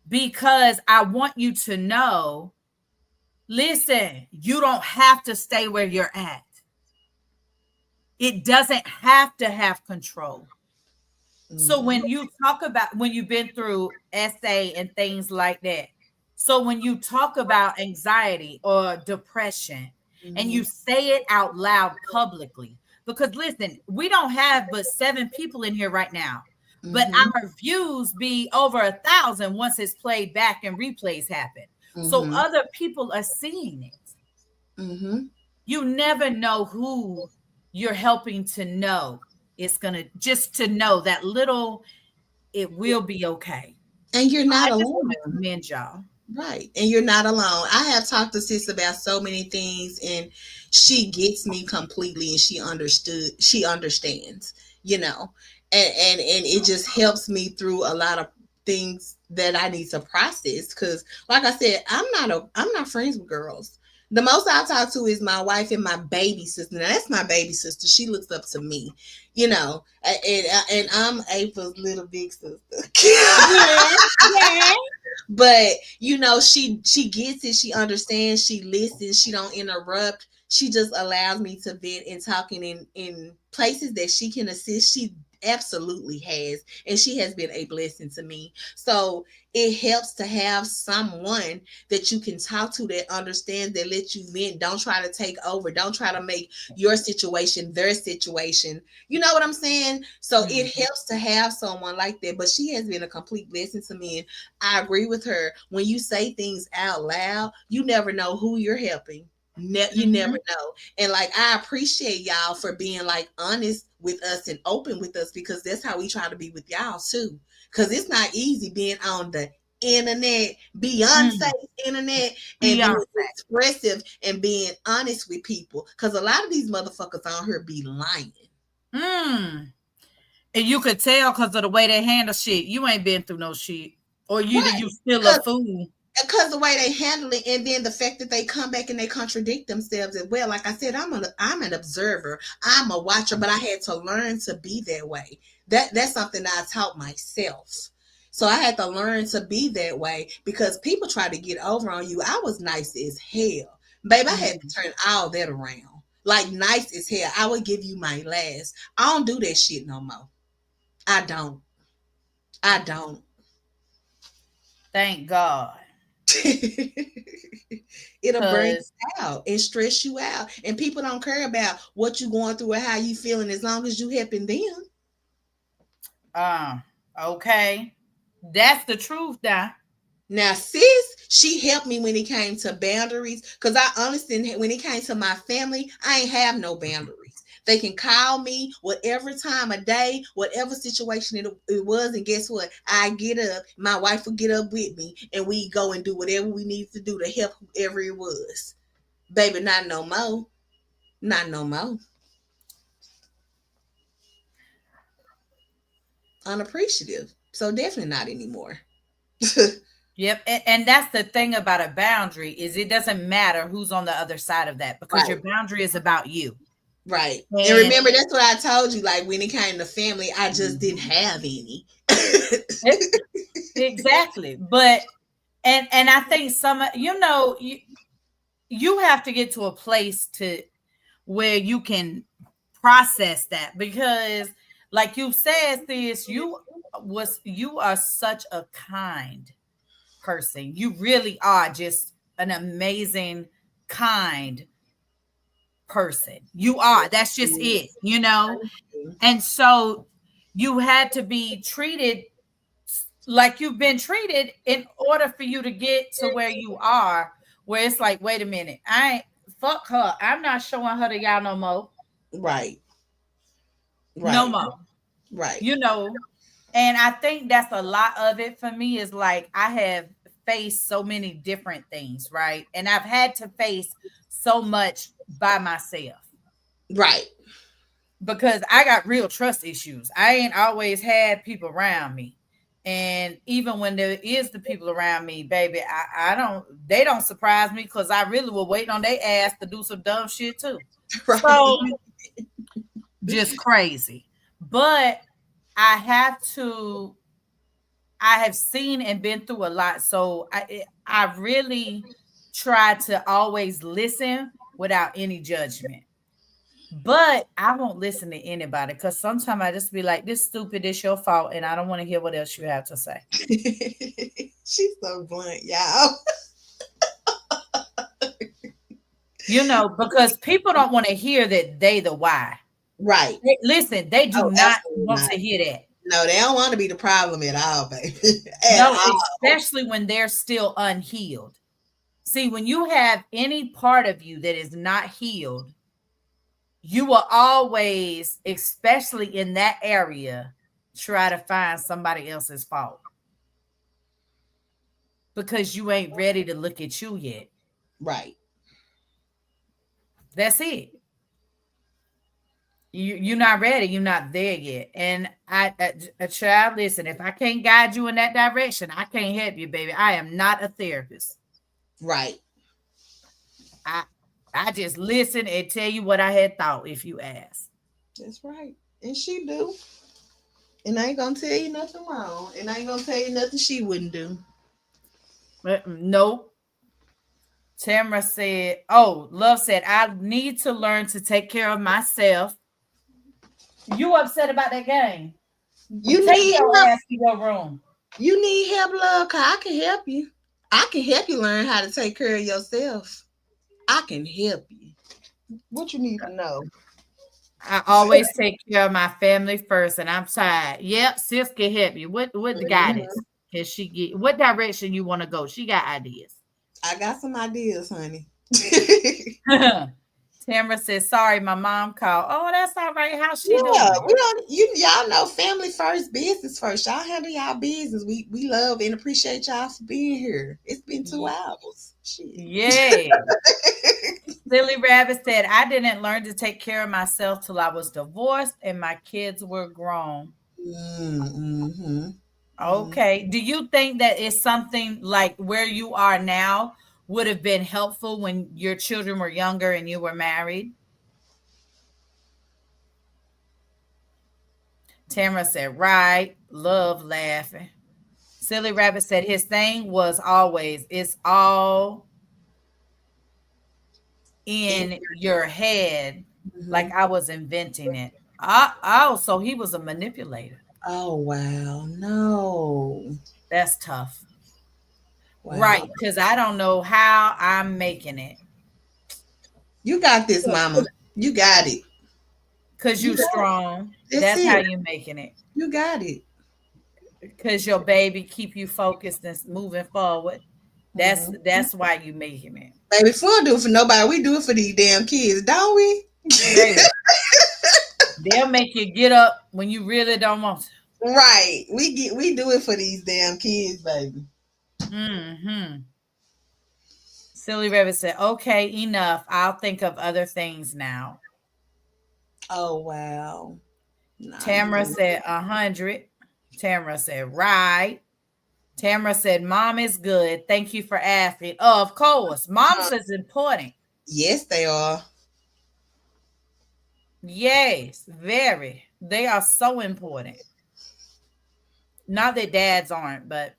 Because I want you to know, listen, you don't have to stay where you're at. It doesn't have to have control. So when you talk about, when you've been through SA and things like that, so when you talk about anxiety or depression and you say it out loud publicly, because listen, we don't have but 7 people in here right now, but Mm-hmm. our views be over 1,000 once it's played back and replays happen. So Mm-hmm. other people are seeing it. Mm-hmm. You never know who you're helping to know. It's gonna just to know that little, it will be okay. And you're I not just want to alone. commend y'all. Right. And you're not alone. I have talked to sis about so many things, and she gets me completely, and she understands, you know. And it just helps me through a lot of things that I need to process, cuz like I said, I'm not friends with girls. The most I talk to is my wife and my baby sister. Now, that's my baby sister. She looks up to me, you know, and I'm April's little big sister. Yeah, yeah. But you know, she gets it, she understands, she listens, she don't interrupt, she just allows me to vent and talking in places that she can assist. She absolutely has, and she has been a blessing to me. So it helps to have someone that you can talk to, that understands, that lets you vent, don't try to take over, don't try to make your situation their situation. You know what I'm saying? So it Mhm. helps to have someone like that. But she has been a complete blessing to me. I agree with her. When you say things out loud, you never know who you're helping. You never Mhm. know. And like, I appreciate y'all for being like honest with us and open with us, because that's how we try to be with y'all too. Because it's not easy being on the internet, Beyonce Mm. internet, and being Beyonce. expressive and being honest with people. Because a lot of these motherfuckers on here be lying. Mm. And you could tell because of the way they handle shit. You ain't been through no shit, or either Right. you still a fool. Because the way they handle it, and then the fact that they come back and they contradict themselves as well. Like I said, I'm an observer, I'm a watcher, but I had to learn to be that way. That's something that I taught myself. So I had to learn to be that way, because people try to get over on you. I was nice as hell, babe. I had to Mm. turn all that around. Like, nice as hell, I would give you my last. I don't do that shit no more. I don't. I don't. Thank God. It'll burn Cause you out and stress you out. And people don't care about what you're going through or how you feeling, as long as you helping them. uh okay. That's the truth now. Now, sis, she helped me when it came to boundaries. Cause I honestly, when it came to my family, I ain't have no boundaries. They can call me whatever time of day, whatever situation it was. And guess what? I get up, my wife will get up with me, and we go and do whatever we need to do to help whoever it was. Baby, not no more. Not no more. Unappreciative. So definitely not anymore. Yep. And that's the thing about a boundary is it doesn't matter who's on the other side of that because your Right. boundary is about you. Right. And And remember, that's what I told you. Like, when it came to family, I just didn't Mhm. have any. It- exactly. But and I think some you have to get to a place to where you can process that because like you said this you are such a kind person. You really are just an amazing kind person. You are. That's just it. And so you had to be treated like you've been treated in order for you to get to where you are, where it's like, wait a minute, I ain't fuck her. I'm not showing her to y'all no more. Right. No Right. more. Right. You know, and I think that's a lot of it for me is like I have faced so many different things, right? And I've had to face so much by myself Right. because I got real trust issues. I ain't always had people around me. And even when there is the people around me, baby, I don't they don't surprise me because I really will wait on their ass to do some dumb shit too. Right. So just crazy. But I have to I have seen and been through a lot. So I really try to always listen without any judgment. But I won't listen to anybody because sometimes I just be like, this stupid, it's your fault, and I don't want to hear what else you have to say. She's so blunt, y'all. Because people don't want to hear that they the why. Right. Listen, they do Oh, not absolutely want not. to hear that. No, they don't want to be the problem at all, baby. At No, all. especially when they're still unhealed. See, when you have any part of you that is not healed, you will always, especially in that area, try to find somebody else's fault because you ain't ready to look at you yet. Right. That's it. You're not ready. You're not there yet. And a child, listen. If I can't guide you in that direction, I can't help you, baby. I am not a therapist. Right. I I just listen and tell you what I had thought if you ask. That's right. And she do. And I ain't gonna tell you nothing wrong. And I ain't gonna tell you nothing she wouldn't do. But nope. Tamara said, "Oh, Love said I need to learn to take care of myself." You upset about that game? You Take need your help. ass to your room. You need help, love, cause I can help you. I can help you learn how to take care of yourself. I can help you. What you need to know? I always take care of my family first, and I'm tired. Yep, sis can help you. What the Mhm. guidance can she get? What direction you want to go? She got ideas. I got some ideas, honey. Tamara says, "Sorry, my mom called." Oh, that's all right. How's she Yeah, doing? we don't. Y'all know family first, business first. Y'all handle y'all business. We love and appreciate y'all for being here. It's been 2 hours. Shit. Yeah. Silly Rabbit said, "I didn't learn to take care of myself till I was divorced and my kids were grown." Mm-hmm. Okay. Do you think that it's something like where you are now would have been helpful when your children were younger and you were married? Tamara said, "Right." Love laughing. Silly Rabbit said his thing was always, it's all in your head, like Mm-hmm. I was inventing it. Oh, so he was a manipulator. Oh wow, no, That's tough. wow. Right, because I don't know how I'm making it. You got this, mama. You got it. Because You you got it. strong. That's That's how it. you making it. You got it. Because your baby keep you focused and moving forward. That's Mm-hmm. that's why you making it. Baby, if we don't do it for nobody, we do it for these damn kids, don't we? Baby, they'll make you get up when you really don't want to. Right. We do it for these damn kids, baby. Mm-hmm. Silly Rabbit said, "Okay, enough. I'll think of other things now." Oh wow. Nah, you Tamara said, 100. Tamara said, "Right." Tamara said, "Mom is good. Thank you for asking." Oh, of course. Moms is important. yes, they are. Yes, very. They are so important. Not that dads aren't, but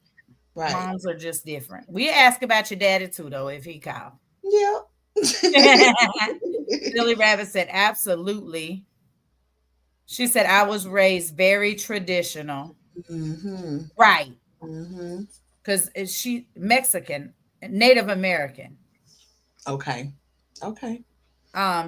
Right. moms are just different. We ask about your daddy too, though, if he called. Yep. Billy Rabbit said, "Absolutely." She said, "I was raised very traditional." Mm-hmm. Right. Mm-hmm. Because she Mexican, Native American. Okay. Okay.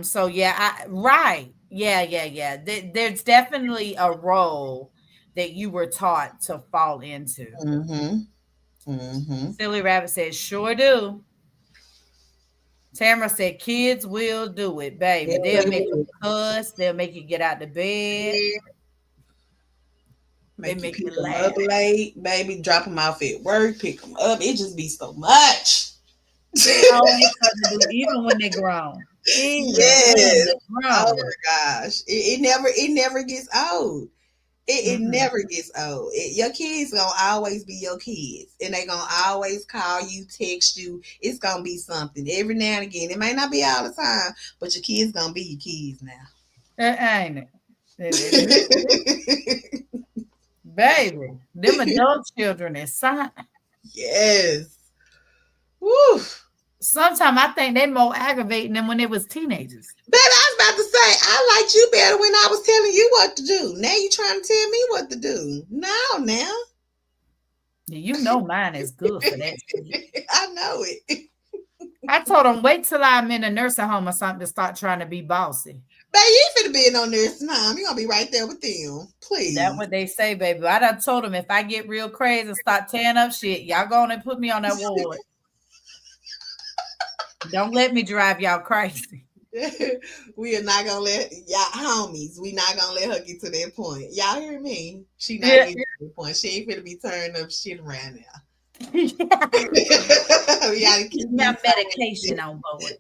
So yeah, right. Yeah. There's definitely a role that you were taught to fall into. Mm-hmm. Mm-hmm. Silly Rabbit said, "Sure do." Tamara said, "Kids will do it, Yeah, baby. They'll they make you will. cuss. They'll make you get out of bed. They Make you make you pick them up laugh. late, baby. Drop them off at work. Pick them up. It just be so much. It's always something to do, even when they're grown. Even when Yes. they're Oh grown. my gosh. It never gets old. It Mm-mm. never gets old. Your kids gonna always be your kids, and they gonna always call you, text you. It's gonna be something every now and again. It may not be all the time, but your kids gonna be your kids now. Ain't it? Baby, them adult children is something. Yes. Woo. Sometimes I think they more aggravating than when they was teenagers. Baby, I was about to say, I liked you better when I was telling you what to do. Now you trying to tell me what to do. No, now. You know mine is good for that shit. I know it. I told him, wait till I'm in a nursing home or something to start trying to be bossy. Baby, you finna be in no nursing home. You gonna be right there with them. That's Please. what they say, baby. I done told them if I get real crazy and start tearing up shit, y'all go on and put me on that ward. Don't let me drive y'all crazy. We are not gonna let y'all homies. We not gonna let her get to that point. Y'all hear me? She not Yeah. getting to that point. She ain't finna be turning up shit around now. Yeah. We gotta keep My these medication on board.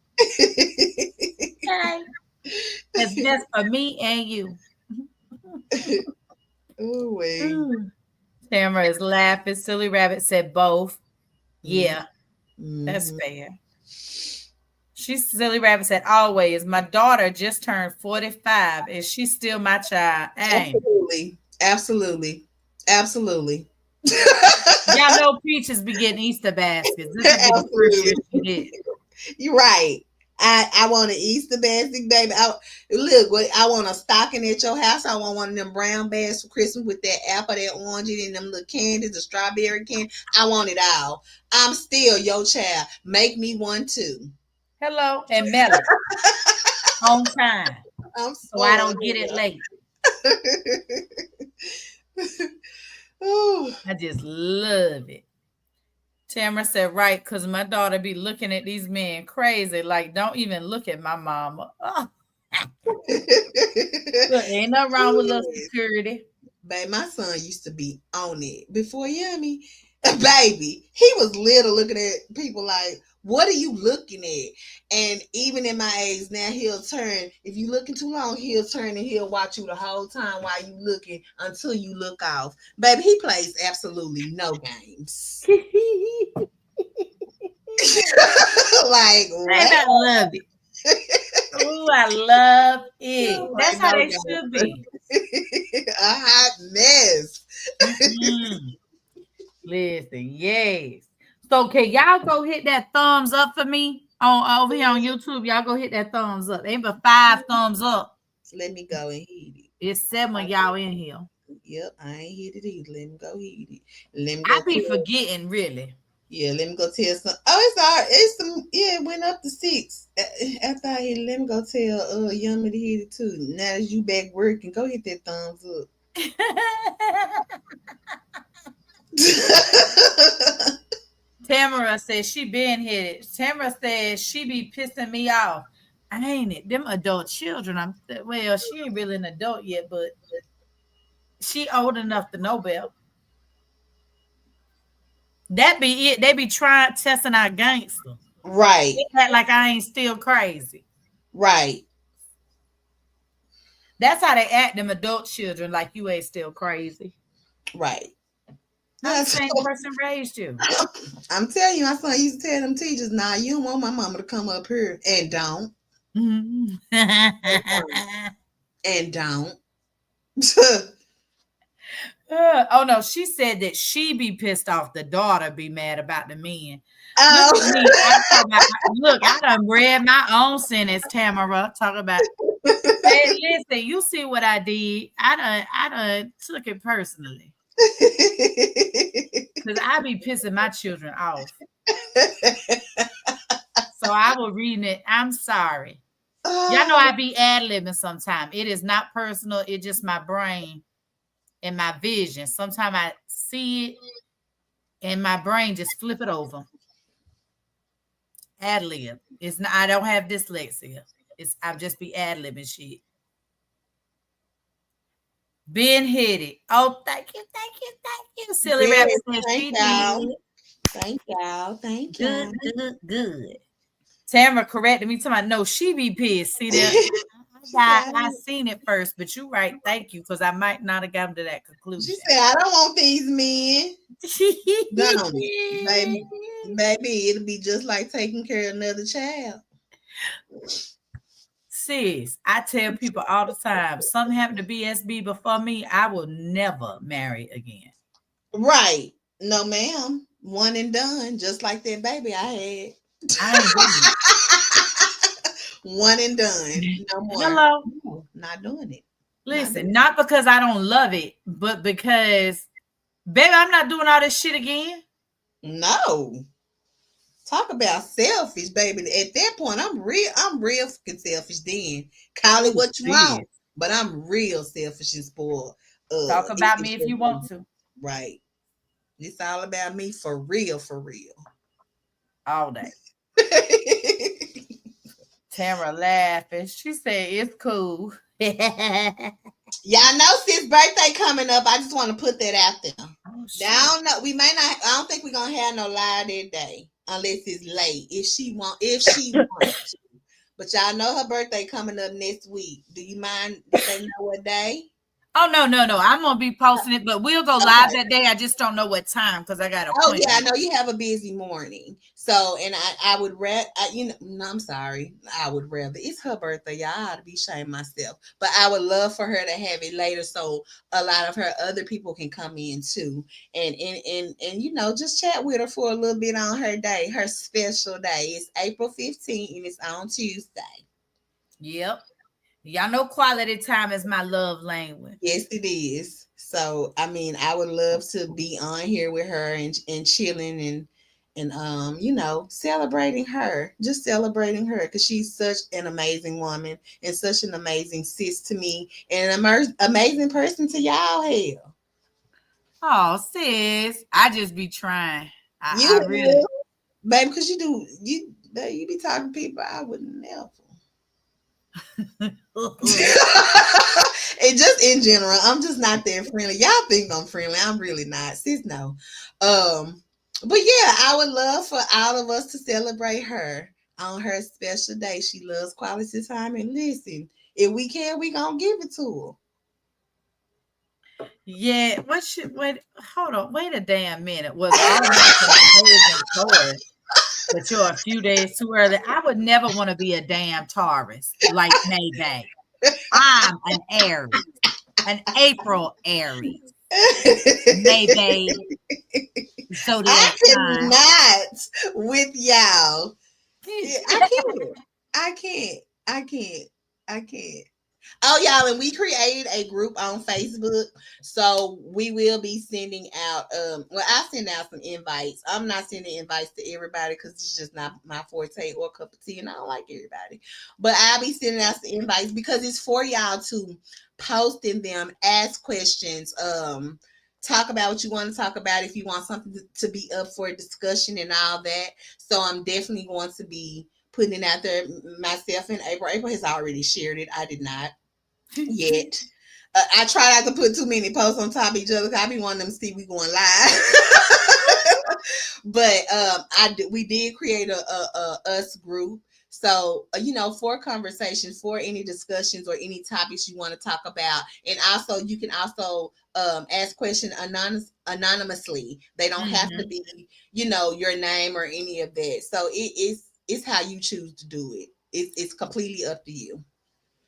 Okay. It's best for me and you. Ooh, wait. Tamara is laughing. Silly Rabbit said both. Yeah, that's Mm-hmm. fair. She's Silly Rabbit said always. My daughter just turned 45 and she's still my child. Hey. Absolutely. Absolutely. Absolutely. Y'all know Peaches be getting Easter baskets. This will be the first year Absolutely. she did. You're right. I want an Easter basket, baby. Look, I want a stocking at your house. I want one of them brown bags for Christmas with that apple, that orange, and them little candies, the strawberry candy. I want it all. I'm still your child. Make me one too. Hello and mail it on time I'm so I spoiled. don't get it late. Ooh. I just love it. Tamara said, right, because my daughter be looking at these men crazy. Like, don't even look at my mama. Oh. Look, ain't nothing wrong with little security. Baby, my son used to be on it before Yummy. Baby, he was little looking at people like, what are you looking at? And even in my age now, he'll turn. If you looking too long, he'll turn and he'll watch you the whole time while you looking until you look off. Baby, he plays absolutely no games. Like, Baby, what? I love it. Oh, I love it. That's Like, how no they should games. be. A hot mess. Mm-mm. Listen, yes. So can y'all go hit that thumbs up for me on over here on YouTube? Y'all go hit that thumbs up. Ain't but 5 thumbs up. Let me go and hit it. It's 7 of y'all in here. Yep, I ain't hit it either. Let me go hit it. Let me I go be tell. forgetting, really. Yeah, let me go tell some. Oh, it's all right. It's some. Yeah, it went up to 6. After I hit it, let me go tell Yummy to hit it too. Now that you back working, go hit that thumbs up. Tamara says she been hit it. Tamara says she be pissing me off. Ain't it? Them adult children. Well, she ain't really an adult yet, but she old enough to know better. That be it. They be trying testing our gangster. Right, They act like I ain't still crazy. right, That's how they act, them adult children, like you ain't still crazy. right. I'm the That's. same person raised you. I'm telling you, my son used to tell them teachers, "Nah, you don't want my mama to come up here and don't, Mhm. and don't." Oh no, she said that she be pissed off. The daughter be mad about the men. Look at Oh. me. I'm talking about, look, I done read my own sentence, Tamara. Talk about, hey, listen, you see what I did. I done took it personally. Because I be pissing my children off. So I was reading it. I'm sorry. Y'all know Oh, I be ad-libbing sometimes. It is not personal. It's just my brain and my vision. Sometimes I see it and my brain just flip it over. Ad-lib. It's not, I don't have dyslexia. It's I just be ad-libbing shit. Been hit it. Oh, thank you, thank you, thank you. Silly yes, Rabbit says thank she y'all. did. Thank y'all. Thank y'all. Good, good, good. Tamara corrected me to my no, she be pissed. See that? She said, I seen it first, but you right. Thank you, because I might not have gotten to that she conclusion. said, I don't want these men. Don't it? Baby, it'll be just like taking care of another child. Sis, I tell people all the time, something happened to BSB before me, I will never marry again. Right. No, ma'am. One and done, just like that baby I had. I ain't doing One and done. it. No more. Hello. No, not doing it. Not Listen, doing not because I don't love it, but because, baby, I'm not doing all this shit again. it. No. Talk about selfish, baby. At that point, I'm real fucking selfish then. Call it Oh, what you sis. want. But I'm real selfish and spoiled. Talk about me if you want It's to. right. It's all about me for real, for real. All day. Tamara laughing. She said it's cool. Oh Y'all know sis' birthday coming up. I just want to put that out there. Now shit. I don't know. We may not. I don't think we're gonna have no live that day unless it's late. If she wants to. But y'all know her birthday coming up next week. Do you mind if they know what day? Oh no, no, no. I'm gonna be posting it, but we'll go live Okay. that day. I just don't know what time because I got Oh yeah, I appointment. know you have a busy morning. So, and I would rather, no, I'm sorry, I would rather. It's her birthday, y'all. I ought to be ashamed myself, but I would love for her to have it later, so a lot of her other people can come in too, and just chat with her for a little bit on her day, her special day. It's April 15th, and it's on Tuesday. Yep. Y'all know quality time is my love language. Yes, it is. So, I mean, I would love to be on here with her and chilling and celebrating her, just celebrating her because she's such an amazing woman and such an amazing sis to me and an amazing person to y'all. Hell, Oh, sis. I just be trying. I you really will, baby, because you be talking to people I would never. And just in general, I'm just not that friendly. Y'all think I'm friendly. I'm really not. Sis, no. But yeah, I would love for all of us to celebrate her on her special day. She loves quality time. And listen, if we can, we gonna give it to Yeah, what should wait? Hold on, wait a damn minute. Was August an amazing Taurus? But you're a few days too early. I would never want to be a damn Taurus like Mayday. I'm an Aries, an April Aries, her. Mayday I zodiac sign. cannot with y'all. Yeah, I can't. I can't. I can't. I can't. Oh, y'all, and we created a group on Facebook. So we will be sending out I send out some invites. I'm not sending invites to everybody because it's just not my forte or cup of tea, and I don't like everybody. But I'll be sending out some invites because it's for y'all to post in them, ask questions, talk about what you want to talk about if you want something to be up for discussion and all that. So I'm definitely going to be putting it out there myself in April. April has already shared it. I did not yet. I try not to put too many posts on top of each other. 'Cause I be wanting them to see we going live. But we did create a us group. So for conversations, for any discussions or any topics you want to talk about, and also you can also ask questions anonymously. They don't have to Hmm. be your name or any of that. So it's how you choose to do it. It's completely up to you.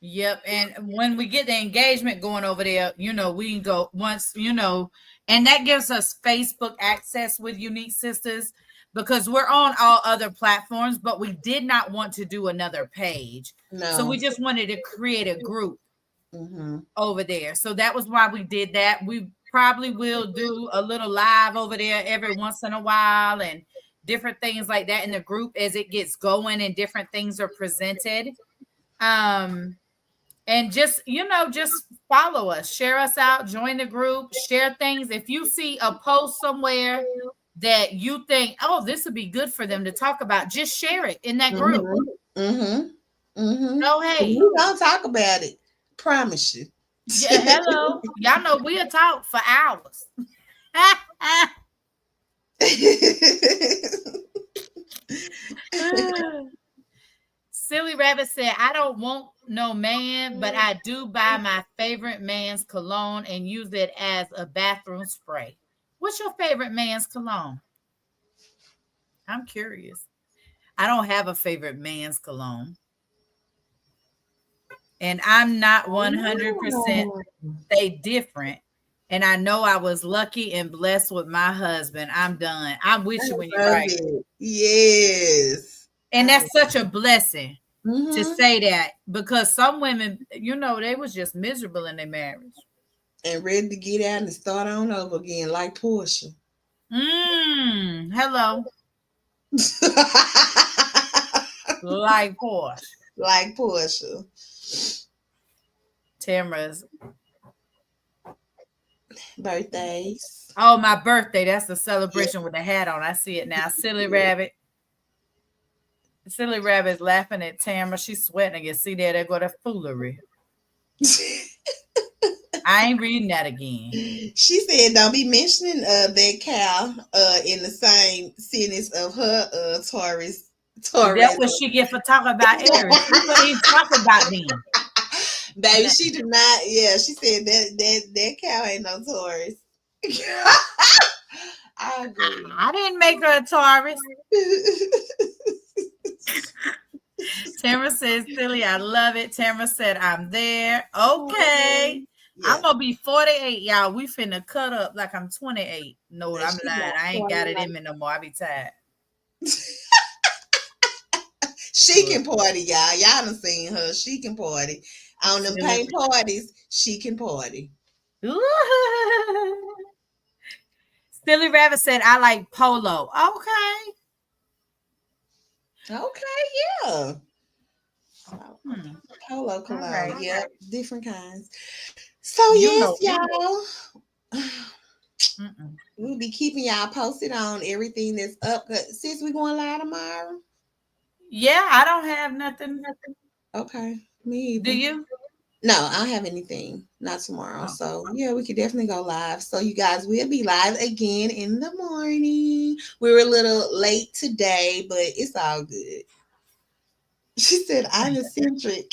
Yep. And when we get the engagement going over there, we can go once, and that gives us Facebook access with Unique Sisters because we're on all other platforms, but we did not want to do another page. So we No. just wanted to create a group Mm-hmm. over there. So that was why we did that. We probably will do a little live over there every once in a while and different things like that in the group as it gets going and different things are presented. Um, and just follow us, share us out, join the group, share things. If you see a post somewhere that you think, oh, this would be good for them to talk about, just share it in that group. Mm-hmm. Mm-hmm. Mm-hmm. Go ahead. We don't talk about it. Promise you. Yeah, hello. Y'all know we'll talk for hours. Silly Rabbit said, I don't want no man, but I do buy my favorite man's cologne and use it as a bathroom spray. What's your favorite man's cologne? I'm curious. I don't have a favorite man's cologne. And I'm not 100% Oh, say different. And I know I was lucky and blessed with my husband. I'm done. I'm I with you when you're love right. it. Yes. And that's such a blessing to Mm-hmm. say that because some women, they was just miserable in their marriage. And ready to get out and start on over again, like Portia. Hello. Like Porsche. Like Portia. Tamara's. Birthdays. Oh, my birthday. That's the celebration with the hat on. I see it now. Silly Rabbit. Silly Rabbit's laughing at Tamara. She's sweating again. See there go the foolery. I ain't reading that again. She said, "Don't be mentioning that cow in the same sentence of her Taurus." That's what she get for talking about Aries. We wouldn't even talk about them. Baby, she did not. Yeah, she said that cow ain't no Taurus. I agree. I didn't make her a Taurus. Tamara says, "Silly, I love it." Tamara said, "I'm there." Okay. Yeah. I'm gonna be 48, y'all. We finna cut up like I'm 28. No, I'm lying. I ain't got it in me no more. I be tired. She can party, y'all. Y'all done seen her. She can party. On them paint parties, she can party. Silly Rabbit said, "I like polo." Okay, yeah. Polo cologne. Right. Yep, different kinds. So yes, y'all. We'll be keeping y'all posted on everything that's up. Since we going live tomorrow. Yeah, I don't have nothing. Okay, me either. Do you? No, I don't have anything. Not tomorrow. Oh. So yeah, we could definitely go live. So you guys, we'll be live again in the morning. We were a little late today, but it's all good. She said, "I'm eccentric."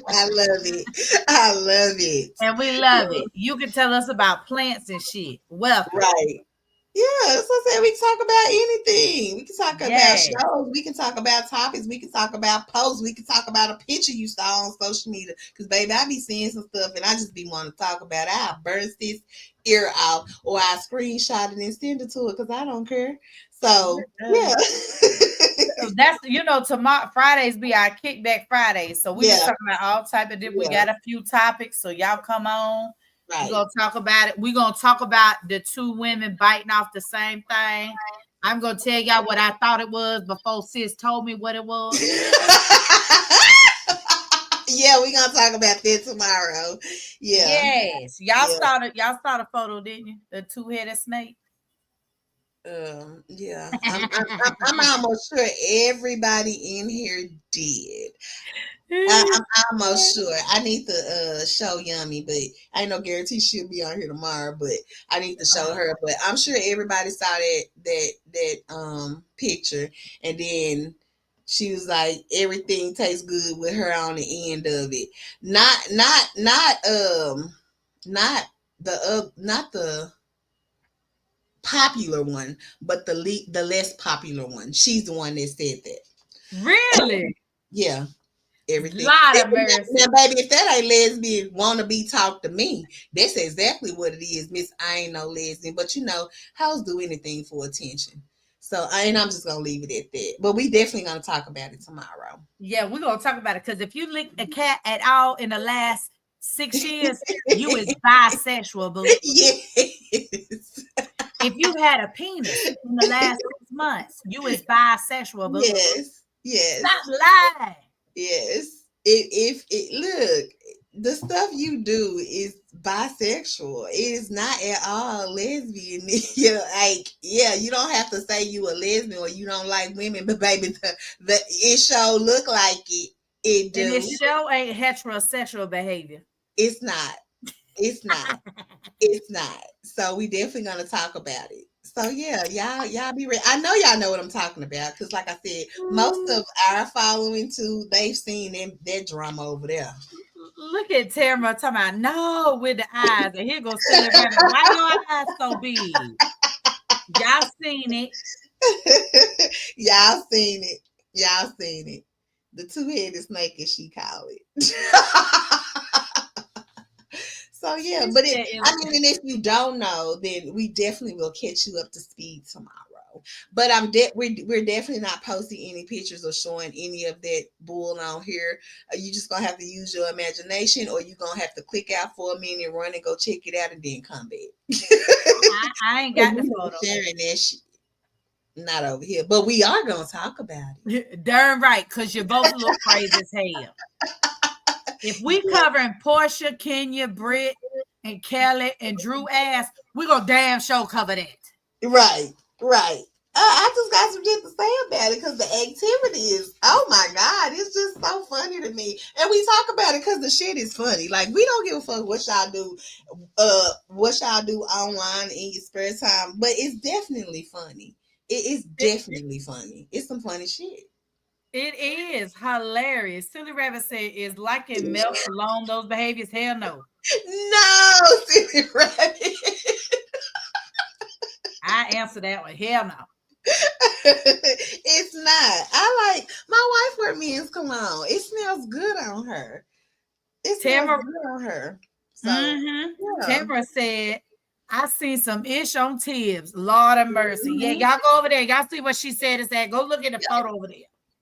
I love it. I love it. And we love it. You can tell us about plants and shit. Welcome. Right. Yeah, that's what I said. We can talk about anything. We can talk about shows. We can talk about topics. We can talk about posts. We can talk about a picture you saw on social media. Because, baby, I be seeing some stuff and I just be wanting to talk about it. I'll burst this ear out or I screenshot it and send it to her because I don't care. So, yeah. That's, tomorrow, Fridays be our kickback Fridays. So we just talking about all type of different. We got a few topics. So y'all come on. Right. We're going to talk about it. We're going to talk about the two women biting off the same thing. I'm going to tell y'all what I thought it was before sis told me what it was. Yeah, we're going to talk about that tomorrow. Yeah. Yes. Y'all started a photo, didn't you? The two-headed snake. Yeah. I'm almost sure everybody in here did. I'm almost sure. I need to show Yummy, but I ain't no guarantee she'll be on here tomorrow. But I need to show her. But I'm sure everybody saw that picture, and then she was like, "Everything tastes good" with her on the end of it. Not the popular one, but the less popular one. She's the one that said that. Really? Yeah. Everything. Lot of mercy. Now, baby, if that ain't lesbian, wanna be talk to me. That's exactly what it is, Miss. I ain't no lesbian, but hoes do anything for attention. So I'm just gonna leave it at that. But we definitely gonna talk about it tomorrow. Yeah, we're gonna talk about it because if you licked a cat at all in the last 6 years, you is bisexual, boo. Yes. If you had a penis in the last 6 months, you is bisexual, boo. Yes. Stop lying. Yes. If look, the stuff you do is bisexual. It is not at all lesbian. You don't have to say you a lesbian or you don't like women, but baby, it sure look like it. It do. And it sure ain't heterosexual behavior. It's not. It's not. It's not. So we definitely gonna talk about it. So yeah, y'all be ready. I know y'all know what I'm talking about because, like I said, most of our following too, they've seen that drama over there. Look at Tamara talking about no with the eyes, and here goes Silly Rabbit. Why your eyes so big? Y'all seen it. Y'all seen it. Y'all seen it. The two-headed snake, as she call it. So yeah, but if you don't know, then we definitely will catch you up to speed tomorrow. But we're definitely not posting any pictures or showing any of that bull on here. You just gonna have to use your imagination, or you're gonna have to click out for a minute, run and go check it out, and then come back. I ain't 'Cause got the we photo. not sharing that shit. Not over here, but we are gonna talk about Darn right, because you both look crazy as hell. If we it. covering Portia, Kenya, Brit, and Kelly and Drew ass, we gonna damn show cover that. Right, right. I just got some shit to say about it because the activity is, oh my God, it's just so funny to me. And we talk about it because the shit is funny. Like, we don't give a fuck what y'all do online in your spare time, but it's definitely funny. It is It, definitely funny. It's some funny shit. it is hilarious. Silly Rabbit said, is like it melts along those behaviors? Hell no. No, silly rabbit. I answer that one. Hell no. It's not. I like my wife wear men's cologne. It smells good on her. It smells Tamara, good on her. So mm-hmm. yeah. Tamara said, I seen some ish on Tibbs. Lord of mercy. Yeah, Mhm. y'all go over there. Y'all see what she said is that. Go look at the photo over there.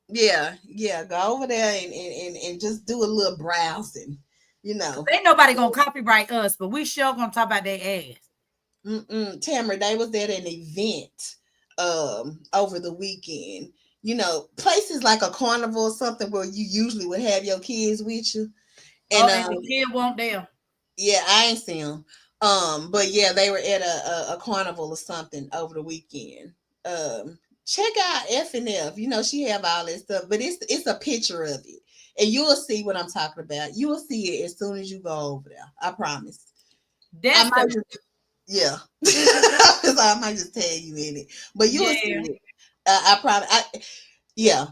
Yeah, yeah. Go over there and just do a little browsing. You know. Ain't nobody gonna copyright us, but we sure gonna talk about their ass. Tamara, they was at an event over the weekend. You know, places like a carnival or something where you usually would have your kids with you. And Oh, and the kid won't there. yeah, I ain't seen them. But yeah, they were at a carnival or something over the weekend. Check out F and F. You know, she have all that stuff, but it's a picture of it, and you'll see what I'm talking about. You will see it as soon as you go over there. I promise. I That's might the just, yeah. So I might just tag you in it, but you will see yeah. it. I promise. Yeah,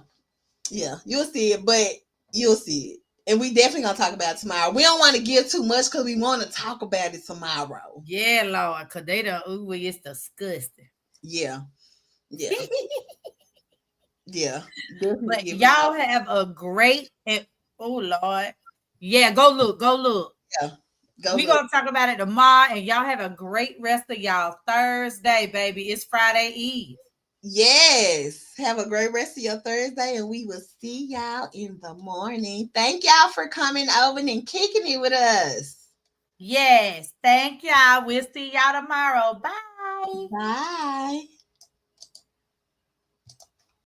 yeah, you'll see it, but you'll see it. And we definitely gonna talk about it tomorrow. We don't want to give too much because we want to talk about it tomorrow. Yeah, Lord, cause they done ooh, it's disgusting. Yeah, yeah, yeah. Definitely But give them y'all all. have a great and oh Lord. Yeah, go look, go look. Yeah, go We look. gonna talk about it tomorrow, and y'all have a great rest of y'all Thursday, baby. It's Friday Eve. Yes. Have a great rest of your Thursday, and we will see y'all in the morning. Thank y'all for coming over and kicking it with us. Yes, thank y'all. We'll see y'all tomorrow. Bye. Bye.